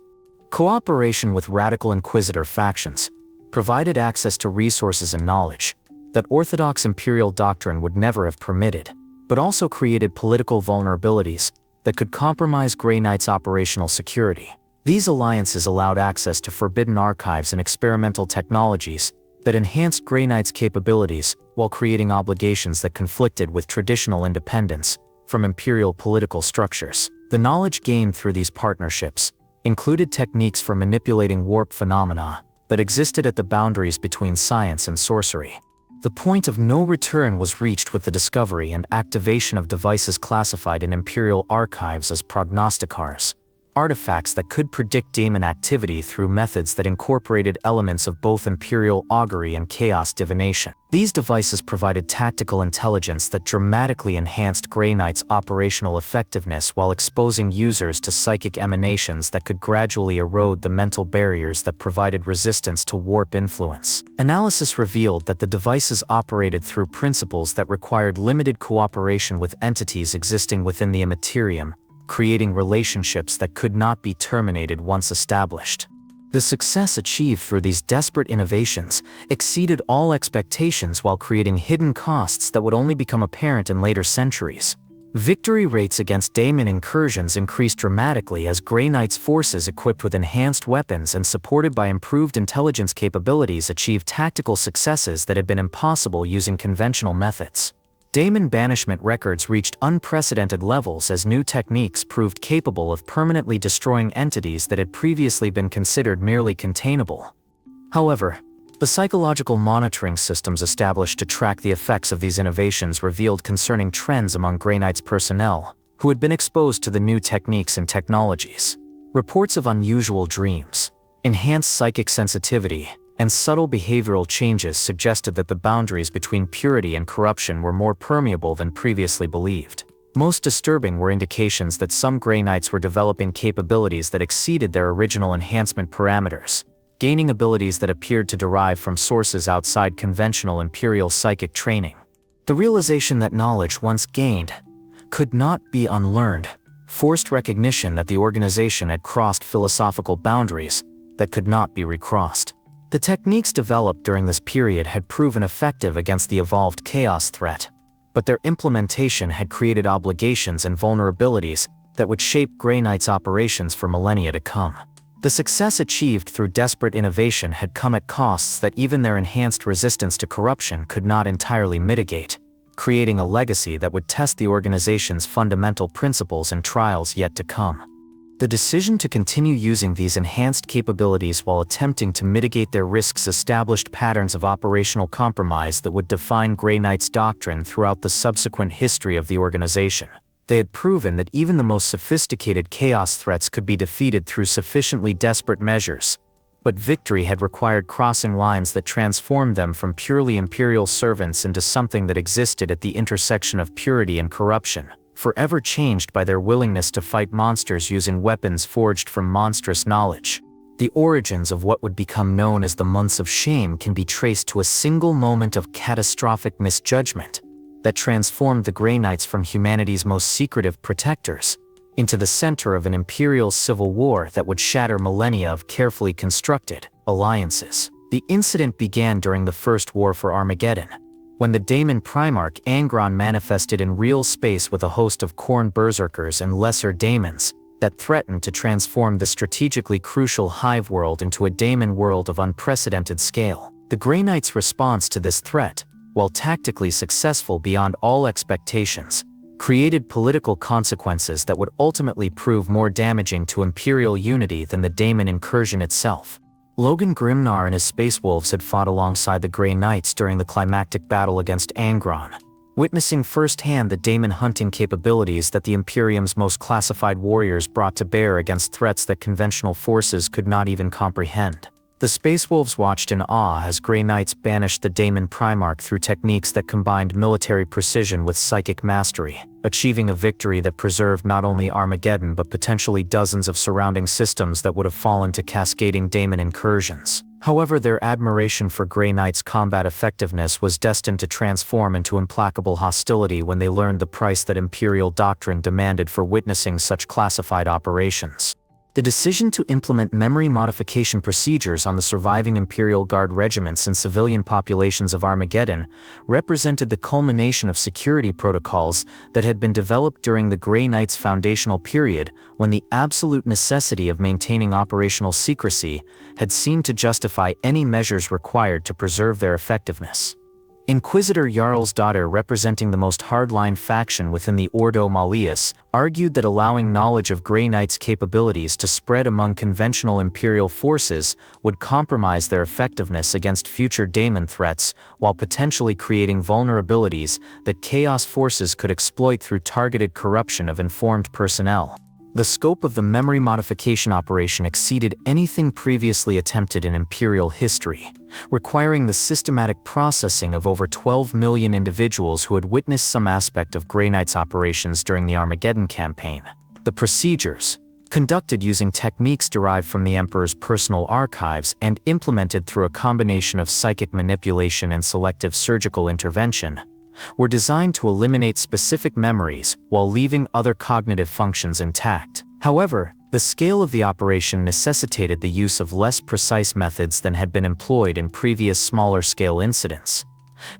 Cooperation with radical Inquisitor factions provided access to resources and knowledge that orthodox Imperial doctrine would never have permitted, but also created political vulnerabilities that could compromise Grey Knight's operational security. These alliances allowed access to forbidden archives and experimental technologies that enhanced Grey Knight's capabilities while creating obligations that conflicted with traditional independence from Imperial political structures. The knowledge gained through these partnerships included techniques for manipulating warp phenomena that existed at the boundaries between science and sorcery. The point of no return was reached with the discovery and activation of devices classified in Imperial archives as prognosticars, artifacts that could predict daemon activity through methods that incorporated elements of both Imperial augury and chaos divination. These devices provided tactical intelligence that dramatically enhanced Grey Knight's operational effectiveness while exposing users to psychic emanations that could gradually erode the mental barriers that provided resistance to warp influence. Analysis revealed that the devices operated through principles that required limited cooperation with entities existing within the Imperium, creating relationships that could not be terminated once established. The success achieved through these desperate innovations exceeded all expectations while creating hidden costs that would only become apparent in later centuries. Victory rates against daemon incursions increased dramatically as Grey Knight's forces equipped with enhanced weapons and supported by improved intelligence capabilities achieved tactical successes that had been impossible using conventional methods. Daemon banishment records reached unprecedented levels as new techniques proved capable of permanently destroying entities that had previously been considered merely containable. However, the psychological monitoring systems established to track the effects of these innovations revealed concerning trends among Grey Knight's personnel, who had been exposed to the new techniques and technologies. Reports of unusual dreams, enhanced psychic sensitivity, and subtle behavioral changes suggested that the boundaries between purity and corruption were more permeable than previously believed. Most disturbing were indications that some Grey Knights were developing capabilities that exceeded their original enhancement parameters, gaining abilities that appeared to derive from sources outside conventional Imperial psychic training. The realization that knowledge once gained could not be unlearned forced recognition that the organization had crossed philosophical boundaries that could not be recrossed. The techniques developed during this period had proven effective against the evolved chaos threat, but their implementation had created obligations and vulnerabilities that would shape Grey Knight's operations for millennia to come. The success achieved through desperate innovation had come at costs that even their enhanced resistance to corruption could not entirely mitigate, creating a legacy that would test the organization's fundamental principles in trials yet to come. The decision to continue using these enhanced capabilities while attempting to mitigate their risks established patterns of operational compromise that would define Grey Knight's doctrine throughout the subsequent history of the organization. They had proven that even the most sophisticated chaos threats could be defeated through sufficiently desperate measures, But victory had required crossing lines that transformed them from purely Imperial servants into something that existed at the intersection of purity and corruption, forever changed by their willingness to fight monsters using weapons forged from monstrous knowledge. The origins of what would become known as the Months of Shame can be traced to a single moment of catastrophic misjudgment that transformed the Grey Knights from humanity's most secretive protectors into the center of an Imperial civil war that would shatter millennia of carefully constructed alliances. The incident began during the First War for Armageddon, when the Daemon Primarch Angron manifested in real space with a host of Khorne berserkers and lesser daemons that threatened to transform the strategically crucial Hive world into a daemon world of unprecedented scale. The Grey Knights' response to this threat, while tactically successful beyond all expectations, created political consequences that would ultimately prove more damaging to Imperial unity than the daemon incursion itself. Logan Grimnar and his Space Wolves had fought alongside the Grey Knights during the climactic battle against Angron, witnessing firsthand the daemon hunting capabilities that the Imperium's most classified warriors brought to bear against threats that conventional forces could not even comprehend. The Space Wolves watched in awe as Grey Knights banished the Daemon Primarch through techniques that combined military precision with psychic mastery, achieving a victory that preserved not only Armageddon but potentially dozens of surrounding systems that would have fallen to cascading daemon incursions. However, their admiration for Grey Knight's combat effectiveness was destined to transform into implacable hostility when they learned the price that Imperial doctrine demanded for witnessing such classified operations. The decision to implement memory modification procedures on the surviving Imperial Guard regiments and civilian populations of Armageddon represented the culmination of security protocols that had been developed during the Grey Knights' foundational period, when the absolute necessity of maintaining operational secrecy had seemed to justify any measures required to preserve their effectiveness. Inquisitor Jarl's daughter, representing the most hardline faction within the Ordo Malleus, argued that allowing knowledge of Grey Knights' capabilities to spread among conventional Imperial forces would compromise their effectiveness against future daemon threats, while potentially creating vulnerabilities that Chaos forces could exploit through targeted corruption of informed personnel. The scope of the memory modification operation exceeded anything previously attempted in Imperial history, requiring the systematic processing of over 12 million individuals who had witnessed some aspect of Grey Knight's operations during the Armageddon campaign. The procedures, conducted using techniques derived from the Emperor's personal archives and implemented through a combination of psychic manipulation and selective surgical intervention, were designed to eliminate specific memories while leaving other cognitive functions intact. However, the scale of the operation necessitated the use of less precise methods than had been employed in previous smaller-scale incidents,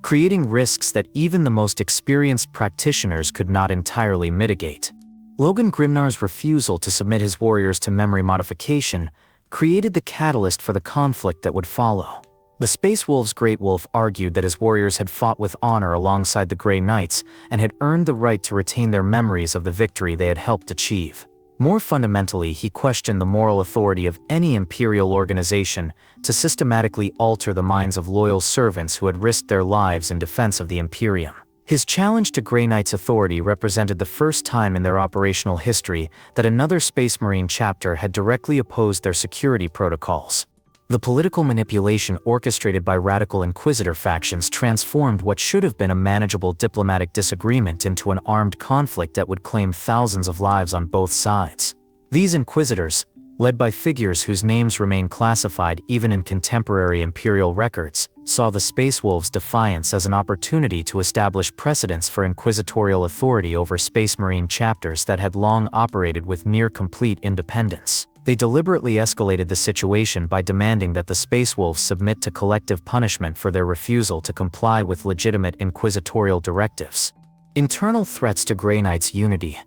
creating risks that even the most experienced practitioners could not entirely mitigate. Logan Grimnar's refusal to submit his warriors to memory modification created the catalyst for the conflict that would follow. The Space Wolves' Great Wolf argued that his warriors had fought with honor alongside the Grey Knights and had earned the right to retain their memories of the victory they had helped achieve. More fundamentally, he questioned the moral authority of any Imperial organization to systematically alter the minds of loyal servants who had risked their lives in defense of the Imperium. His challenge to Grey Knight's authority represented the first time in their operational history that another Space Marine chapter had directly opposed their security protocols. The political manipulation orchestrated by radical Inquisitor factions transformed what should have been a manageable diplomatic disagreement into an armed conflict that would claim thousands of lives on both sides. These Inquisitors, led by figures whose names remain classified even in contemporary Imperial records, saw the Space Wolves' defiance as an opportunity to establish precedents for inquisitorial authority over Space Marine chapters that had long operated with near-complete independence. They deliberately escalated the situation by demanding that the Space Wolves submit to collective punishment for their refusal to comply with legitimate inquisitorial directives. Internal threats to Grey Knight's unity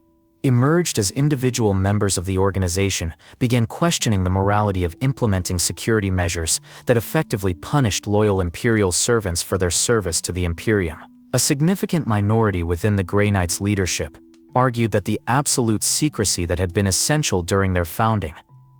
emerged as individual members of the organization began questioning the morality of implementing security measures that effectively punished loyal Imperial servants for their service to the Imperium. A significant minority within the Grey Knights' leadership argued that the absolute secrecy that had been essential during their founding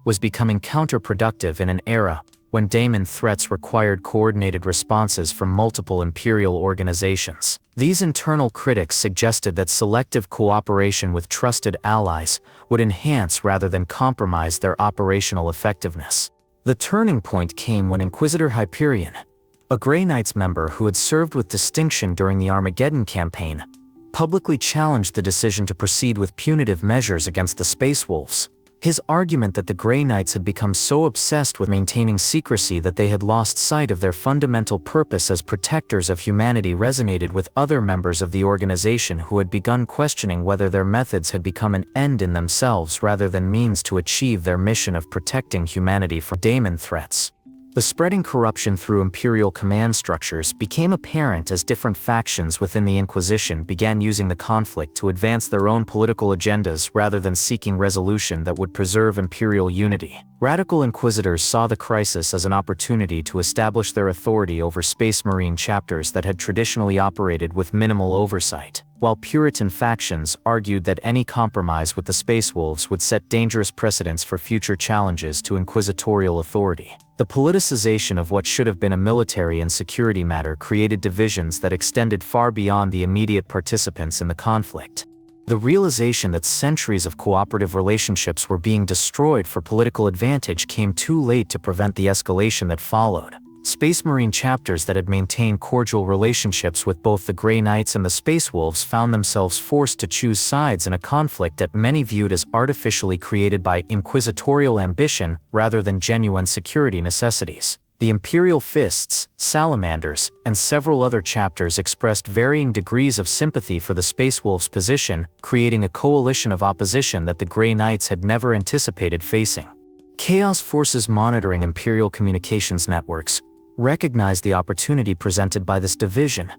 was becoming counterproductive in an era when daemon threats required coordinated responses from multiple Imperial organizations. These internal critics suggested that selective cooperation with trusted allies would enhance rather than compromise their operational effectiveness. The turning point came when Inquisitor Hyperion, a Grey Knights member who had served with distinction during the Armageddon campaign, publicly challenged the decision to proceed with punitive measures against the Space Wolves. His argument that the Grey Knights had become so obsessed with maintaining secrecy that they had lost sight of their fundamental purpose as protectors of humanity resonated with other members of the organization who had begun questioning whether their methods had become an end in themselves rather than means to achieve their mission of protecting humanity from daemon threats. The spreading corruption through Imperial command structures became apparent as different factions within the Inquisition began using the conflict to advance their own political agendas rather than seeking resolution that would preserve Imperial unity. Radical Inquisitors saw the crisis as an opportunity to establish their authority over Space Marine chapters that had traditionally operated with minimal oversight, while Puritan factions argued that any compromise with the Space Wolves would set dangerous precedents for future challenges to inquisitorial authority. The politicization of what should have been a military and security matter created divisions that extended far beyond the immediate participants in the conflict. The realization that centuries of cooperative relationships were being destroyed for political advantage came too late to prevent the escalation that followed. Space Marine chapters that had maintained cordial relationships with both the Grey Knights and the Space Wolves found themselves forced to choose sides in a conflict that many viewed as artificially created by inquisitorial ambition rather than genuine security necessities. The Imperial Fists, Salamanders, and several other chapters expressed varying degrees of sympathy for the Space Wolves' position, creating a coalition of opposition that the Grey Knights had never anticipated facing. Chaos forces monitoring Imperial communications networks recognized the opportunity presented by this division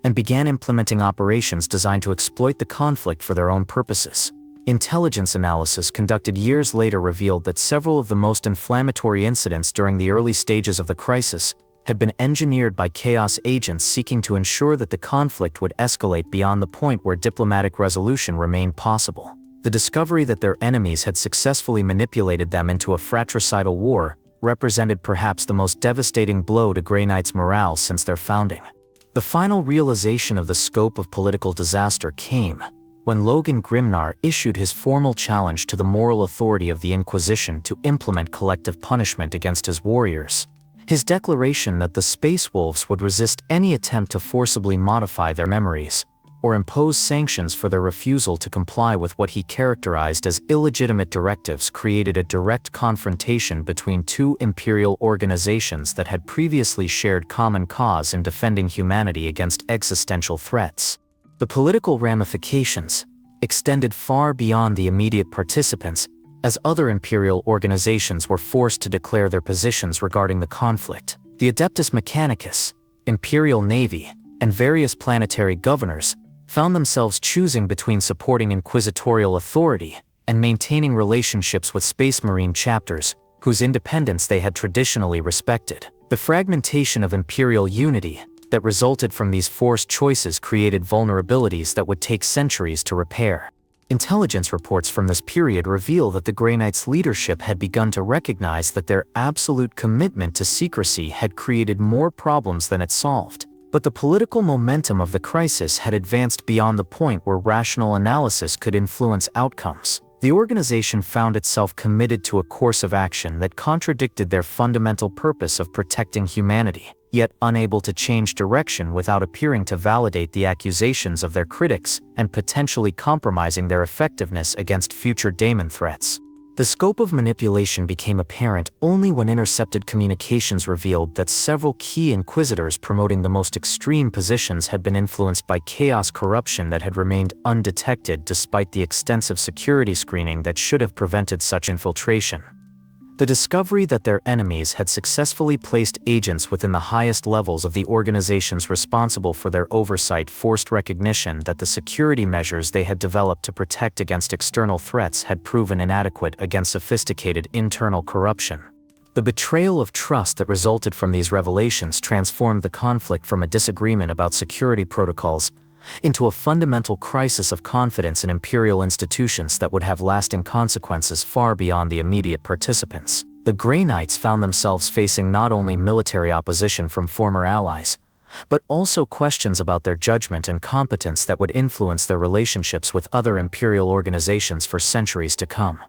and began implementing operations designed to exploit the conflict for their own purposes. Intelligence analysis conducted years later revealed that several of the most inflammatory incidents during the early stages of the crisis had been engineered by Chaos agents seeking to ensure that the conflict would escalate beyond the point where diplomatic resolution remained possible. The discovery that their enemies had successfully manipulated them into a fratricidal war represented perhaps the most devastating blow to Grey Knights' morale since their founding. The final realization of the scope of political disaster came when Logan Grimnar issued his formal challenge to the moral authority of the Inquisition to implement collective punishment against his warriors. His declaration that the Space Wolves would resist any attempt to forcibly modify their memories or impose sanctions for their refusal to comply with what he characterized as illegitimate directives created a direct confrontation between two imperial organizations that had previously shared common cause in defending humanity against existential threats. The political ramifications extended far beyond the immediate participants, as other imperial organizations were forced to declare their positions regarding the conflict. The Adeptus Mechanicus, Imperial Navy, and various planetary governors found themselves choosing between supporting inquisitorial authority and maintaining relationships with Space Marine chapters, whose independence they had traditionally respected. The fragmentation of Imperial unity that resulted from these forced choices created vulnerabilities that would take centuries to repair. Intelligence reports from this period reveal that the Grey Knights' leadership had begun to recognize that their absolute commitment to secrecy had created more problems than it solved. But the political momentum of the crisis had advanced beyond the point where rational analysis could influence outcomes. The organization found itself committed to a course of action that contradicted their fundamental purpose of protecting humanity, yet unable to change direction without appearing to validate the accusations of their critics and potentially compromising their effectiveness against future daemon threats. The scope of manipulation became apparent only when intercepted communications revealed that several key inquisitors promoting the most extreme positions had been influenced by chaos corruption that had remained undetected despite the extensive security screening that should have prevented such infiltration. The discovery that their enemies had successfully placed agents within the highest levels of the organizations responsible for their oversight forced recognition that the security measures they had developed to protect against external threats had proven inadequate against sophisticated internal corruption. The betrayal of trust that resulted from these revelations transformed the conflict from a disagreement about security protocols into a fundamental crisis of confidence in imperial institutions that would have lasting consequences far beyond the immediate participants. The Grey Knights found themselves facing not only military opposition from former allies, but also questions about their judgment and competence that would influence their relationships with other imperial organizations for centuries to come.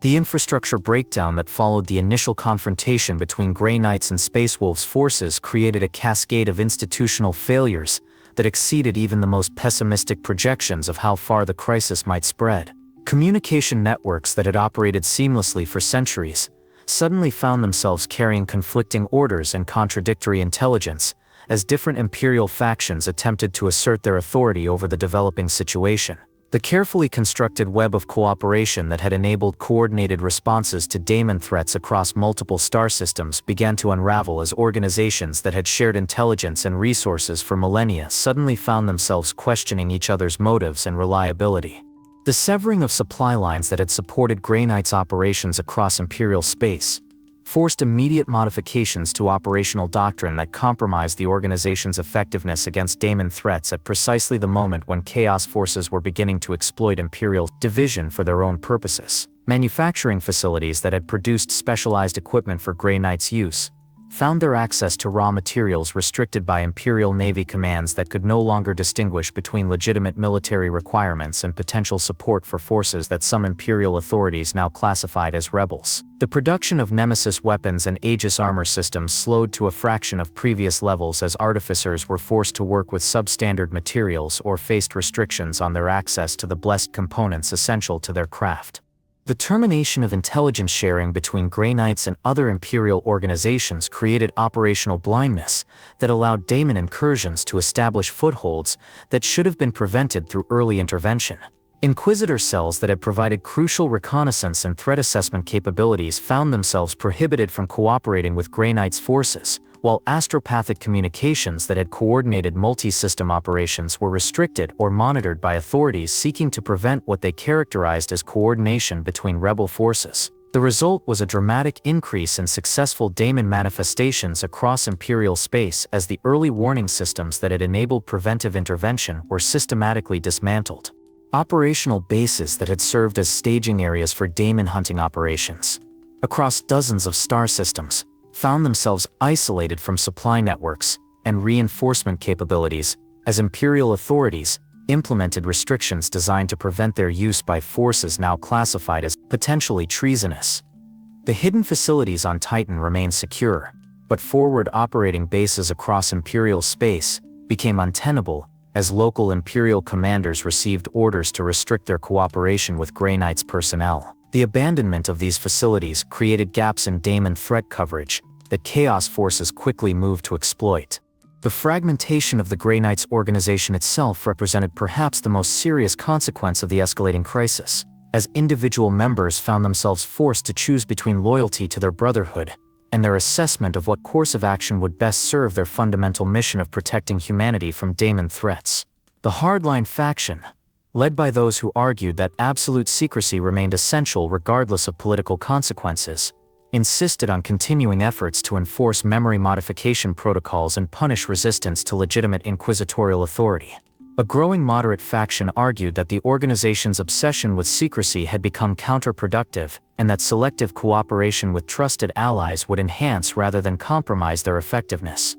The infrastructure breakdown that followed the initial confrontation between Grey Knights and Space Wolves' forces created a cascade of institutional failures that exceeded even the most pessimistic projections of how far the crisis might spread. Communication networks that had operated seamlessly for centuries suddenly found themselves carrying conflicting orders and contradictory intelligence as different Imperial factions attempted to assert their authority over the developing situation. The carefully constructed web of cooperation that had enabled coordinated responses to daemon threats across multiple star systems began to unravel as organizations that had shared intelligence and resources for millennia suddenly found themselves questioning each other's motives and reliability. The severing of supply lines that had supported Grey Knight's operations across Imperial space forced immediate modifications to operational doctrine that compromised the organization's effectiveness against daemon threats at precisely the moment when Chaos forces were beginning to exploit Imperial division for their own purposes. Manufacturing facilities that had produced specialized equipment for Grey Knight's use found their access to raw materials restricted by Imperial Navy commands that could no longer distinguish between legitimate military requirements and potential support for forces that some Imperial authorities now classified as rebels. The production of Nemesis weapons and Aegis armor systems slowed to a fraction of previous levels as artificers were forced to work with substandard materials or faced restrictions on their access to the blessed components essential to their craft. The termination of intelligence sharing between Grey Knights and other Imperial organizations created operational blindness that allowed daemon incursions to establish footholds that should have been prevented through early intervention. Inquisitor cells that had provided crucial reconnaissance and threat assessment capabilities found themselves prohibited from cooperating with Grey Knights' forces, while astropathic communications that had coordinated multi-system operations were restricted or monitored by authorities seeking to prevent what they characterized as coordination between rebel forces. The result was a dramatic increase in successful daemon manifestations across Imperial space as the early warning systems that had enabled preventive intervention were systematically dismantled. Operational bases that had served as staging areas for daemon hunting operations across dozens of star systems found themselves isolated from supply networks and reinforcement capabilities as Imperial authorities implemented restrictions designed to prevent their use by forces now classified as potentially treasonous. The hidden facilities on Titan remained secure, but forward operating bases across Imperial space became untenable as local Imperial commanders received orders to restrict their cooperation with Grey Knights personnel. The abandonment of these facilities created gaps in daemon threat coverage that Chaos forces quickly moved to exploit. The fragmentation of the Grey Knights organization itself represented perhaps the most serious consequence of the escalating crisis, as individual members found themselves forced to choose between loyalty to their brotherhood and their assessment of what course of action would best serve their fundamental mission of protecting humanity from daemon threats. The hardline faction, led by those who argued that absolute secrecy remained essential regardless of political consequences, insisted on continuing efforts to enforce memory modification protocols and punish resistance to legitimate inquisitorial authority. A growing moderate faction argued that the organization's obsession with secrecy had become counterproductive and that selective cooperation with trusted allies would enhance rather than compromise their effectiveness.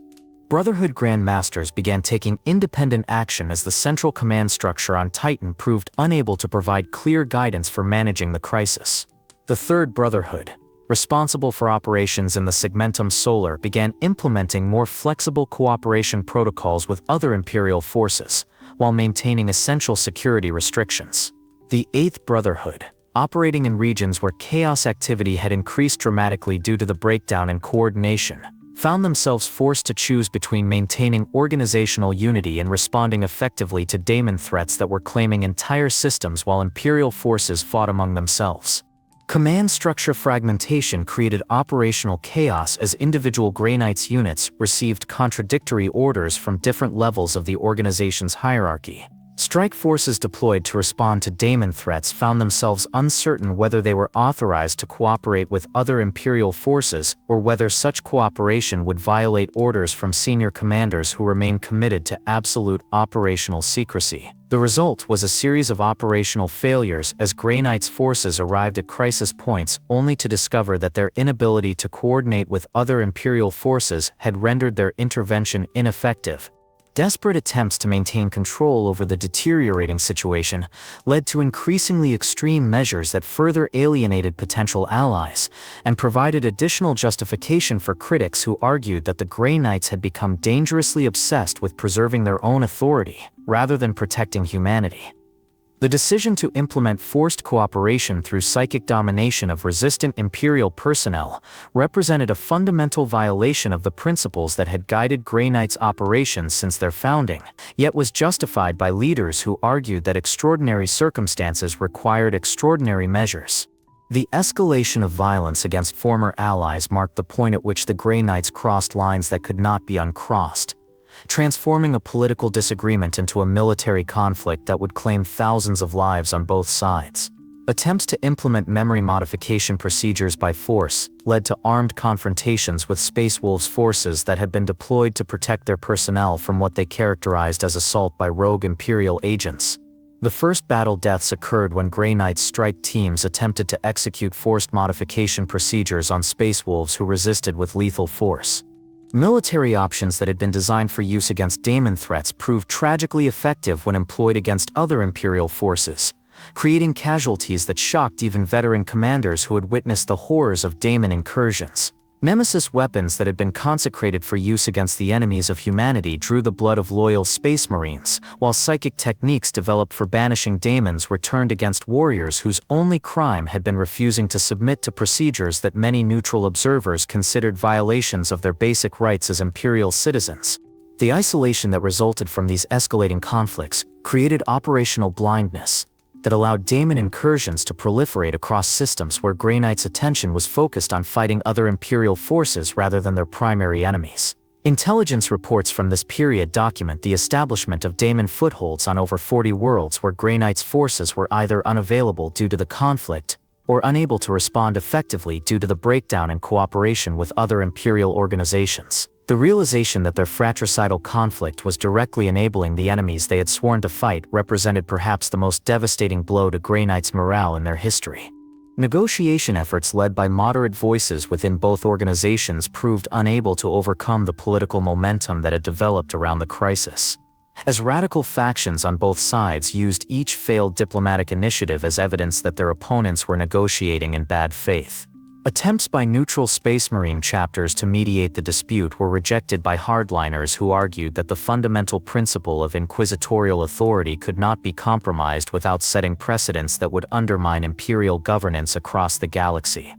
Brotherhood Grand Masters began taking independent action as the central command structure on Titan proved unable to provide clear guidance for managing the crisis. The Third Brotherhood, responsible for operations in the Segmentum Solar, began implementing more flexible cooperation protocols with other Imperial forces, while maintaining essential security restrictions. The Eighth Brotherhood, operating in regions where chaos activity had increased dramatically due to the breakdown in coordination, found themselves forced to choose between maintaining organizational unity and responding effectively to daemon threats that were claiming entire systems while Imperial forces fought among themselves. Command structure fragmentation created operational chaos as individual Grey Knights units received contradictory orders from different levels of the organization's hierarchy. Strike forces deployed to respond to daemon threats found themselves uncertain whether they were authorized to cooperate with other Imperial forces or whether such cooperation would violate orders from senior commanders who remained committed to absolute operational secrecy. The result was a series of operational failures as Grey Knights forces arrived at crisis points only to discover that their inability to coordinate with other Imperial forces had rendered their intervention ineffective. Desperate attempts to maintain control over the deteriorating situation led to increasingly extreme measures that further alienated potential allies, and provided additional justification for critics who argued that the Grey Knights had become dangerously obsessed with preserving their own authority, rather than protecting humanity. The decision to implement forced cooperation through psychic domination of resistant Imperial personnel represented a fundamental violation of the principles that had guided Grey Knights' operations since their founding, yet was justified by leaders who argued that extraordinary circumstances required extraordinary measures. The escalation of violence against former allies marked the point at which the Grey Knights crossed lines that could not be uncrossed, transforming a political disagreement into a military conflict that would claim thousands of lives on both sides. Attempts to implement memory modification procedures by force led to armed confrontations with Space Wolves forces that had been deployed to protect their personnel from what they characterized as assault by rogue Imperial agents. The first battle deaths occurred when Grey Knights strike teams attempted to execute forced modification procedures on Space Wolves who resisted with lethal force. Military options that had been designed for use against daemon threats proved tragically effective when employed against other Imperial forces, creating casualties that shocked even veteran commanders who had witnessed the horrors of daemon incursions. Nemesis weapons that had been consecrated for use against the enemies of humanity drew the blood of loyal Space Marines, while psychic techniques developed for banishing daemons were turned against warriors whose only crime had been refusing to submit to procedures that many neutral observers considered violations of their basic rights as Imperial citizens. The isolation that resulted from these escalating conflicts created operational blindness that allowed daemon incursions to proliferate across systems where Grey Knight's attention was focused on fighting other Imperial forces rather than their primary enemies. Intelligence reports from this period document the establishment of daemon footholds on over 40 worlds where Grey Knight's forces were either unavailable due to the conflict, or unable to respond effectively due to the breakdown in cooperation with other Imperial organizations. The realization that their fratricidal conflict was directly enabling the enemies they had sworn to fight represented perhaps the most devastating blow to Grey Knights' morale in their history. Negotiation efforts led by moderate voices within both organizations proved unable to overcome the political momentum that had developed around the crisis, as radical factions on both sides used each failed diplomatic initiative as evidence that their opponents were negotiating in bad faith. Attempts by neutral Space Marine chapters to mediate the dispute were rejected by hardliners who argued that the fundamental principle of inquisitorial authority could not be compromised without setting precedents that would undermine Imperial governance across the galaxy.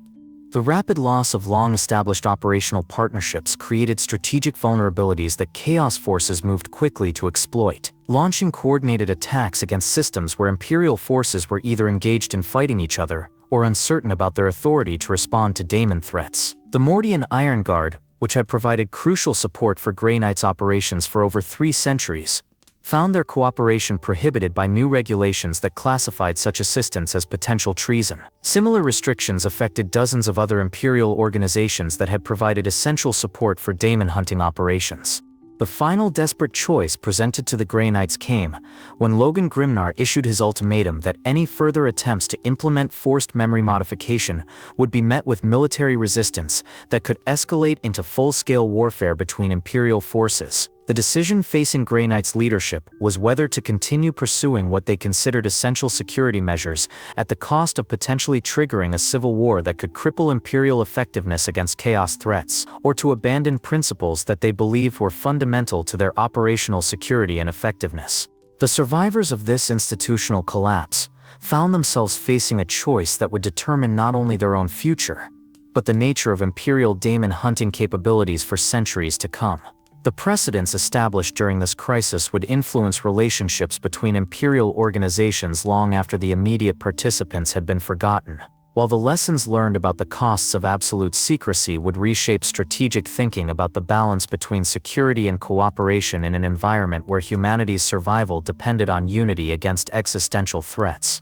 The rapid loss of long-established operational partnerships created strategic vulnerabilities that Chaos forces moved quickly to exploit, launching coordinated attacks against systems where Imperial forces were either engaged in fighting each other or uncertain about their authority to respond to daemon threats. The Mordian Iron Guard, which had provided crucial support for Grey Knights' operations for over 3 centuries, found their cooperation prohibited by new regulations that classified such assistance as potential treason. Similar restrictions affected dozens of other Imperial organizations that had provided essential support for daemon hunting operations. The final desperate choice presented to the Grey Knights came when Logan Grimnar issued his ultimatum that any further attempts to implement forced memory modification would be met with military resistance that could escalate into full-scale warfare between Imperial forces. The decision facing Grey Knights' leadership was whether to continue pursuing what they considered essential security measures at the cost of potentially triggering a civil war that could cripple Imperial effectiveness against Chaos threats, or to abandon principles that they believed were fundamental to their operational security and effectiveness. The survivors of this institutional collapse found themselves facing a choice that would determine not only their own future, but the nature of Imperial daemon hunting capabilities for centuries to come. The precedents established during this crisis would influence relationships between Imperial organizations long after the immediate participants had been forgotten, while the lessons learned about the costs of absolute secrecy would reshape strategic thinking about the balance between security and cooperation in an environment where humanity's survival depended on unity against existential threats.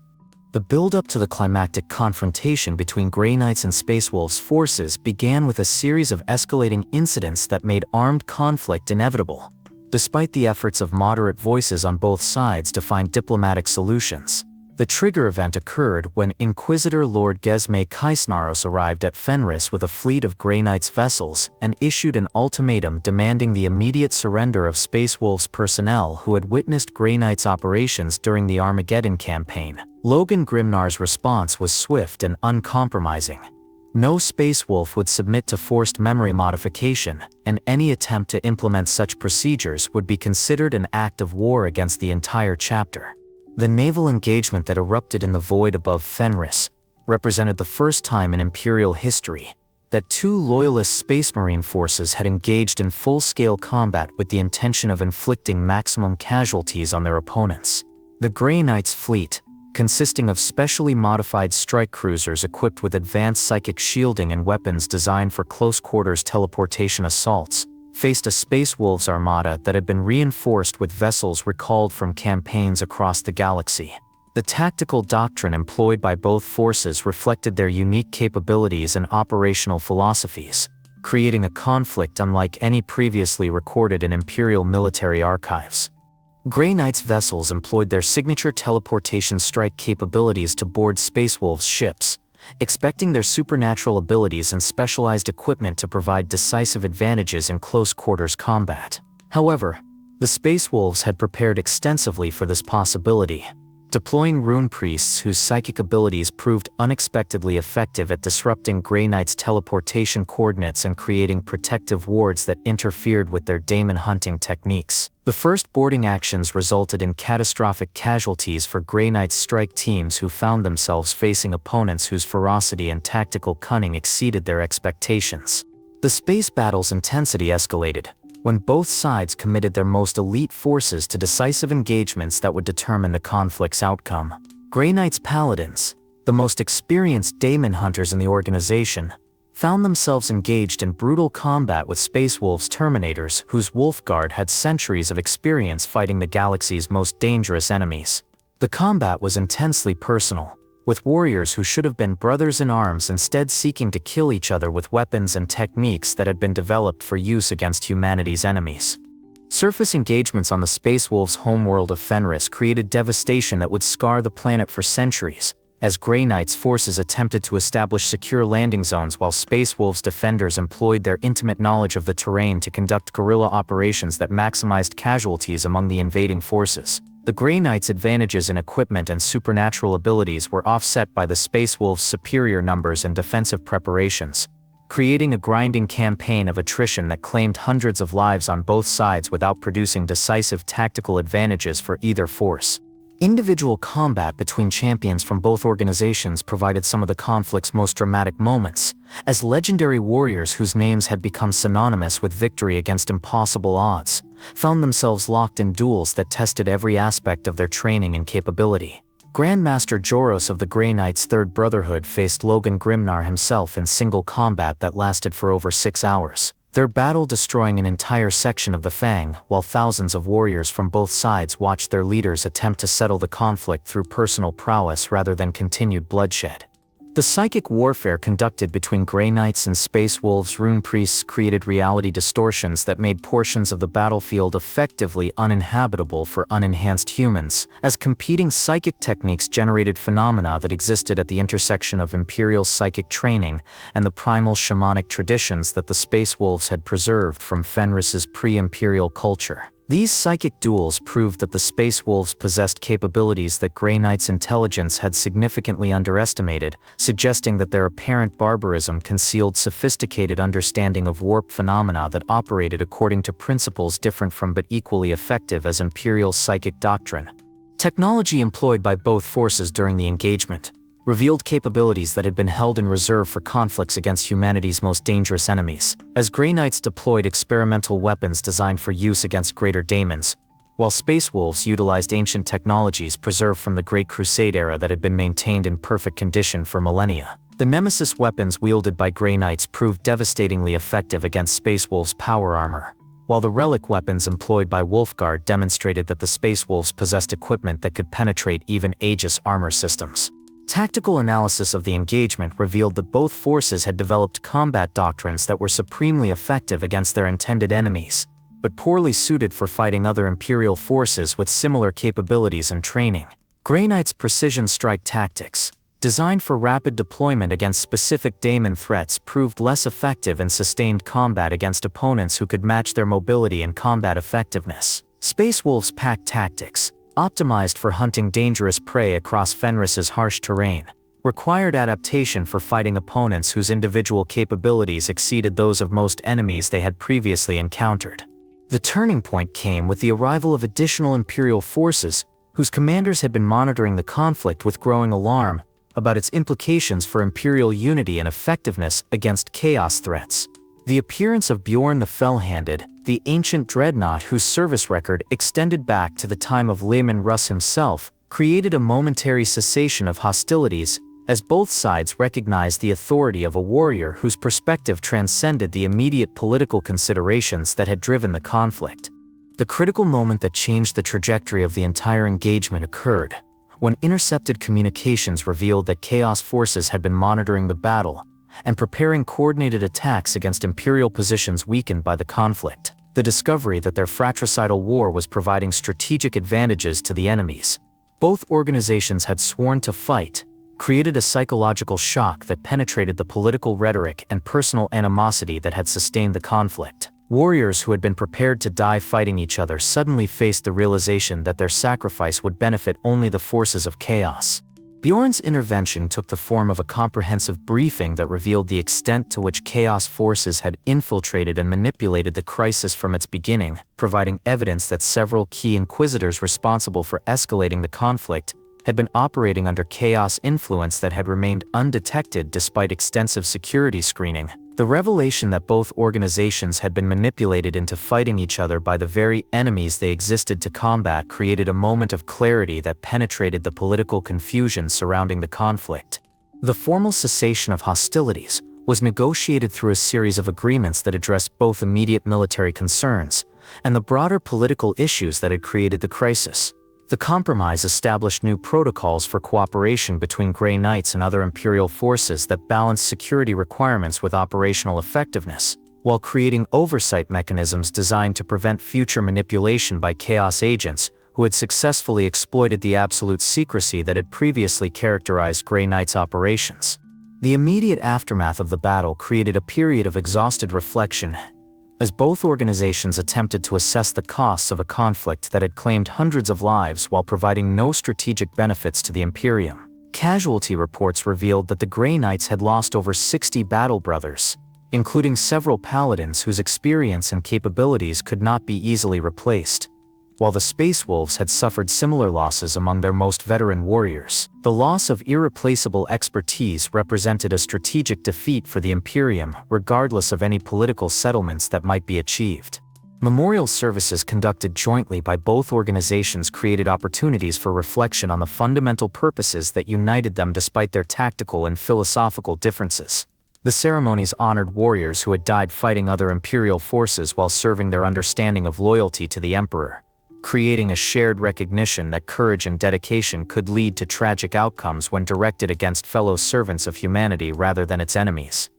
The build-up to the climactic confrontation between Grey Knights and Space Wolves forces began with a series of escalating incidents that made armed conflict inevitable, despite the efforts of moderate voices on both sides to find diplomatic solutions. The trigger event occurred when Inquisitor Lord Gesme Kaisnaros arrived at Fenris with a fleet of Grey Knights vessels and issued an ultimatum demanding the immediate surrender of Space Wolves personnel who had witnessed Grey Knights operations during the Armageddon campaign. Logan Grimnar's response was swift and uncompromising. No Space Wolf would submit to forced memory modification, and any attempt to implement such procedures would be considered an act of war against the entire chapter. The naval engagement that erupted in the void above Fenris represented the first time in Imperial history that two loyalist Space Marine forces had engaged in full-scale combat with the intention of inflicting maximum casualties on their opponents. The Grey Knights fleet, consisting of specially modified strike cruisers equipped with advanced psychic shielding and weapons designed for close-quarters teleportation assaults, faced a Space Wolves armada that had been reinforced with vessels recalled from campaigns across the galaxy. The tactical doctrine employed by both forces reflected their unique capabilities and operational philosophies, creating a conflict unlike any previously recorded in Imperial military archives. Grey Knights vessels employed their signature teleportation strike capabilities to board Space Wolves ships, expecting their supernatural abilities and specialized equipment to provide decisive advantages in close-quarters combat. However, the Space Wolves had prepared extensively for this possibility, deploying rune priests whose psychic abilities proved unexpectedly effective at disrupting Grey Knights' teleportation coordinates and creating protective wards that interfered with their daemon hunting techniques. The first boarding actions resulted in catastrophic casualties for Grey Knights strike teams who found themselves facing opponents whose ferocity and tactical cunning exceeded their expectations. The space battle's intensity escalated when both sides committed their most elite forces to decisive engagements that would determine the conflict's outcome. Grey Knights Paladins, the most experienced daemon hunters in the organization, found themselves engaged in brutal combat with Space Wolves Terminators whose Wolf Guard had centuries of experience fighting the galaxy's most dangerous enemies. The combat was intensely personal, with warriors who should have been brothers in arms instead seeking to kill each other with weapons and techniques that had been developed for use against humanity's enemies. Surface engagements on the Space Wolves' homeworld of Fenris created devastation that would scar the planet for centuries, as Grey Knights forces attempted to establish secure landing zones while Space Wolves defenders employed their intimate knowledge of the terrain to conduct guerrilla operations that maximized casualties among the invading forces. The Grey Knights' advantages in equipment and supernatural abilities were offset by the Space Wolves' superior numbers and defensive preparations, creating a grinding campaign of attrition that claimed hundreds of lives on both sides without producing decisive tactical advantages for either force. Individual combat between champions from both organizations provided some of the conflict's most dramatic moments, as legendary warriors whose names had become synonymous with victory against impossible odds found themselves locked in duels that tested every aspect of their training and capability. Grandmaster Joros of the Grey Knights' Third Brotherhood faced Logan Grimnar himself in single combat that lasted for over 6 hours, their battle destroying an entire section of the Fang, while thousands of warriors from both sides watched their leaders attempt to settle the conflict through personal prowess rather than continued bloodshed. The psychic warfare conducted between Grey Knights and Space Wolves rune priests created reality distortions that made portions of the battlefield effectively uninhabitable for unenhanced humans, as competing psychic techniques generated phenomena that existed at the intersection of Imperial psychic training and the primal shamanic traditions that the Space Wolves had preserved from Fenris's pre-Imperial culture. These psychic duels proved that the Space Wolves possessed capabilities that Grey Knights' intelligence had significantly underestimated, suggesting that their apparent barbarism concealed sophisticated understanding of warp phenomena that operated according to principles different from but equally effective as Imperial psychic doctrine. Technology employed by both forces during the engagement revealed capabilities that had been held in reserve for conflicts against humanity's most dangerous enemies, as Grey Knights deployed experimental weapons designed for use against greater daemons, while Space Wolves utilized ancient technologies preserved from the Great Crusade era that had been maintained in perfect condition for millennia. The Nemesis weapons wielded by Grey Knights proved devastatingly effective against Space Wolves' power armor, while the relic weapons employed by Wolfguard demonstrated that the Space Wolves possessed equipment that could penetrate even Aegis armor systems. Tactical analysis of the engagement revealed that both forces had developed combat doctrines that were supremely effective against their intended enemies, but poorly suited for fighting other Imperial forces with similar capabilities and training. Grey Knight's precision strike tactics, designed for rapid deployment against specific daemon threats, proved less effective in sustained combat against opponents who could match their mobility and combat effectiveness. Space Wolves' pack tactics, optimized for hunting dangerous prey across Fenris's harsh terrain, required adaptation for fighting opponents whose individual capabilities exceeded those of most enemies they had previously encountered. The turning point came with the arrival of additional Imperial forces, whose commanders had been monitoring the conflict with growing alarm about its implications for Imperial unity and effectiveness against chaos threats. The appearance of Bjorn the Fell-Handed, the ancient dreadnought whose service record extended back to the time of Leman Russ himself, created a momentary cessation of hostilities, as both sides recognized the authority of a warrior whose perspective transcended the immediate political considerations that had driven the conflict. The critical moment that changed the trajectory of the entire engagement occurred when intercepted communications revealed that Chaos forces had been monitoring the battle and preparing coordinated attacks against Imperial positions weakened by the conflict. The discovery that their fratricidal war was providing strategic advantages to the enemies both organizations had sworn to fight created a psychological shock that penetrated the political rhetoric and personal animosity that had sustained the conflict. Warriors who had been prepared to die fighting each other suddenly faced the realization that their sacrifice would benefit only the forces of chaos. Bjorn's intervention took the form of a comprehensive briefing that revealed the extent to which Chaos forces had infiltrated and manipulated the crisis from its beginning, providing evidence that several key Inquisitors responsible for escalating the conflict had been operating under Chaos influence that had remained undetected despite extensive security screening. The revelation that both organizations had been manipulated into fighting each other by the very enemies they existed to combat created a moment of clarity that penetrated the political confusion surrounding the conflict. The formal cessation of hostilities was negotiated through a series of agreements that addressed both immediate military concerns and the broader political issues that had created the crisis. The compromise established new protocols for cooperation between Grey Knights and other Imperial forces that balanced security requirements with operational effectiveness, while creating oversight mechanisms designed to prevent future manipulation by Chaos agents who had successfully exploited the absolute secrecy that had previously characterized Grey Knights' operations. The immediate aftermath of the battle created a period of exhausted reflection, as both organizations attempted to assess the costs of a conflict that had claimed hundreds of lives while providing no strategic benefits to the Imperium. Casualty reports revealed that the Grey Knights had lost over 60 battle brothers, including several paladins whose experience and capabilities could not be easily replaced, while the Space Wolves had suffered similar losses among their most veteran warriors. The loss of irreplaceable expertise represented a strategic defeat for the Imperium, regardless of any political settlements that might be achieved. Memorial services conducted jointly by both organizations created opportunities for reflection on the fundamental purposes that united them despite their tactical and philosophical differences. The ceremonies honored warriors who had died fighting other Imperial forces while serving their understanding of loyalty to the Emperor, creating a shared recognition that courage and dedication could lead to tragic outcomes when directed against fellow servants of humanity rather than its enemies.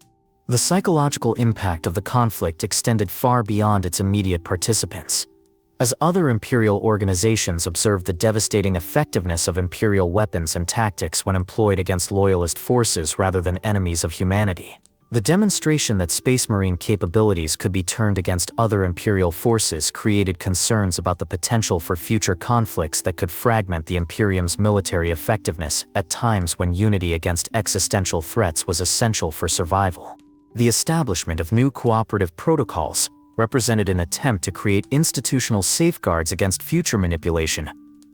The psychological impact of the conflict extended far beyond its immediate participants. As other Imperial organizations observed the devastating effectiveness of Imperial weapons and tactics when employed against loyalist forces rather than enemies of humanity, the demonstration that Space Marine capabilities could be turned against other Imperial forces created concerns about the potential for future conflicts that could fragment the Imperium's military effectiveness at times when unity against existential threats was essential for survival. The establishment of new cooperative protocols represented an attempt to create institutional safeguards against future manipulation,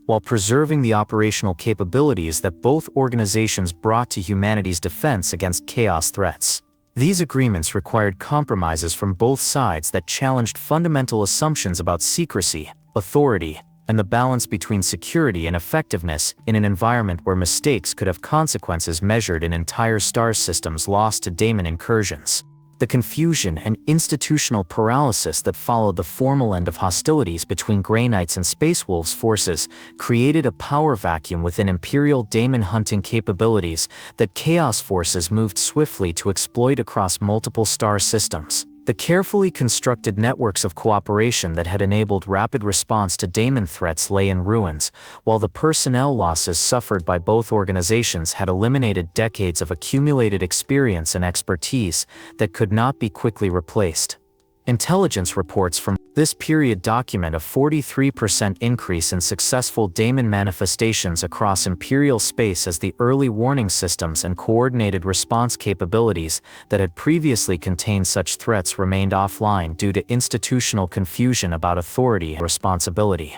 while preserving the operational capabilities that both organizations brought to humanity's defense against chaos threats. These agreements required compromises from both sides that challenged fundamental assumptions about secrecy, authority, and the balance between security and effectiveness in an environment where mistakes could have consequences measured in entire star systems lost to daemon incursions. The confusion and institutional paralysis that followed the formal end of hostilities between Grey Knights and Space Wolves forces created a power vacuum within Imperial daemon hunting capabilities that Chaos forces moved swiftly to exploit across multiple star systems. The carefully constructed networks of cooperation that had enabled rapid response to daemon threats lay in ruins, while the personnel losses suffered by both organizations had eliminated decades of accumulated experience and expertise that could not be quickly replaced. Intelligence reports from this period document a 43% increase in successful daemon manifestations across Imperial space as the early warning systems and coordinated response capabilities that had previously contained such threats remained offline due to institutional confusion about authority and responsibility.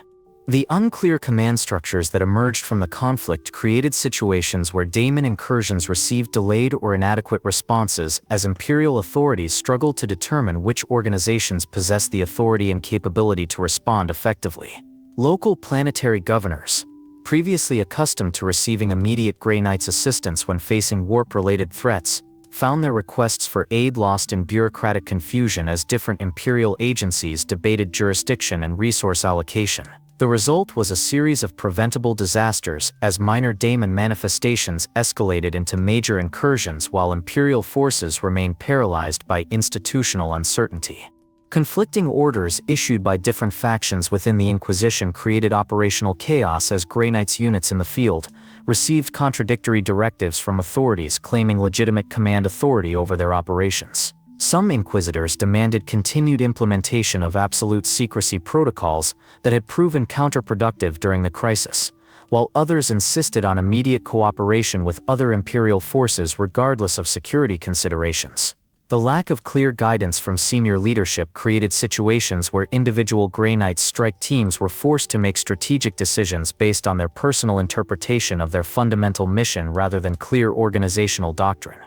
The unclear command structures that emerged from the conflict created situations where daemon incursions received delayed or inadequate responses as Imperial authorities struggled to determine which organizations possessed the authority and capability to respond effectively. Local planetary governors, previously accustomed to receiving immediate Grey Knights assistance when facing warp-related threats, found their requests for aid lost in bureaucratic confusion as different Imperial agencies debated jurisdiction and resource allocation. The result was a series of preventable disasters as minor daemon manifestations escalated into major incursions while Imperial forces remained paralyzed by institutional uncertainty. Conflicting orders issued by different factions within the Inquisition created operational chaos as Grey Knights units in the field received contradictory directives from authorities claiming legitimate command authority over their operations. Some Inquisitors demanded continued implementation of absolute secrecy protocols that had proven counterproductive during the crisis, while others insisted on immediate cooperation with other Imperial forces regardless of security considerations. The lack of clear guidance from senior leadership created situations where individual Grey Knights strike teams were forced to make strategic decisions based on their personal interpretation of their fundamental mission rather than clear organizational doctrine.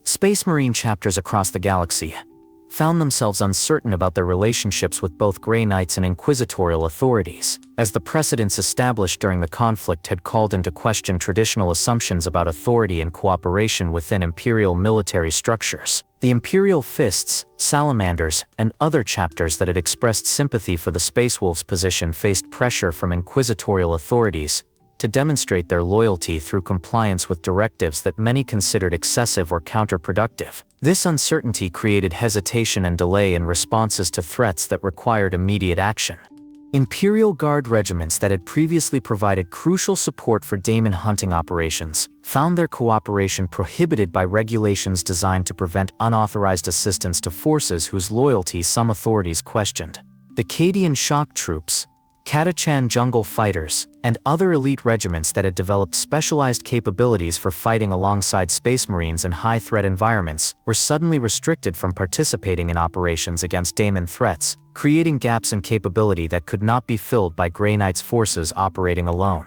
Space Marine chapters across the galaxy found themselves uncertain about their relationships with both Grey Knights and inquisitorial authorities, as the precedents established during the conflict had called into question traditional assumptions about authority and cooperation within Imperial military structures. The Imperial Fists, Salamanders, and other chapters that had expressed sympathy for the Space Wolves' position faced pressure from inquisitorial authorities to demonstrate their loyalty through compliance with directives that many considered excessive or counterproductive. This uncertainty created hesitation and delay in responses to threats that required immediate action. Imperial Guard regiments that had previously provided crucial support for daemon hunting operations found their cooperation prohibited by regulations designed to prevent unauthorized assistance to forces whose loyalty some authorities questioned. The Cadian Shock Troops, Catachan Jungle Fighters, and other elite regiments that had developed specialized capabilities for fighting alongside Space Marines in high-threat environments were suddenly restricted from participating in operations against daemon threats, creating gaps in capability that could not be filled by Grey Knights forces operating alone.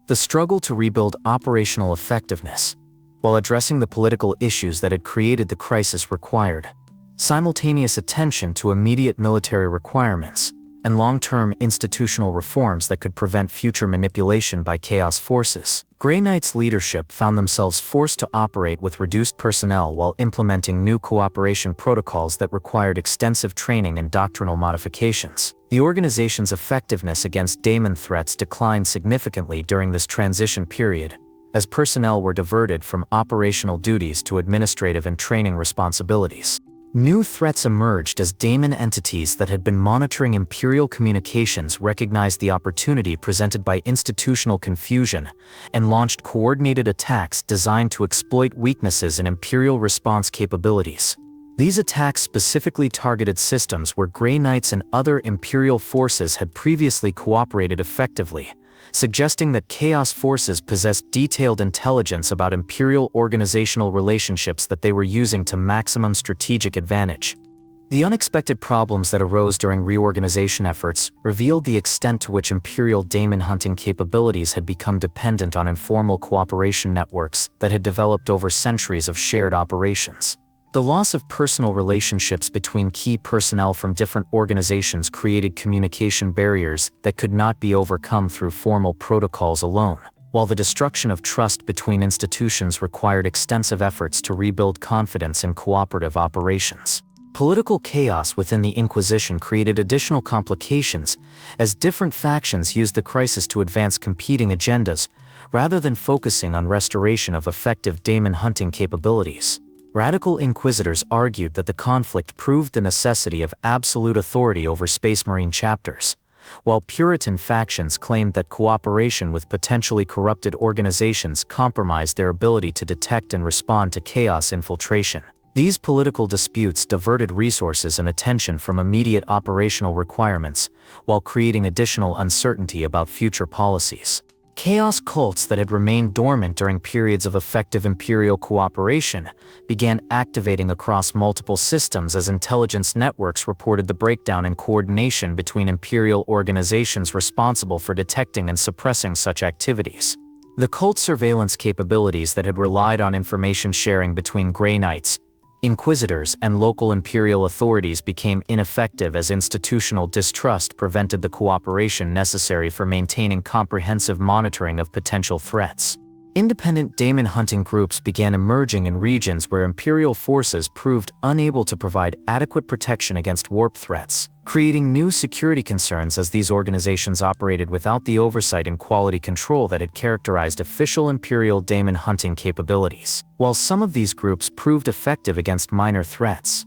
The struggle to rebuild operational effectiveness, while addressing the political issues that had created the crisis, required simultaneous attention to immediate military requirements and long-term institutional reforms that could prevent future manipulation by Chaos forces. Grey Knights leadership found themselves forced to operate with reduced personnel while implementing new cooperation protocols that required extensive training and doctrinal modifications. The organization's effectiveness against daemon threats declined significantly during this transition period, as personnel were diverted from operational duties to administrative and training responsibilities. New threats emerged as daemon entities that had been monitoring Imperial communications recognized the opportunity presented by institutional confusion and launched coordinated attacks designed to exploit weaknesses in Imperial response capabilities. These attacks specifically targeted systems where Grey Knights and other Imperial forces had previously cooperated effectively, suggesting that Chaos forces possessed detailed intelligence about Imperial organizational relationships that they were using to maximum strategic advantage. The unexpected problems that arose during reorganization efforts revealed the extent to which Imperial daemon hunting capabilities had become dependent on informal cooperation networks that had developed over centuries of shared operations. The loss of personal relationships between key personnel from different organizations created communication barriers that could not be overcome through formal protocols alone, while the destruction of trust between institutions required extensive efforts to rebuild confidence in cooperative operations. Political chaos within the Inquisition created additional complications as different factions used the crisis to advance competing agendas rather than focusing on restoration of effective daemon hunting capabilities. Radical inquisitors argued that the conflict proved the necessity of absolute authority over Space Marine chapters, while Puritan factions claimed that cooperation with potentially corrupted organizations compromised their ability to detect and respond to chaos infiltration. These political disputes diverted resources and attention from immediate operational requirements, while creating additional uncertainty about future policies. Chaos cults that had remained dormant during periods of effective Imperial cooperation began activating across multiple systems as intelligence networks reported the breakdown in coordination between Imperial organizations responsible for detecting and suppressing such activities. The cult surveillance capabilities that had relied on information sharing between Grey Knights, Inquisitors, and local Imperial authorities became ineffective as institutional distrust prevented the cooperation necessary for maintaining comprehensive monitoring of potential threats. Independent daemon hunting groups began emerging in regions where Imperial forces proved unable to provide adequate protection against warp threats, creating new security concerns as these organizations operated without the oversight and quality control that had characterized official Imperial daemon hunting capabilities. While some of these groups proved effective against minor threats,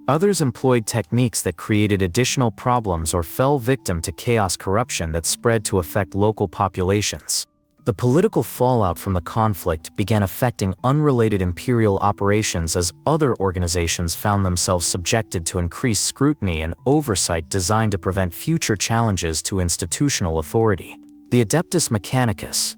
others employed techniques that created additional problems or fell victim to chaos corruption that spread to affect local populations. The political fallout from the conflict began affecting unrelated Imperial operations as other organizations found themselves subjected to increased scrutiny and oversight designed to prevent future challenges to institutional authority. The Adeptus Mechanicus,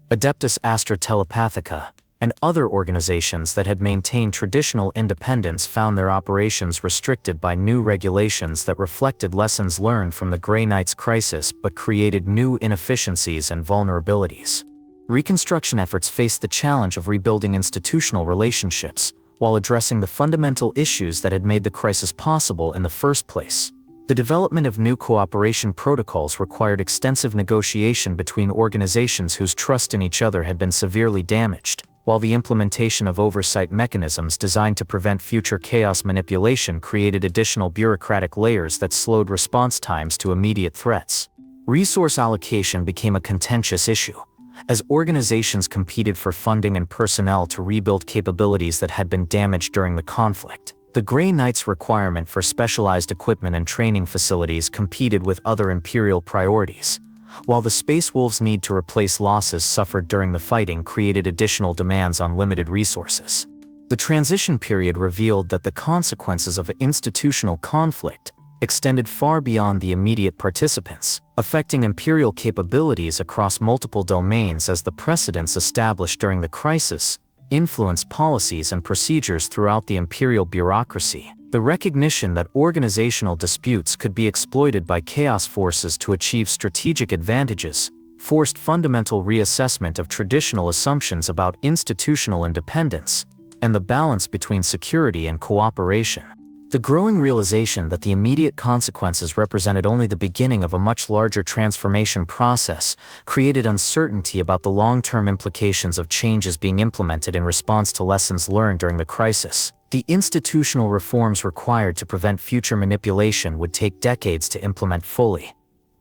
Adeptus Astra Telepathica, and other organizations that had maintained traditional independence found their operations restricted by new regulations that reflected lessons learned from the Grey Knights crisis but created new inefficiencies and vulnerabilities. Reconstruction efforts faced the challenge of rebuilding institutional relationships while addressing the fundamental issues that had made the crisis possible in the first place. The development of new cooperation protocols required extensive negotiation between organizations whose trust in each other had been severely damaged, while the implementation of oversight mechanisms designed to prevent future chaos manipulation created additional bureaucratic layers that slowed response times to immediate threats. Resource allocation became a contentious issue, as organizations competed for funding and personnel to rebuild capabilities that had been damaged during the conflict. The Grey Knights' requirement for specialized equipment and training facilities competed with other Imperial priorities, while the Space Wolves' need to replace losses suffered during the fighting created additional demands on limited resources. The transition period revealed that the consequences of institutional conflict extended far beyond the immediate participants, affecting Imperial capabilities across multiple domains as the precedents established during the crisis influenced policies and procedures throughout the Imperial bureaucracy. The recognition that organizational disputes could be exploited by chaos forces to achieve strategic advantages forced fundamental reassessment of traditional assumptions about institutional independence and the balance between security and cooperation. The growing realization that the immediate consequences represented only the beginning of a much larger transformation process created uncertainty about the long-term implications of changes being implemented in response to lessons learned during the crisis. The institutional reforms required to prevent future manipulation would take decades to implement fully,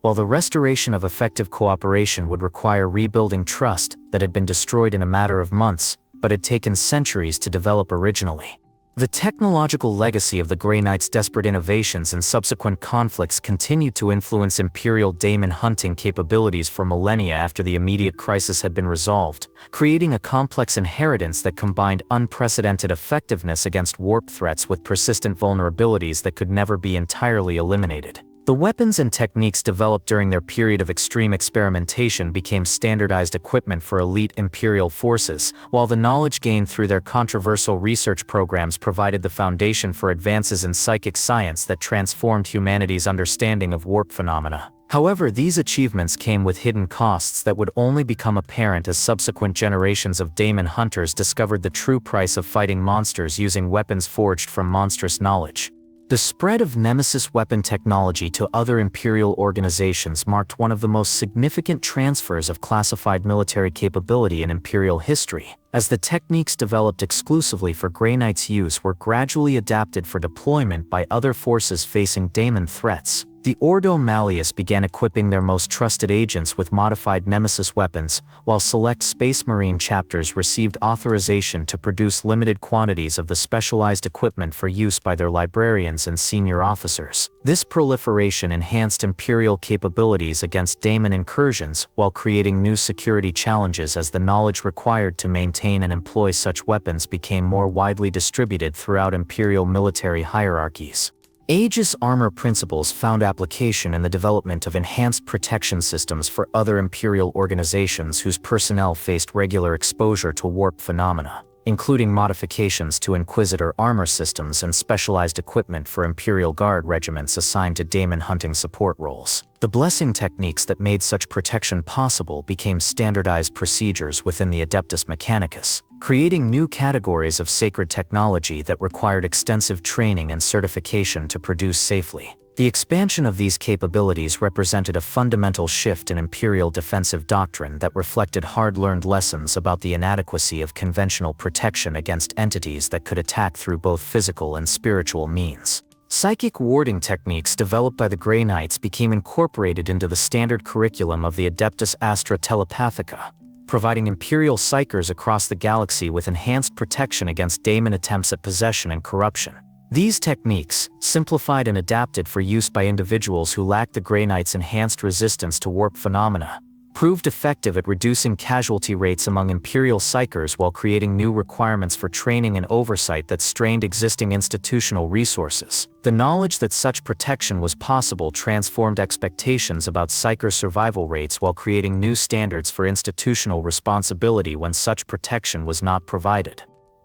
while the restoration of effective cooperation would require rebuilding trust that had been destroyed in a matter of months, but had taken centuries to develop originally. The technological legacy of the Grey Knights' desperate innovations and subsequent conflicts continued to influence Imperial daemon hunting capabilities for millennia after the immediate crisis had been resolved, creating a complex inheritance that combined unprecedented effectiveness against warp threats with persistent vulnerabilities that could never be entirely eliminated. The weapons and techniques developed during their period of extreme experimentation became standardized equipment for elite Imperial forces, while the knowledge gained through their controversial research programs provided the foundation for advances in psychic science that transformed humanity's understanding of warp phenomena. However, these achievements came with hidden costs that would only become apparent as subsequent generations of daemon hunters discovered the true price of fighting monsters using weapons forged from monstrous knowledge. The spread of Nemesis weapon technology to other Imperial organizations marked one of the most significant transfers of classified military capability in Imperial history, as the techniques developed exclusively for Grey Knights' use were gradually adapted for deployment by other forces facing daemon threats. The Ordo Malleus began equipping their most trusted agents with modified Nemesis weapons, while select Space Marine chapters received authorization to produce limited quantities of the specialized equipment for use by their librarians and senior officers. This proliferation enhanced Imperial capabilities against daemon incursions while creating new security challenges as the knowledge required to maintain and employ such weapons became more widely distributed throughout Imperial military hierarchies. Aegis armor principles found application in the development of enhanced protection systems for other Imperial organizations whose personnel faced regular exposure to warp phenomena, including modifications to Inquisitor armor systems and specialized equipment for Imperial Guard regiments assigned to daemon hunting support roles. The blessing techniques that made such protection possible became standardized procedures within the Adeptus Mechanicus, creating new categories of sacred technology that required extensive training and certification to produce safely. The expansion of these capabilities represented a fundamental shift in Imperial defensive doctrine that reflected hard-learned lessons about the inadequacy of conventional protection against entities that could attack through both physical and spiritual means. Psychic warding techniques developed by the Grey Knights became incorporated into the standard curriculum of the Adeptus Astra Telepathica, providing Imperial psychers across the galaxy with enhanced protection against daemon attempts at possession and corruption. These techniques, simplified and adapted for use by individuals who lacked the Grey Knight's enhanced resistance to warp phenomena, proved effective at reducing casualty rates among Imperial psychers while creating new requirements for training and oversight that strained existing institutional resources. The knowledge that such protection was possible transformed expectations about psycher survival rates while creating new standards for institutional responsibility when such protection was not provided.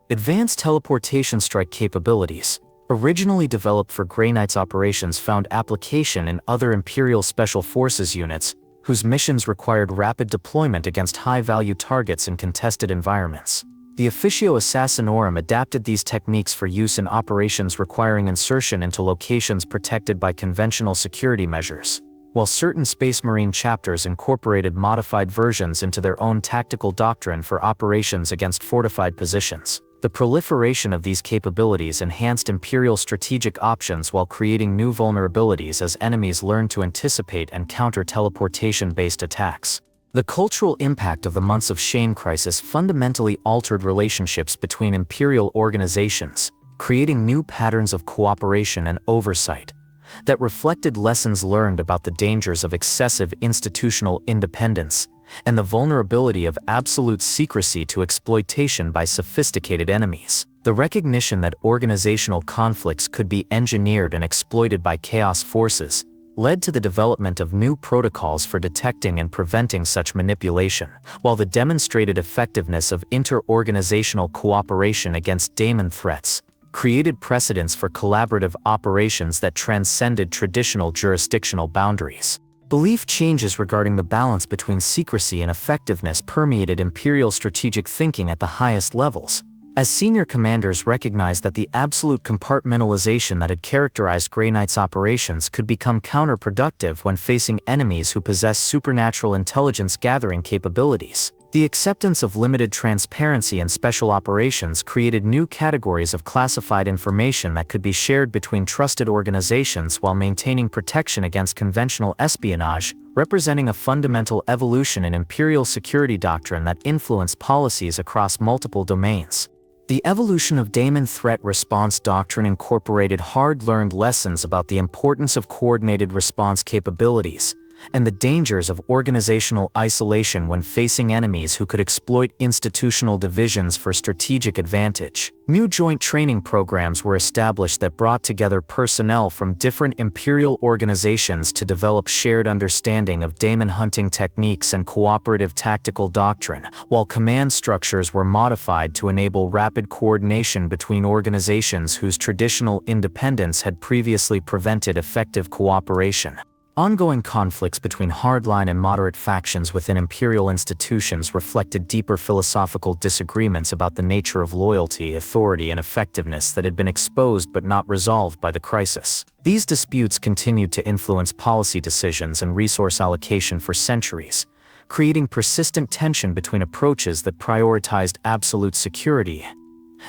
Advanced teleportation strike capabilities, originally developed for Grey Knights operations, found application in other Imperial Special Forces units, whose missions required rapid deployment against high-value targets in contested environments. The Officio Assassinorum adapted these techniques for use in operations requiring insertion into locations protected by conventional security measures, while certain Space Marine chapters incorporated modified versions into their own tactical doctrine for operations against fortified positions. The proliferation of these capabilities enhanced Imperial strategic options while creating new vulnerabilities as enemies learned to anticipate and counter teleportation-based attacks. The cultural impact of the Months of Shame crisis fundamentally altered relationships between Imperial organizations, creating new patterns of cooperation and oversight that reflected lessons learned about the dangers of excessive institutional independence and the vulnerability of absolute secrecy to exploitation by sophisticated enemies. The recognition that organizational conflicts could be engineered and exploited by chaos forces led to the development of new protocols for detecting and preventing such manipulation, while the demonstrated effectiveness of inter-organizational cooperation against daemon threats created precedents for collaborative operations that transcended traditional jurisdictional boundaries. Belief changes regarding the balance between secrecy and effectiveness permeated Imperial strategic thinking at the highest levels, as senior commanders recognized that the absolute compartmentalization that had characterized Grey Knight's operations could become counterproductive when facing enemies who possess supernatural intelligence gathering capabilities. The acceptance of limited transparency in special operations created new categories of classified information that could be shared between trusted organizations while maintaining protection against conventional espionage, representing a fundamental evolution in Imperial security doctrine that influenced policies across multiple domains. The evolution of daemon threat response doctrine incorporated hard-learned lessons about the importance of coordinated response capabilities and the dangers of organizational isolation when facing enemies who could exploit institutional divisions for strategic advantage. New joint training programs were established that brought together personnel from different Imperial organizations to develop shared understanding of daemon hunting techniques and cooperative tactical doctrine, while command structures were modified to enable rapid coordination between organizations whose traditional independence had previously prevented effective cooperation. Ongoing conflicts between hardline and moderate factions within Imperial institutions reflected deeper philosophical disagreements about the nature of loyalty, authority, and effectiveness that had been exposed but not resolved by the crisis. These disputes continued to influence policy decisions and resource allocation for centuries, creating persistent tension between approaches that prioritized absolute security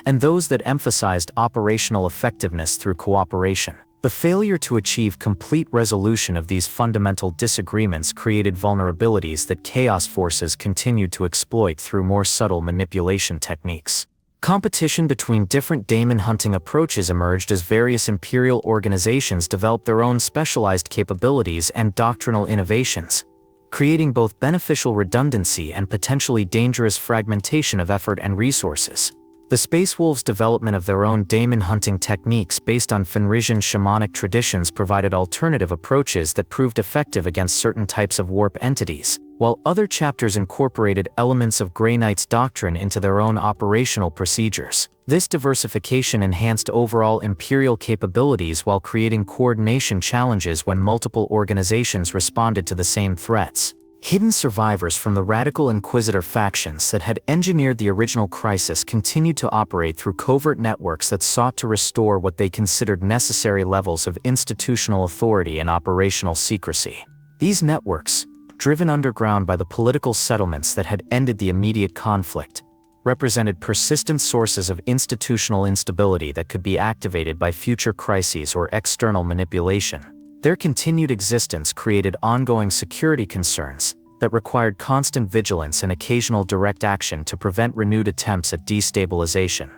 and those that emphasized operational effectiveness through cooperation. The failure to achieve complete resolution of these fundamental disagreements created vulnerabilities that chaos forces continued to exploit through more subtle manipulation techniques. Competition between different daemon hunting approaches emerged as various imperial organizations developed their own specialized capabilities and doctrinal innovations, creating both beneficial redundancy and potentially dangerous fragmentation of effort and resources. The Space Wolves' development of their own daemon hunting techniques based on Fenrisian shamanic traditions provided alternative approaches that proved effective against certain types of warp entities, while other chapters incorporated elements of Grey Knight's doctrine into their own operational procedures. This diversification enhanced overall Imperial capabilities while creating coordination challenges when multiple organizations responded to the same threats. Hidden survivors from the radical Inquisitor factions that had engineered the original crisis continued to operate through covert networks that sought to restore what they considered necessary levels of institutional authority and operational secrecy. These networks, driven underground by the political settlements that had ended the immediate conflict, represented persistent sources of institutional instability that could be activated by future crises or external manipulation. Their continued existence created ongoing security concerns that required constant vigilance and occasional direct action to prevent renewed attempts at destabilization.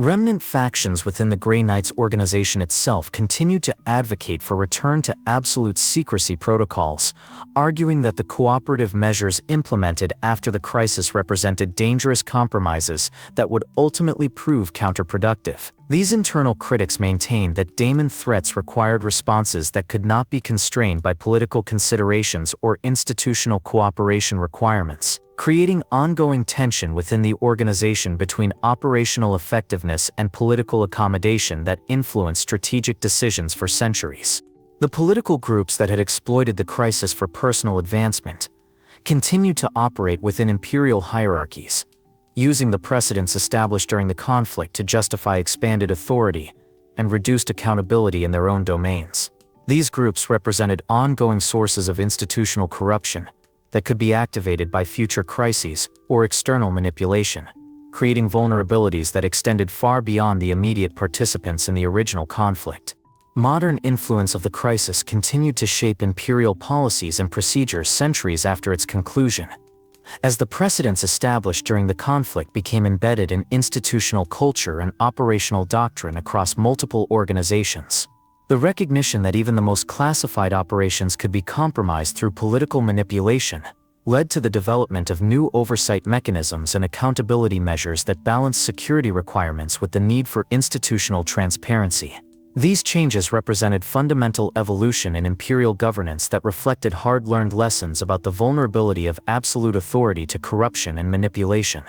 Remnant factions within the Grey Knights organization itself continued to advocate for return to absolute secrecy protocols, arguing that the cooperative measures implemented after the crisis represented dangerous compromises that would ultimately prove counterproductive. These internal critics maintained that daemon threats required responses that could not be constrained by political considerations or institutional cooperation requirements, creating ongoing tension within the organization between operational effectiveness and political accommodation that influenced strategic decisions for centuries. The political groups that had exploited the crisis for personal advancement continued to operate within imperial hierarchies, using the precedents established during the conflict to justify expanded authority and reduced accountability in their own domains. These groups represented ongoing sources of institutional corruption that could be activated by future crises or external manipulation, creating vulnerabilities that extended far beyond the immediate participants in the original conflict. Modern influence of the crisis continued to shape imperial policies and procedures centuries after its conclusion, as the precedents established during the conflict became embedded in institutional culture and operational doctrine across multiple organizations. The recognition that even the most classified operations could be compromised through political manipulation led to the development of new oversight mechanisms and accountability measures that balanced security requirements with the need for institutional transparency. These changes represented fundamental evolution in imperial governance that reflected hard-learned lessons about the vulnerability of absolute authority to corruption and manipulation.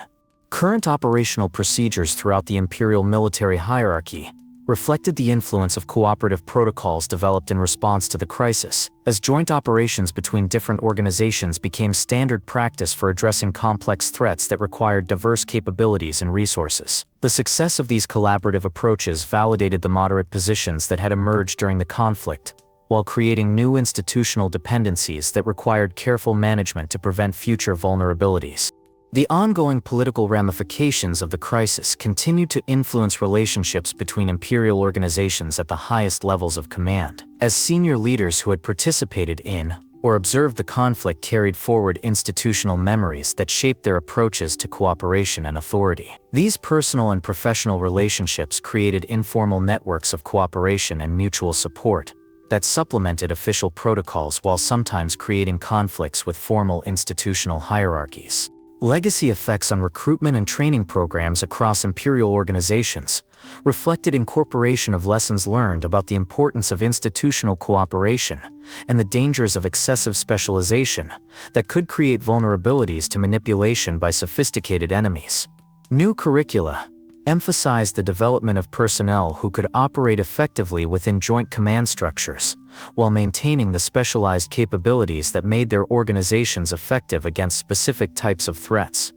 Current operational procedures throughout the imperial military hierarchy reflected the influence of cooperative protocols developed in response to the crisis, as joint operations between different organizations became standard practice for addressing complex threats that required diverse capabilities and resources. The success of these collaborative approaches validated the moderate positions that had emerged during the conflict, while creating new institutional dependencies that required careful management to prevent future vulnerabilities. The ongoing political ramifications of the crisis continued to influence relationships between imperial organizations at the highest levels of command, as senior leaders who had participated in or observed the conflict carried forward institutional memories that shaped their approaches to cooperation and authority. These personal and professional relationships created informal networks of cooperation and mutual support that supplemented official protocols while sometimes creating conflicts with formal institutional hierarchies. Legacy effects on recruitment and training programs across imperial organizations reflected incorporation of lessons learned about the importance of institutional cooperation and the dangers of excessive specialization that could create vulnerabilities to manipulation by sophisticated enemies. New curricula emphasized the development of personnel who could operate effectively within joint command structures, while maintaining the specialized capabilities that made their organizations effective against specific types of threats.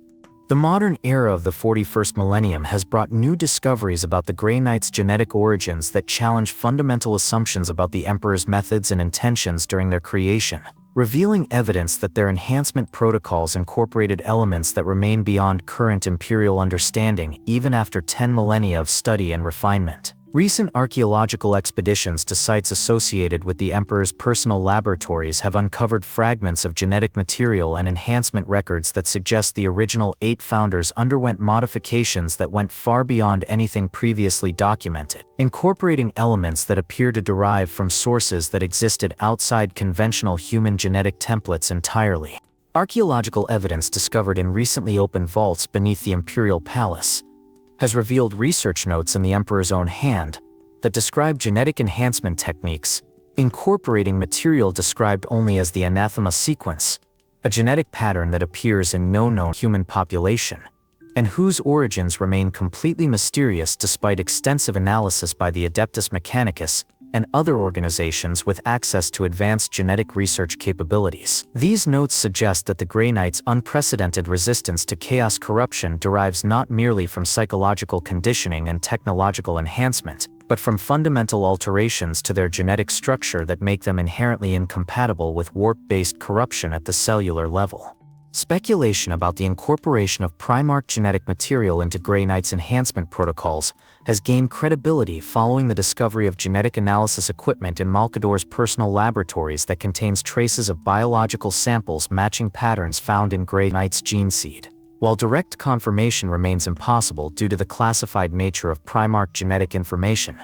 The modern era of the 41st millennium has brought new discoveries about the Grey Knights' genetic origins that challenge fundamental assumptions about the Emperor's methods and intentions during their creation, revealing evidence that their enhancement protocols incorporated elements that remain beyond current imperial understanding even after 10 millennia of study and refinement. Recent archaeological expeditions to sites associated with the Emperor's personal laboratories have uncovered fragments of genetic material and enhancement records that suggest the original 8 founders underwent modifications that went far beyond anything previously documented, incorporating elements that appear to derive from sources that existed outside conventional human genetic templates entirely. Archaeological evidence discovered in recently opened vaults beneath the Imperial Palace has revealed research notes in the Emperor's own hand that describe genetic enhancement techniques, incorporating material described only as the anathema sequence, a genetic pattern that appears in no known human population, and whose origins remain completely mysterious despite extensive analysis by the Adeptus Mechanicus and other organizations with access to advanced genetic research capabilities. These notes suggest that the Grey Knight's unprecedented resistance to chaos corruption derives not merely from psychological conditioning and technological enhancement, but from fundamental alterations to their genetic structure that make them inherently incompatible with warp-based corruption at the cellular level. Speculation about the incorporation of Primarch genetic material into Grey Knight's enhancement protocols has gained credibility following the discovery of genetic analysis equipment in Malkador's personal laboratories that contains traces of biological samples matching patterns found in Grey Knight's gene seed. While direct confirmation remains impossible due to the classified nature of Primarch genetic information,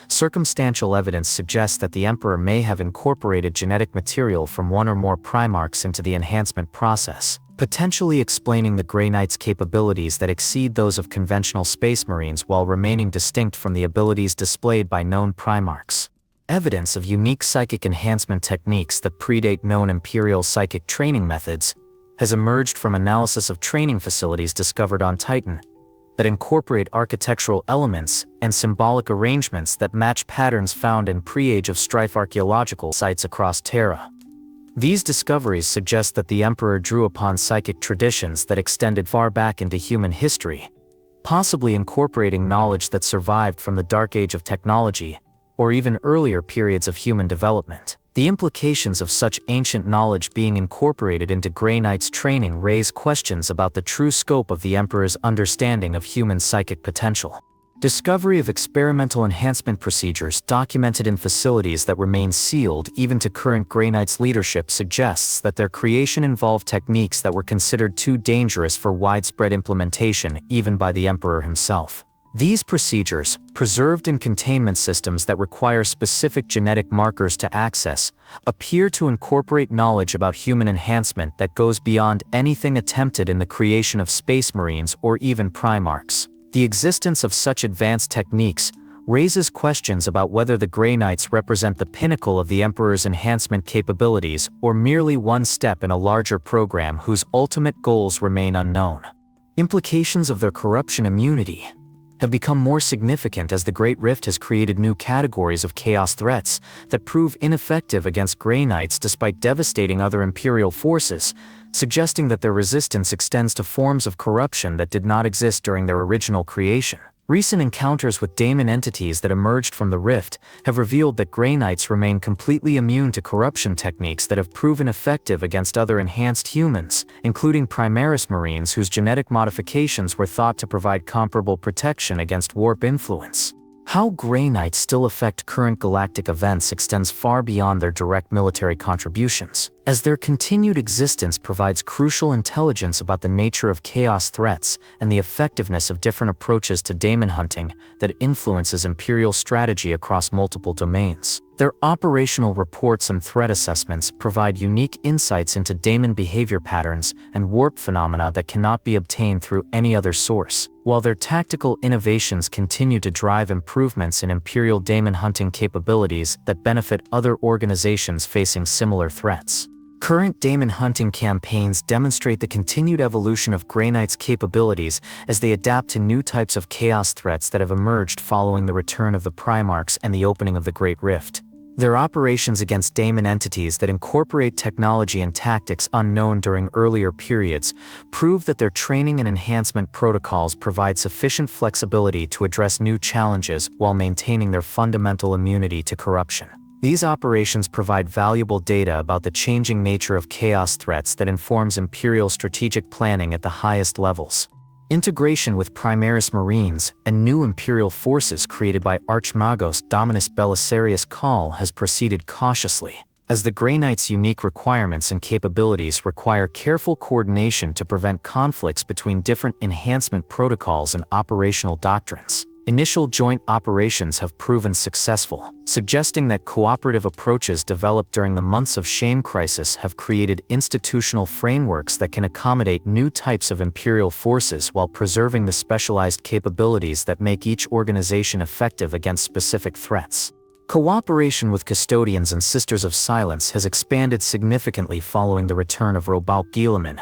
circumstantial evidence suggests that the Emperor may have incorporated genetic material from one or more Primarchs into the enhancement process, potentially explaining the Grey Knight's capabilities that exceed those of conventional Space Marines while remaining distinct from the abilities displayed by known Primarchs. Evidence of unique psychic enhancement techniques that predate known Imperial psychic training methods has emerged from analysis of training facilities discovered on Titan that incorporate architectural elements and symbolic arrangements that match patterns found in pre-Age of Strife archaeological sites across Terra. These discoveries suggest that the Emperor drew upon psychic traditions that extended far back into human history, possibly incorporating knowledge that survived from the Dark Age of technology, or even earlier periods of human development. The implications of such ancient knowledge being incorporated into Grey Knight's training raise questions about the true scope of the Emperor's understanding of human psychic potential. Discovery of experimental enhancement procedures documented in facilities that remain sealed even to current Grey Knight's leadership suggests that their creation involved techniques that were considered too dangerous for widespread implementation even by the Emperor himself. These procedures, preserved in containment systems that require specific genetic markers to access, appear to incorporate knowledge about human enhancement that goes beyond anything attempted in the creation of Space Marines or even Primarchs. The existence of such advanced techniques raises questions about whether the Grey Knights represent the pinnacle of the Emperor's enhancement capabilities or merely one step in a larger program whose ultimate goals remain unknown. Implications of their corruption immunity have become more significant as the Great Rift has created new categories of chaos threats that prove ineffective against Grey Knights despite devastating other Imperial forces, suggesting that their resistance extends to forms of corruption that did not exist during their original creation. Recent encounters with daemon entities that emerged from the Rift have revealed that Grey Knights remain completely immune to corruption techniques that have proven effective against other enhanced humans, including Primaris Marines whose genetic modifications were thought to provide comparable protection against warp influence. How Grey Knights still affect current galactic events extends far beyond their direct military contributions, as their continued existence provides crucial intelligence about the nature of chaos threats and the effectiveness of different approaches to daemon hunting that influences Imperial strategy across multiple domains. Their operational reports and threat assessments provide unique insights into daemon behavior patterns and warp phenomena that cannot be obtained through any other source, while their tactical innovations continue to drive improvements in Imperial daemon hunting capabilities that benefit other organizations facing similar threats. Current daemon hunting campaigns demonstrate the continued evolution of Grey Knight's capabilities as they adapt to new types of chaos threats that have emerged following the return of the Primarchs and the opening of the Great Rift. Their operations against daemon entities that incorporate technology and tactics unknown during earlier periods prove that their training and enhancement protocols provide sufficient flexibility to address new challenges while maintaining their fundamental immunity to corruption. These operations provide valuable data about the changing nature of chaos threats that informs Imperial strategic planning at the highest levels. Integration with Primaris Marines and new Imperial forces created by Archmagos Dominus Belisarius Call has proceeded cautiously, as the Grey Knight's unique requirements and capabilities require careful coordination to prevent conflicts between different enhancement protocols and operational doctrines. Initial joint operations have proven successful, suggesting that cooperative approaches developed during the months of Shame Crisis have created institutional frameworks that can accommodate new types of Imperial forces while preserving the specialized capabilities that make each organization effective against specific threats. Cooperation with Custodians and Sisters of Silence has expanded significantly following the return of Robaut Guilliman,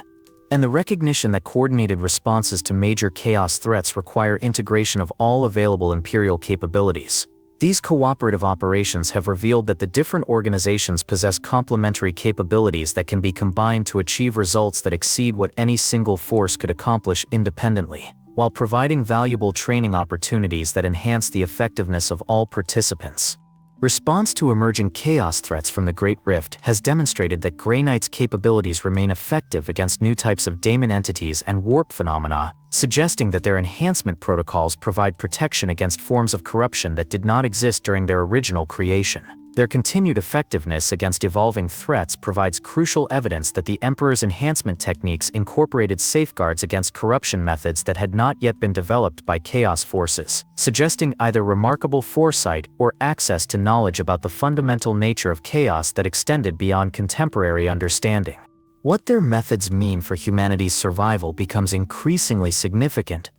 and the recognition that coordinated responses to major chaos threats require integration of all available Imperial capabilities. These cooperative operations have revealed that the different organizations possess complementary capabilities that can be combined to achieve results that exceed what any single force could accomplish independently, while providing valuable training opportunities that enhance the effectiveness of all participants. Response to emerging chaos threats from the Great Rift has demonstrated that Grey Knight's capabilities remain effective against new types of daemon entities and warp phenomena, suggesting that their enhancement protocols provide protection against forms of corruption that did not exist during their original creation. Their continued effectiveness against evolving threats provides crucial evidence that the Emperor's enhancement techniques incorporated safeguards against corruption methods that had not yet been developed by chaos forces, suggesting either remarkable foresight or access to knowledge about the fundamental nature of chaos that extended beyond contemporary understanding. What their methods mean for humanity's survival becomes increasingly significant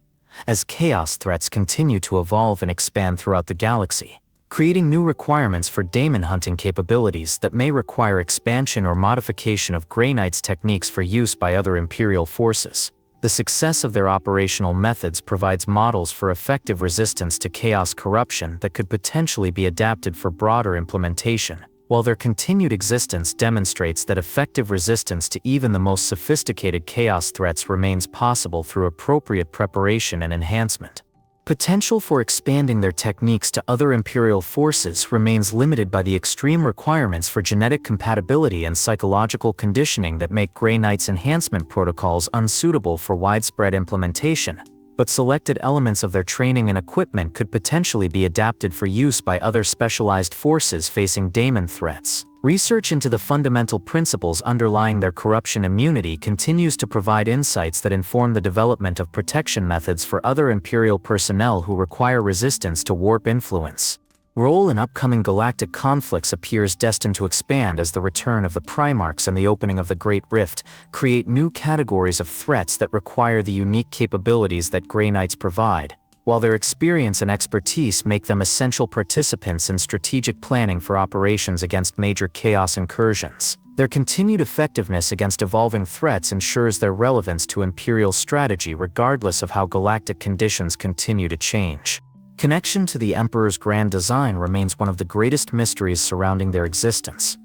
as chaos threats continue to evolve and expand throughout the galaxy, creating new requirements for daemon hunting capabilities that may require expansion or modification of Grey Knight's techniques for use by other Imperial forces. The success of their operational methods provides models for effective resistance to chaos corruption that could potentially be adapted for broader implementation, while their continued existence demonstrates that effective resistance to even the most sophisticated chaos threats remains possible through appropriate preparation and enhancement. Potential for expanding their techniques to other Imperial forces remains limited by the extreme requirements for genetic compatibility and psychological conditioning that make Grey Knight's enhancement protocols unsuitable for widespread implementation, but selected elements of their training and equipment could potentially be adapted for use by other specialized forces facing daemon threats. Research into the fundamental principles underlying their corruption immunity continues to provide insights that inform the development of protection methods for other Imperial personnel who require resistance to warp influence. Role in upcoming galactic conflicts appears destined to expand as the return of the Primarchs and the opening of the Great Rift create new categories of threats that require the unique capabilities that Grey Knights provide, while their experience and expertise make them essential participants in strategic planning for operations against major chaos incursions. Their continued effectiveness against evolving threats ensures their relevance to Imperial strategy regardless of how galactic conditions continue to change. Connection to the Emperor's grand design remains one of the greatest mysteries surrounding their existence,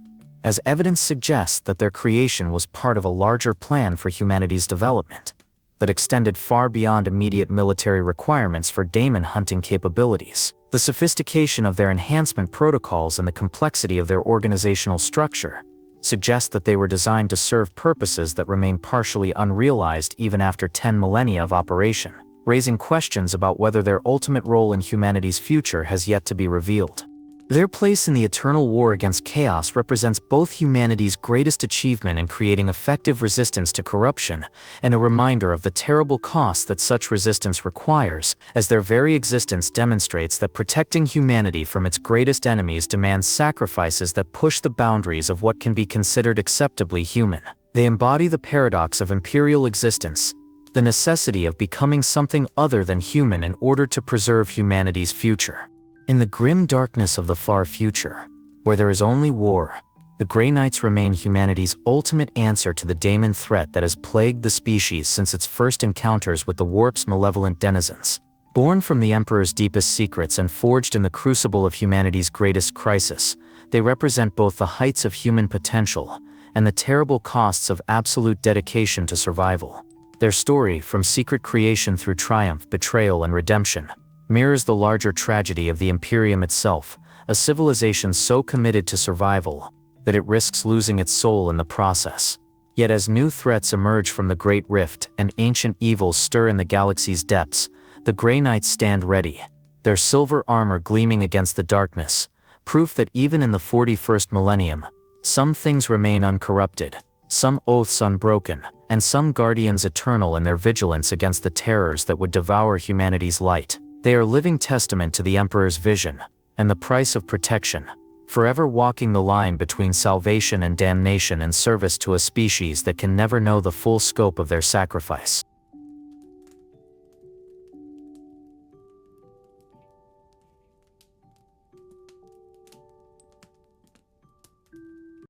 as evidence suggests that their creation was part of a larger plan for humanity's development that extended far beyond immediate military requirements for daemon hunting capabilities. The sophistication of their enhancement protocols and the complexity of their organizational structure suggest that they were designed to serve purposes that remain partially unrealized even after 10 millennia of operation, raising questions about whether their ultimate role in humanity's future has yet to be revealed. Their place in the eternal war against chaos represents both humanity's greatest achievement in creating effective resistance to corruption and a reminder of the terrible cost that such resistance requires, as their very existence demonstrates that protecting humanity from its greatest enemies demands sacrifices that push the boundaries of what can be considered acceptably human. They embody the paradox of Imperial existence, the necessity of becoming something other than human in order to preserve humanity's future. In the grim darkness of the far future, where there is only war, the Grey Knights remain humanity's ultimate answer to the daemon threat that has plagued the species since its first encounters with the warp's malevolent denizens. Born from the Emperor's deepest secrets and forged in the crucible of humanity's greatest crisis, they represent both the heights of human potential and the terrible costs of absolute dedication to survival. Their story, from secret creation through triumph, betrayal, and redemption, mirrors the larger tragedy of the Imperium itself, a civilization so committed to survival that it risks losing its soul in the process. Yet as new threats emerge from the Great Rift and ancient evils stir in the galaxy's depths, the Grey Knights stand ready, their silver armor gleaming against the darkness, proof that even in the 41st millennium, some things remain uncorrupted, some oaths unbroken, and some guardians eternal in their vigilance against the terrors that would devour humanity's light. They are living testament to the Emperor's vision, and the price of protection, forever walking the line between salvation and damnation in service to a species that can never know the full scope of their sacrifice.